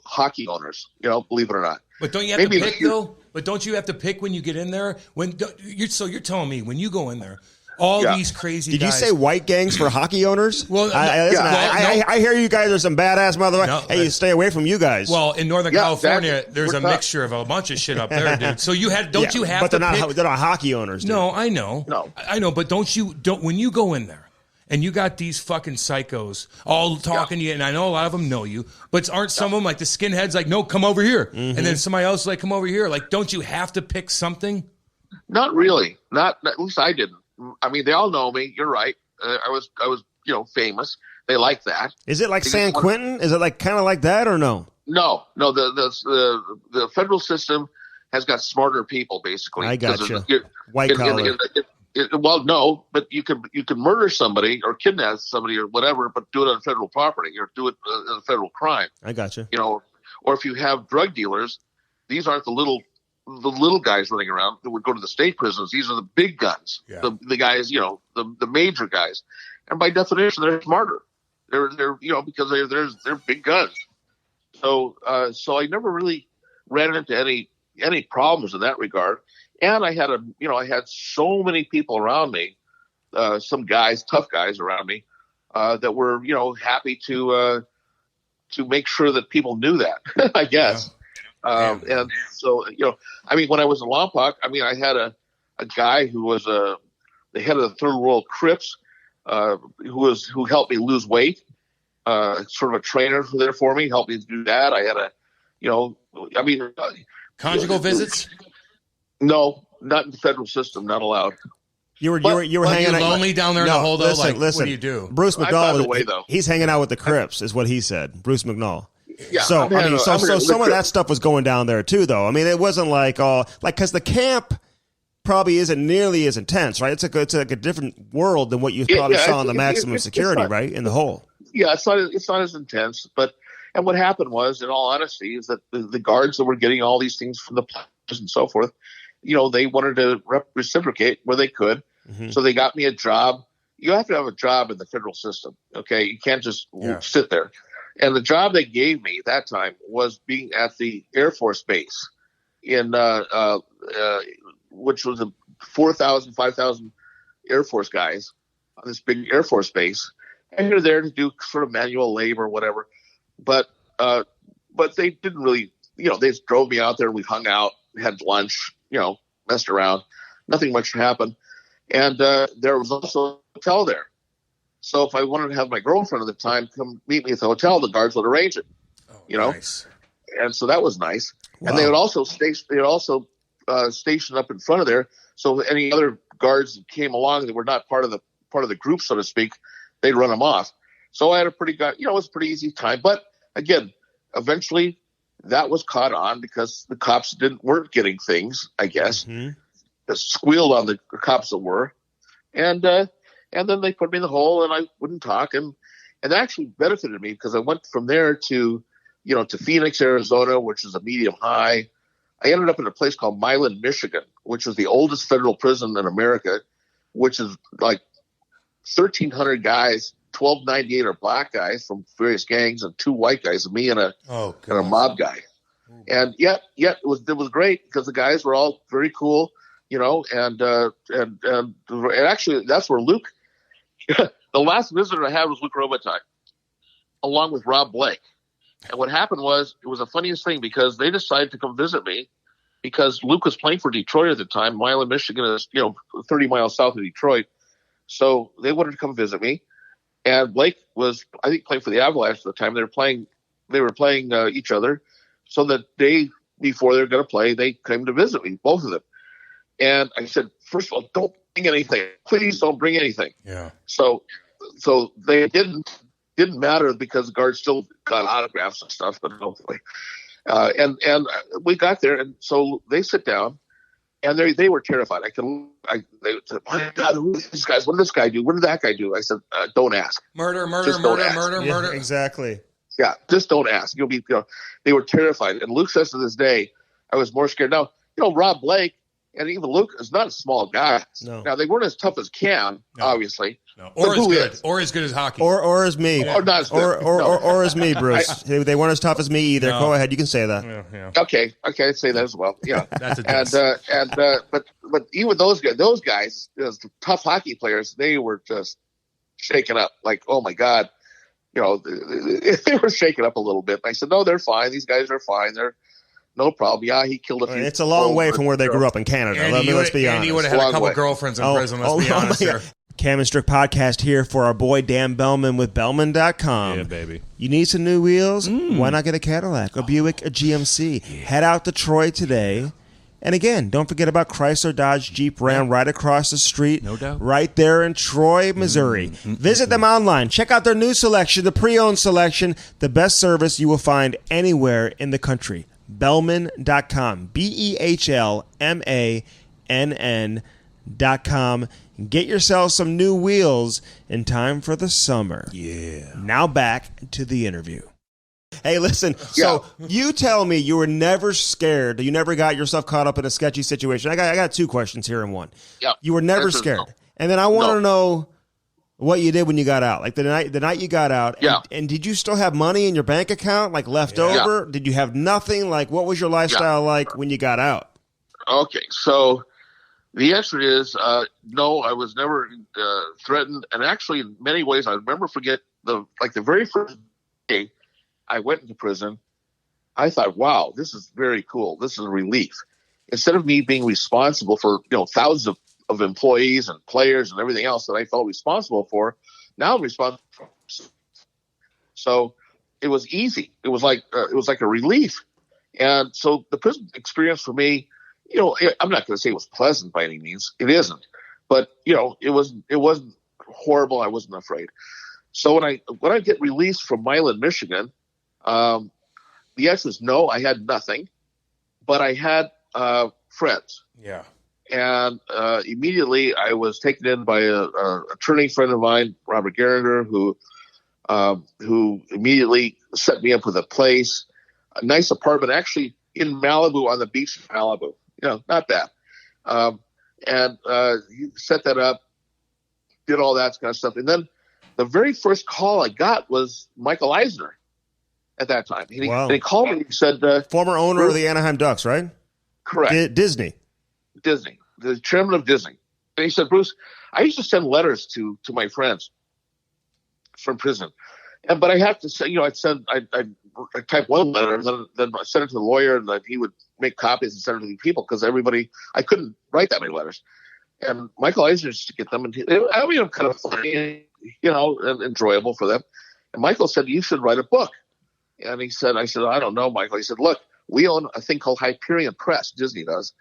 hockey owners, believe it or not. But don't you have to pick though? But don't you have to pick when you get in there? You're telling me when you go in there, all these crazy Did guys. you say white gangs for hockey owners? Well, I hear you guys are some badass motherfuckers. Hey, you stay away from you guys. Well, in Northern California, there's a mixture of a bunch of shit up there, dude. So you have to but they're not hockey owners, dude. No, I know. No. I know, but don't when you go in there and you got these fucking psychos all talking to you, and I know a lot of them know you, but aren't some of them like the skinheads like, no, come over here. Mm-hmm. And then somebody else like, come over here. Like, don't you have to pick something? Not really. Not at least I didn't. I mean, they all know me. You're right. I was, famous. They like that. Is it like San Quentin? Is it like kind of like that or no? No. The federal system has got smarter people, basically. I gotcha. White collar. Well, no, but you can murder somebody or kidnap somebody or whatever, but do it on federal property or do it as a federal crime. I got you. Or if you have drug dealers, these aren't the little guys running around that would go to the state prisons. These are the big guns, the guys, the major guys, and by definition, they're smarter. They're because they're big guns. So I never really ran into any problems in that regard. And I had I had so many people around me, some guys, tough guys around me, that were, happy to make sure that people knew that, I guess. And so, when I was in Lompoc, I had a guy who was the head of the Third World Crips, who helped me lose weight, sort of a trainer there for me, helped me do that. I had conjugal visits? No, not in the federal system, not allowed. You were hanging out lonely down there in the hole, though. Listen, what do you do? Bruce McNall, though. He's hanging out with the Crips, is what he said. Bruce McNall. Yeah, so some of that stuff was going down there too, though. It wasn't because the camp probably isn't nearly as intense, right? It's like a different world than what you probably saw in the maximum security, right, in the hole. Yeah, it's not as intense, and what happened was, in all honesty, is that the guards that were getting all these things from the players and so forth, they wanted to reciprocate where they could. Mm-hmm. So they got me a job. You have to have a job in the federal system. Okay. You can't just sit there. And the job they gave me that time was being at the Air Force Base in, which was 4,000, 5,000 Air Force guys on this big Air Force base. And you're there to do sort of manual labor or whatever. But they didn't really, they just drove me out there. We hung out, had lunch, messed around. Nothing much happened. And there was also a hotel there. So if I wanted to have my girlfriend at the time come meet me at the hotel, the guards would arrange it. Nice. And so that was nice. Wow. And they would also station up in front of there. So any other guards that came along that were not part of the group, so to speak, they'd run them off. So I had a pretty good, it was a pretty easy time. But again, eventually that was caught on because the cops weren't getting things, I guess. Mm-hmm. Squealed on the cops that were. And then they put me in the hole and I wouldn't talk. And that actually benefited me because I went from there to Phoenix, Arizona, which is a medium high. I ended up in a place called Milan, Michigan, which was the oldest federal prison in America, which is like 1,300 guys. 1,298 are black guys from various gangs and 2 white guys, me and a mob guy. And yet it was great because the guys were all very cool, and actually that's where Luke, the last visitor I had was Luke Robitaille, along with Rob Blake. And what happened was, it was the funniest thing because they decided to come visit me because Luke was playing for Detroit at the time. Milan, Michigan is, 30 miles south of Detroit. So they wanted to come visit me. And Blake was, I think, playing for the Avalanche at the time. They were playing each other. So the day before they were going to play, they came to visit me, both of them. And I said, first of all, don't bring anything. Please don't bring anything. Yeah. So they didn't matter because the guards still got autographs and stuff, but hopefully. And we got there, and so they sit down, and they were terrified. They said, "My God, who are these guys? What did this guy do? What did that guy do?" I said, "Don't ask. Murder. Yeah, exactly. Yeah, just don't ask. You'll be." They were terrified, and Luke says to this day, "I was more scared." Now, Rob Blake and even Luke is not a small guy. No. Now they weren't as tough as Cam, obviously. No. Or as good as hockey. Or as me. Or not as good. Or as me, Bruce. They weren't as tough as me either. No. Go ahead, you can say that. Yeah. Okay, I'd say that as well. Yeah. That's a but even those guys, the tough hockey players, they were just shaken up. Like, oh my God, they were shaken up a little bit. And I said, no, they're fine. These guys are fine. They're no problem. Yeah, he killed a few. It's a long way from where they grew up in Canada. Let's be honest. And he would have had a couple girlfriends in prison. Let's be honest here. Cam and Strick podcast here for our boy Dan Bellman with Bellman.com. Yeah, baby. You need some new wheels? Why not get a Cadillac, a Buick, a GMC? Yeah. Head out to Troy today. And again, don't forget about Chrysler, Dodge, Jeep, Ram right across the street. No doubt. Right there in Troy, Missouri. Visit them online. Check out their new selection, the pre-owned selection, the best service you will find anywhere in the country. Bellman.com. BEHLMANN.com. www.wheelsonline.com and get yourself some new wheels in time for the summer. Yeah. Now back to the interview. Hey, listen, so you tell me you were never scared. You never got yourself caught up in a sketchy situation. I got two questions here in one. Yeah. You were never scared. No. And then I want to know what you did when you got out. Like the night you got out. Yeah. And did you still have money in your bank account, like left over? Did you have nothing? Like, what was your lifestyle like when you got out? Okay, so the answer is no, I was never threatened. And actually, in many ways, I remember the very first day I went into prison, I thought, wow, this is very cool. This is a relief. Instead of me being responsible for thousands of employees and players and everything else that I felt responsible for, now I'm responsible for. So it was easy. It was like a relief. And so the prison experience for me, I'm not going to say it was pleasant by any means. It isn't. But it wasn't horrible. I wasn't afraid. So when I get released from Milan, Michigan, the answer is no, I had nothing, but I had friends. Yeah. And immediately I was taken in by a attorney friend of mine, Robert Gallagher, who immediately set me up with a place, a nice apartment, actually in Malibu, on the beach in Malibu. Not bad. And he set that up, did all that kind of stuff. And then the very first call I got was Michael Eisner at that time. And he called me and he said... former owner of the Anaheim Ducks, right? Correct. Disney, the chairman of Disney. And he said, Bruce, I used to send letters to my friends from prison. But I have to say, I type one letter, and then I send it to the lawyer, and then he would make copies and send it to the people, because I couldn't write that many letters. And Michael Eisner used to get them, and kind of funny, and enjoyable for them. And Michael said, you should write a book. And I said, I don't know, Michael. He said, look, we own a thing called Hyperion Press, Disney does,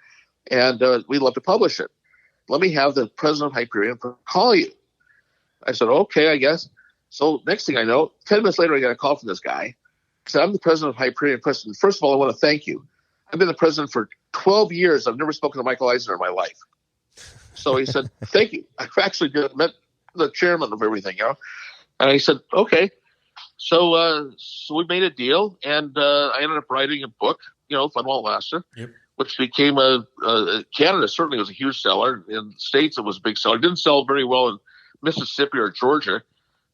and we'd love to publish it. Let me have the president of Hyperion call you. I said, okay, I guess. So next thing I know, 10 minutes later, I got a call from this guy. He said, I'm the president of Hyperion Press. And first of all, I want to thank you. I've been the president for 12 years. I've never spoken to Michael Eisner in my life. So he said, thank you. I've actually met the chairman of everything, And I said, okay. So we made a deal, and I ended up writing a book, Fun Won't Last, which became Canada certainly was a huge seller. In the States, it was a big seller. It didn't sell very well in Mississippi or Georgia,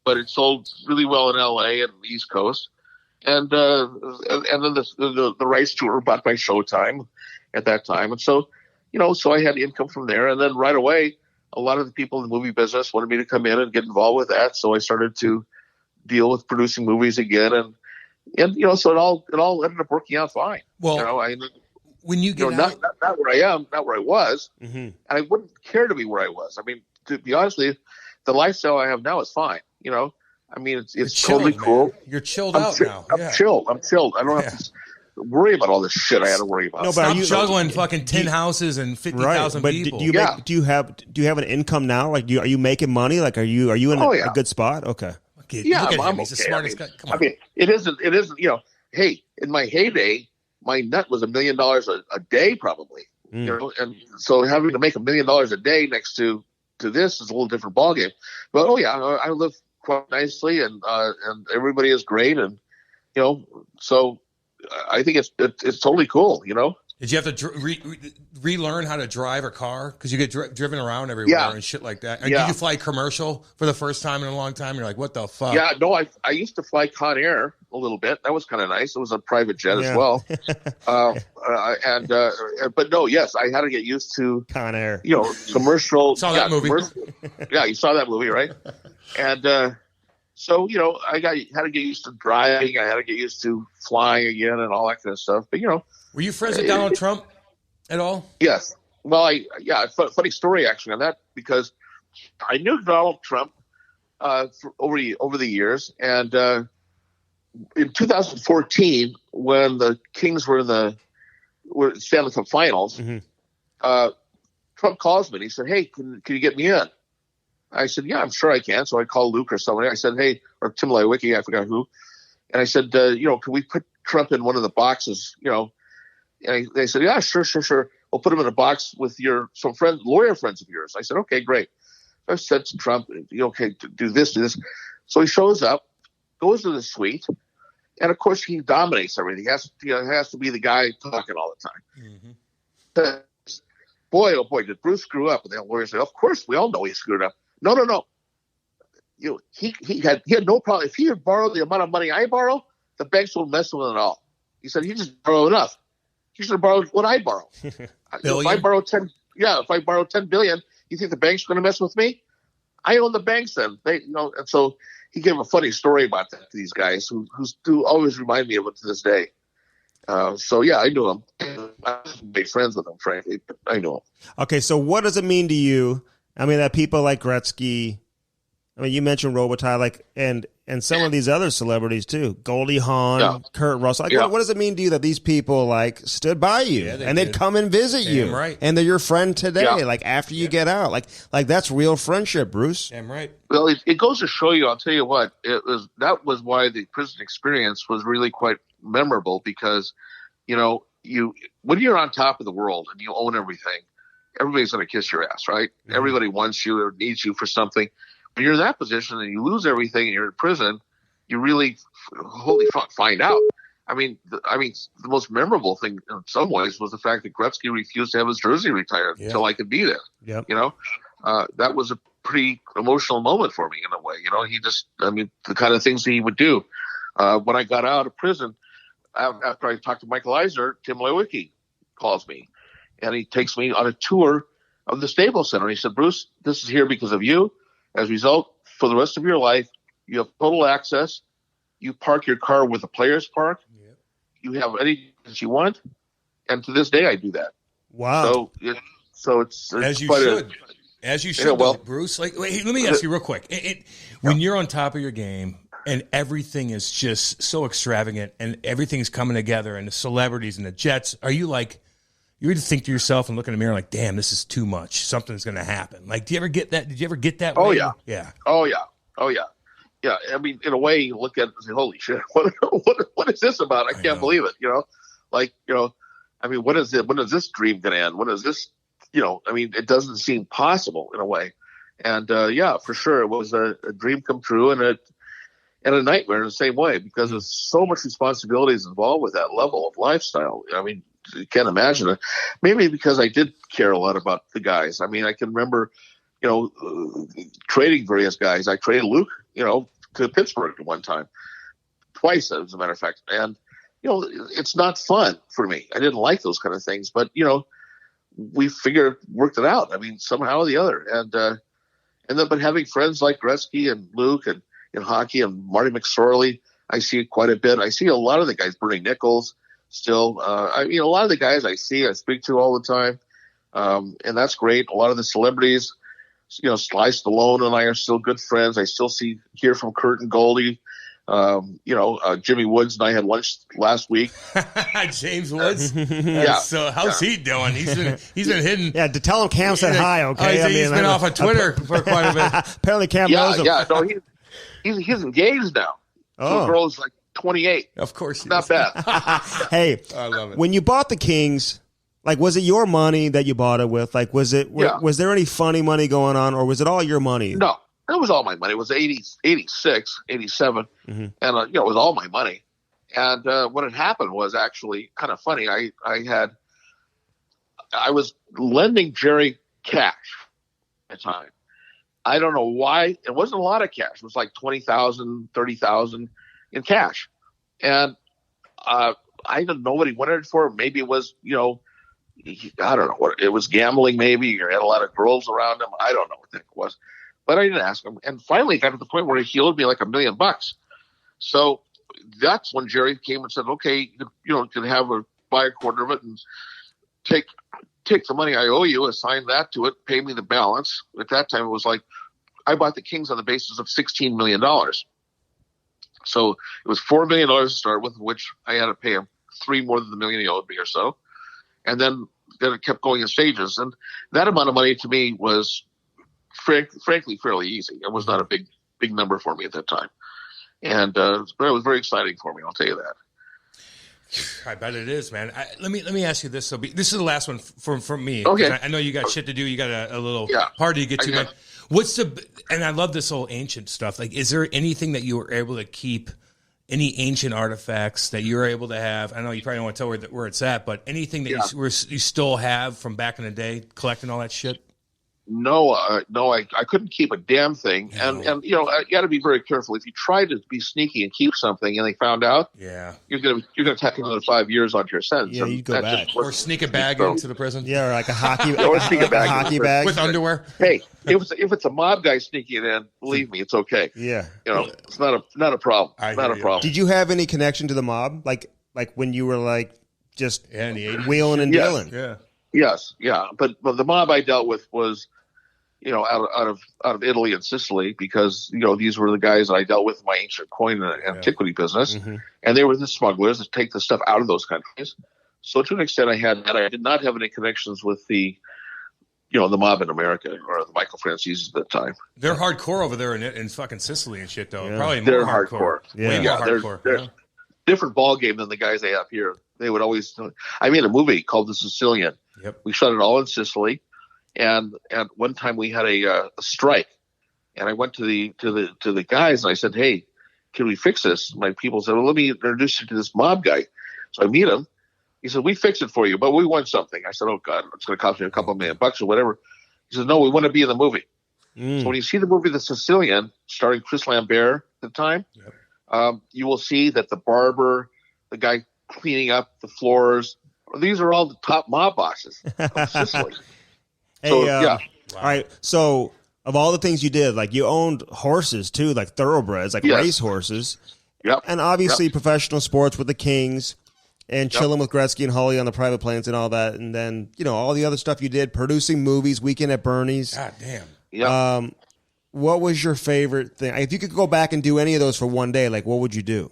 but it sold really well in L.A. and the East Coast. And then the rights to it were bought by Showtime at that time. And so, so I had income from there. And then right away, a lot of the people in the movie business wanted me to come in and get involved with that. So I started to deal with producing movies again. And so it all ended up working out fine. Well, when you get out, not where I am, not where I was. Mm-hmm. And I wouldn't care to be where I was. I mean, to be honest with you, the lifestyle I have now is fine. I mean, it's totally cool. Man. You're chilled out now. I'm chilled. I don't have to worry about all this shit I had to worry about. No, but stop juggling fucking 10 houses and 50,000 people. Do you have an income now? Like, are you making money? Like, are you in a good spot? Okay. I'm okay. He's the smartest guy. Come on. I mean, it isn't. Hey, in my heyday, my nut was $1 million a day, probably. And so having to make $1 million a day next to this is a little different ballgame. But I live quite nicely, and everybody is great, and so I think it's totally cool. Did you have to relearn how to drive a car because you get driven around everywhere and shit like that? And did you fly commercial for the first time in a long time? You're like, what the fuck? Yeah, no, I used to fly Con Air a little bit. That was kind of nice. It was a private jet as well. But no, yes, I had to get used to Con Air. Commercial. Saw that movie. Yeah, you saw that movie, right? And so I had to get used to driving. I had to get used to flying again and all that kind of stuff. But were you friends with Donald Trump at all? Yes. Well, funny story actually on that, because I knew Donald Trump over the years, and in 2014, when the Kings were in the Stanley Cup Finals, Trump calls me and he said, "Hey, can you get me in?" I said, "Yeah, I'm sure I can." So I called Luke or somebody. I said, "Hey," or Tim Lewicki, I forgot who, and I said, "Can we put Trump in one of the boxes?" And they said, "Yeah, sure." we'll put him in a box with some lawyer friends of yours. I said, okay, great. I said to Trump, okay, do this. So he shows up, goes to the suite, and of course he dominates everything. He has to be the guy talking all the time. Mm-hmm. Boy, oh boy, did Bruce screw up? And the lawyer said, of course, we all know he screwed up. No. He had no problem. If he had borrowed the amount of money I borrow, the banks won't mess with it at all. He said he just borrowed enough. He should have borrowed what I borrow. If I borrow $10 billion, you think the bank's going to mess with me? I own the banks then. And so he gave a funny story about that to these guys who always remind me of it to this day. So yeah, I knew him. I was big friends with him, frankly, but I knew him. Okay, so what does it mean to you? I mean, that people like Gretzky, I mean, you mentioned Robitaille, and some of these other celebrities too, Goldie Hawn, Kurt Russell. What does it mean to you that these people stood by you and they'd come and visit you, right? And they're your friend today, after you get out, like that's real friendship, Bruce. Damn right. Well, it goes to show you. I'll tell you what, that was why the prison experience was really quite memorable, because when you're on top of the world and you own everything, everybody's going to kiss your ass, right? Mm-hmm. Everybody wants you or needs you for something. When you're in that position and you lose everything and you're in prison, you really, holy fuck, find out. I mean, the most memorable thing in some ways was the fact that Gretzky refused to have his jersey retired until I could be there. Yep. That was a pretty emotional moment for me in a way. The kind of things that he would do. When I got out of prison, after I talked to Michael Eisner, Tim Lewicki calls me, and he takes me on a tour of the Staples Center. He said, Bruce, this is here because of you. As a result, for the rest of your life, you have total access. You park your car where the players park. Yep. You have anything that you want. And to this day, I do that. Wow. So it's as you should. As you should, Bruce. Let me ask you real quick. When you're on top of your game and everything is just so extravagant and everything's coming together and the celebrities and the jets, are you you would think to yourself and look in the mirror damn, this is too much. Something's going to happen. Do you ever get that? Did you ever get that? Oh, way? Yeah. Oh, yeah. Yeah. I mean, in a way, you look at it and say, holy shit, what is this about? I can't believe it. I mean, when is this dream going to end? When is this, it doesn't seem possible in a way. And for sure, it was a dream come true and a nightmare in the same way, because there's so much responsibilities involved with that level of lifestyle. I mean, you can't imagine it. Maybe because I did care a lot about the guys. I mean, I can remember, trading various guys. I traded Luke, to Pittsburgh at one time, twice, as a matter of fact. And, it's not fun for me. I didn't like those kind of things, but, we worked it out. I mean, somehow or the other. But having friends like Gretzky and Luke and in hockey and Marty McSorley, I see quite a bit. I see a lot of the guys, Bernie Nichols, still, a lot of the guys I speak to all the time, and that's great. A lot of the celebrities, Sly Stallone and I are still good friends. I still hear from Kurt and Goldie. Jimmy Woods and I had lunch last week. James Woods. Yeah. So how's he doing? He's been hidden. Yeah, to tell him Cam said hi. Okay, he's been off of Twitter for quite a bit. Apparently, Cam knows him. Yeah, no, he's engaged now. So the girl is 28. Of course, not bad. Hey, I love it. When you bought the Kings, was it your money that you bought it with? Was there any funny money going on, or was it all your money? No, it was all my money. It was 86, 87, and it was all my money. And what had happened was actually kind of funny. I was lending Jerry cash at the time. I don't know why. It wasn't a lot of cash. It was like $20,000, $30,000 in cash. And I didn't know what he wanted it for. Maybe it was, I don't know what it was, gambling maybe, or had a lot of girls around him. I don't know what the heck it was. But I didn't ask him. And finally it got to the point where he owed me like $1 million. So that's when Jerry came and said, okay, you can buy a quarter of it and take the money I owe you, assign that to it, pay me the balance. At that time, it was I bought the Kings on the basis of $16 million. So it was $4 million to start with, which I had to pay him $3 more than the $1 million he owed me or so. And then it kept going in stages. And that amount of money to me was frankly fairly easy. It was not a big number for me at that time. And but it was very exciting for me, I'll tell you that. I bet it is, man. Let me ask you this. So this is the last one from me. Okay. I know you got shit to do. You got a little Yeah. party to get to. Yeah. Man. And I love this whole ancient stuff. Like, is there anything that you were able to keep, any ancient artifacts that you were able to have? I know you probably don't want to tell where it's at, but anything that you still have from back in the day, collecting all that shit? No, I couldn't keep a damn thing. No. And you got to be very careful. If you try to be sneaky and keep something and they found out, you're gonna tack another 5 years onto your sentence. Yeah, you'd go back. Or sneak a bag into the prison. Yeah, or like a hockey, Or sneak a bag. hockey bag With underwear. Hey, if it's a mob guy sneaking it in, believe me, it's okay. Yeah, It's not a problem. Not a problem. Did you have any connection to the mob, like when you were like just in the 80s? wheeling and dealing? Yeah. Yes, yeah, but the mob I dealt with was, out of Italy and Sicily, because these were the guys that I dealt with in my ancient coin and antiquity business, and they were the smugglers that take the stuff out of those countries. So to an extent, I had that. I did not have any connections with the mob in America or the Michael Franceses at that time. They're hardcore over there in fucking Sicily and shit, though. Yeah. Probably more They're hardcore. Yeah. Way more hardcore. They're different ball game than the guys they have here. They would always. I made a movie called The Sicilian. Yep. We shot it all in Sicily, and one time we had a strike, and I went to the guys and I said, "Hey, can we fix this?" My people said, "Well, let me introduce you to this mob guy." So I meet him. He said, "We fix it for you, but we want something." I said, "Oh God, it's going to cost me a couple $1 million or whatever." He said, "No, we want to be in the movie." So when you see the movie The Sicilian, starring Chris Lambert at the time, you will see that the barber, the guy cleaning up the floors, these are all the top mob bosses of Sicily. Hey, So, yeah. All right. So, of all the things you did, like you owned horses too, like thoroughbreds, like race horses. Yep. And obviously professional sports with the Kings and chilling with Gretzky and Holly on the private planes and all that. And then, all the other stuff you did, producing movies, Weekend at Bernie's. God damn. Yeah. What was your favorite thing? If you could go back and do any of those for one day, like what would you do?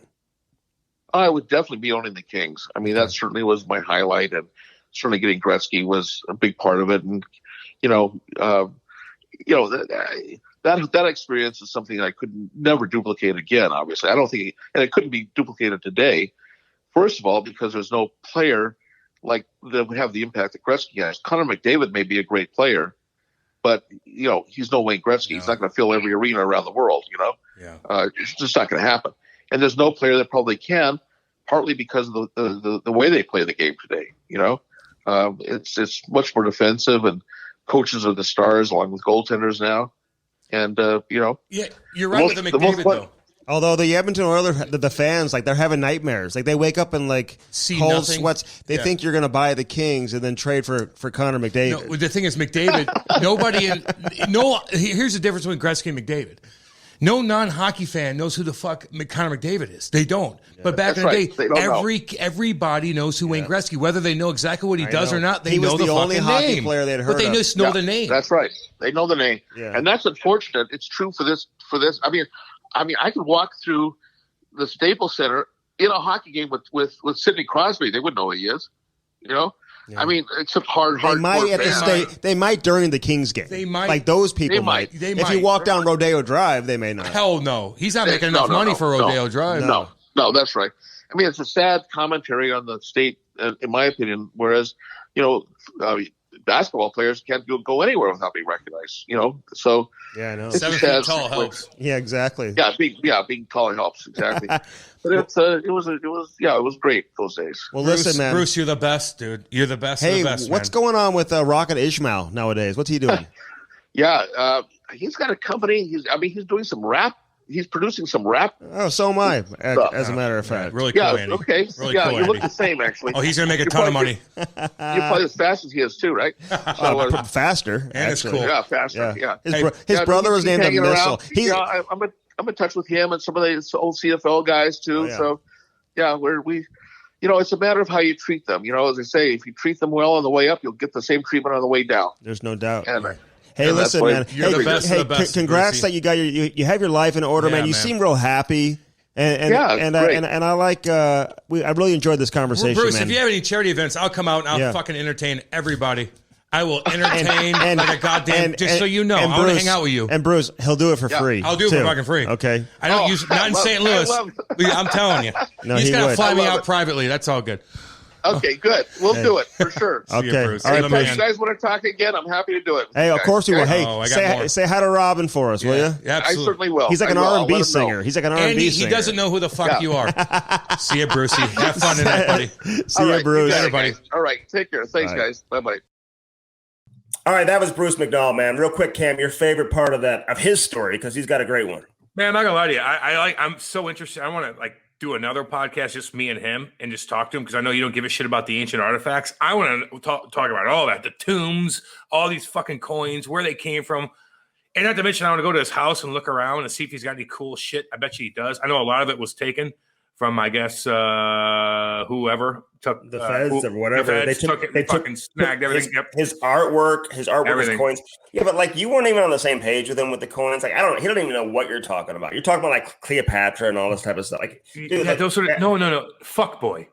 I would definitely be owning the Kings. I mean, that certainly was my highlight, and certainly getting Gretzky was a big part of it. And that experience is something I could never duplicate again. Obviously, I don't think, and it couldn't be duplicated today. First of all, because there's no player like that would have the impact that Gretzky has. Connor McDavid may be a great player, but he's no Wayne Gretzky. He's not going to fill every arena around the world. It's just not going to happen. And there's no player that probably can, partly because of the way they play the game today. It's much more defensive, and coaches are the stars along with goaltenders now. And Yeah, you're right with the McDavid though. Although the Edmonton Oilers, the fans, like they're having nightmares. Like they wake up in like See cold nothing. sweats. They think you're going to buy the Kings and then trade for Connor McDavid. No, the thing is, McDavid. Here's the difference between Gretzky and McDavid. No non-hockey fan knows who the fuck Connor McDavid is. They don't. Yeah, but back in the day, everybody knows who Wayne Gretzky. Whether they know exactly what he does or not, they know the only fucking hockey name. player they'd heard but they of. just know the name. That's right. They know the name, and that's unfortunate. It's true for this. I mean, I could walk through the Staples Center in a hockey game with Sidney Crosby. They wouldn't know who he is. Yeah. I mean, except hard. They might during the Kings game. They might. Like those people They might. If you walk down Rodeo Drive, they may not. Hell no. He's not making enough money for Rodeo Drive. No, that's right. I mean, it's a sad commentary on the state, in my opinion. Whereas, basketball players can't go anywhere without being recognized. So I know. 7 feet tall helps. Yeah, exactly. Being tall helps exactly. But it was great those days. Well, Bruce, listen, man. Bruce, you're the best, dude. You're the best. Hey, of the best, what's man. going on with Rocket Ishmael nowadays? What's he doing? He's got a company. He's doing some rap. He's producing some rap. Oh, so am I, as a matter of fact. Really cool, Andy. Okay. Really cool, you Andy. look the same, actually. Oh, he's going to make a ton of money. You play as fast as he is, too, right? So, faster, and it's actually. cool. Yeah, faster, yeah. His brother was named a missile. I'm in touch with him and some of the old CFL guys, too. So, it's a matter of how you treat them. As I say, if you treat them well on the way up, you'll get the same treatment on the way down. There's no doubt. And, hey, listen, man. You're the best of the best. Congrats Brucey. that you got you have your life in order, man. You seem real happy. And I like I really enjoyed this conversation, Bruce, man. if you have any charity events, I'll come out and I'll fucking entertain everybody. I will entertain like a goddamn. Just so you know, I want to hang out with you. And Bruce, he'll do it for free. I'll do it for fucking free. Okay. I don't use not in St. Louis. I'm telling you. No, He's got to fly me out it. Privately. That's all good. Okay, good. We'll do it for sure. Okay. Bruce. All right, If you guys want to talk again, I'm happy to do it. Hey, of course we will. Hey, I got more. say hi to Robin for us, will you? Yeah, I absolutely. certainly will. He's like an I will. I'll R&B let him singer. know. He's like an And R&B he singer. doesn't know who the fuck you are. See you, Brucey. Have fun tonight, buddy. See All you, right, Bruce. got it, Everybody. guys. All right, take care. Thanks, All right. guys. Bye-bye. All right, that was Bruce McNall, man. Real quick, Cam, your favorite part of his story, because he's got a great one. Man, I'm not gonna lie to you. I'm so interested. I want to do another podcast, just me and him, and just talk to him because I know you don't give a shit about the ancient artifacts. I want to talk about all that, the tombs, all these fucking coins, where they came from, and not to mention I want to go to his house and look around and see if he's got any cool shit. I bet you he does. I know a lot of it was taken from, I guess, whoever took The feds or whatever. The feds took it and fucking snagged everything. His artwork Everything. was coins. Yeah, but like you weren't even on the same page with him with the coins. Like he don't even know what you're talking about. You're talking about like Cleopatra and all this type of stuff. Like, dude, Yeah, those sort of no. Fuck boy.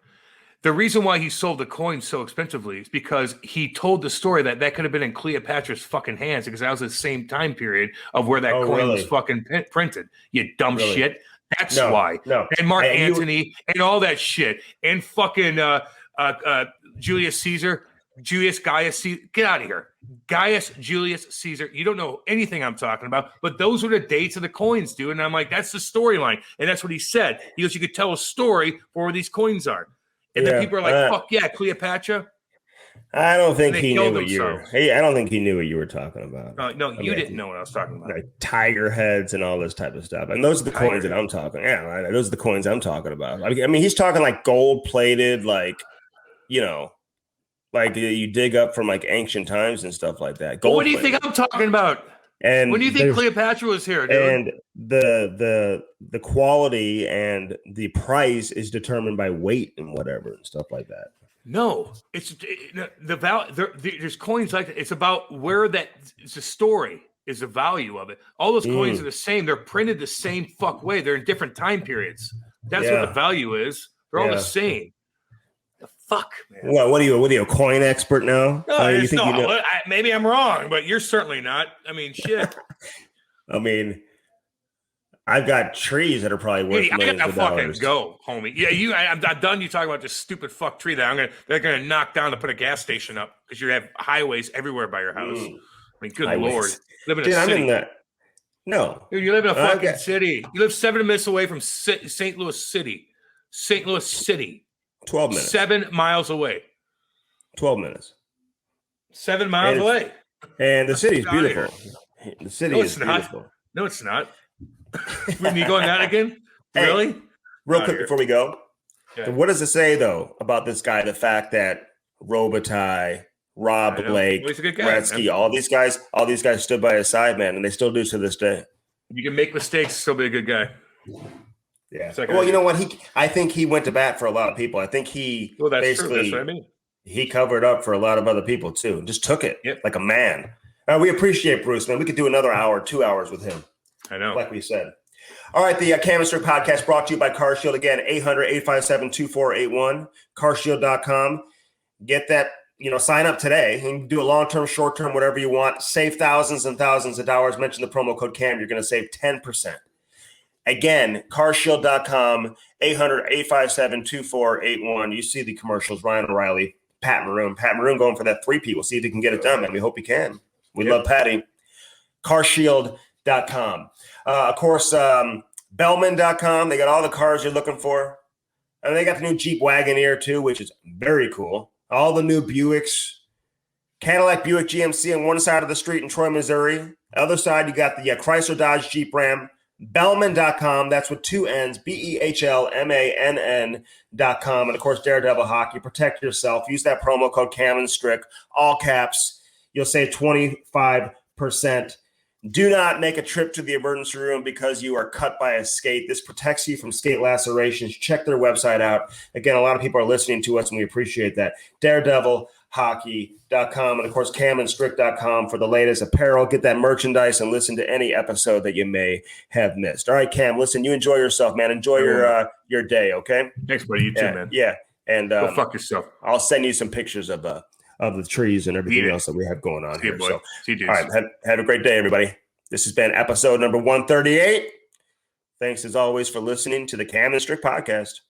The reason why he sold the coins so expensively is because he told the story that could have been in Cleopatra's fucking hands because that was the same time period of where that coin was fucking printed. You dumb shit. That's why. No. And Mark Antony and all that shit and fucking Julius Caesar, Julius Gaius Caesar. Get out of here. Gaius Julius Caesar. You don't know anything I'm talking about, but those are the dates of the coins, dude. And I'm like, that's the storyline. And that's what he said. He goes, you could tell a story for where these coins are. And then people are like, fuck yeah, Cleopatra. I don't think he knew killed what you were. themselves. Hey, I don't think he knew what you were talking about. No, you didn't know what I was talking about. Like tiger heads and all this type of stuff. And those are the coins that I'm talking. Yeah, right, those are the coins I'm talking about. I mean, he's talking like gold plated, like like you dig up from like ancient times and stuff like that. What do you think I'm talking about? And when do you think Cleopatra was here, dude? And the quality and the price is determined by weight and whatever and stuff like that. No, it's the value. There's coins like that. It's about where it's a story is the value of it. All those coins are the same. They're printed the same fuck way. They're in different time periods. That's what the value is. They're all the same. The fuck, man. What are you, a coin expert now? No, you think you know? Maybe I'm wrong, but you're certainly not. I mean, shit. I mean, I've got trees that are probably worth millions of dollars. Go, homie. Yeah, I'm done. You talking about this stupid fuck tree that they're gonna knock down to put a gas station up because you have highways everywhere by your house. I mean, good lord, live in a city. I'm in that. No, dude, you live in a fucking city. You live 7 minutes away from St. Louis City. St. Louis City. 12 minutes. 7 miles away. 12 minutes. 7 miles away. And the city's beautiful. The city is beautiful. No, it's not. When you going that again? Really? Real quick before we go. Yeah. What does it say though about this guy? The fact that Robitaille, Rob Blake, Gretzky, all these guys stood by his side, man, and they still do to this day. You can make mistakes, still be a good guy. Yeah. Well, you know what? I think he went to bat for a lot of people. I think he that's basically true. That's what I mean. He covered up for a lot of other people too. Just took it like a man. We appreciate Bruce, man. We could do another hour, 2 hours with him. I know. Like we said. All right, the Cam and Strick podcast brought to you by CarShield. Again, 800-857-2481, carshield.com. Get that, sign up today and do a long-term, short-term, whatever you want. Save thousands and thousands of dollars. Mention the promo code CAM. You're going to save 10%. Again, carshield.com, 800-857-2481. You see the commercials, Ryan O'Reilly, Pat Maroon. Pat Maroon going for that 3P. We'll see if he can get it done, man. We hope he can. We love Patty. carshield.com. Of course, Bellman.com. They got all the cars you're looking for. And they got the new Jeep Wagoneer, too, which is very cool. All the new Buicks. Cadillac, Buick, GMC on one side of the street in Troy, Missouri. The other side, you got the Chrysler, Dodge, Jeep, Ram. Bellman.com. That's with 2 N's. BEHLMANN.com. And, of course, Daredevil Hockey. Protect yourself. Use that promo code Cam and Strick. All caps. You'll save 25%. Do not make a trip to the emergency room because you are cut by a skate. This protects you from skate lacerations. Check their website out. Again, a lot of people are listening to us, and we appreciate that. DaredevilHockey.com and, of course, CamandStrick.com for the latest apparel. Get that merchandise and listen to any episode that you may have missed. All right, Cam, listen, you enjoy yourself, man. Enjoy your day, okay? Thanks, buddy. You too, man. Yeah. And go fuck yourself. I'll send you some pictures of of the trees and everything Yeah. else that we have going on See you, here. boy. So, See you, dudes. all right, have a great day, everybody. This has been episode number 138. Thanks as always for listening to the Cam and Strick podcast.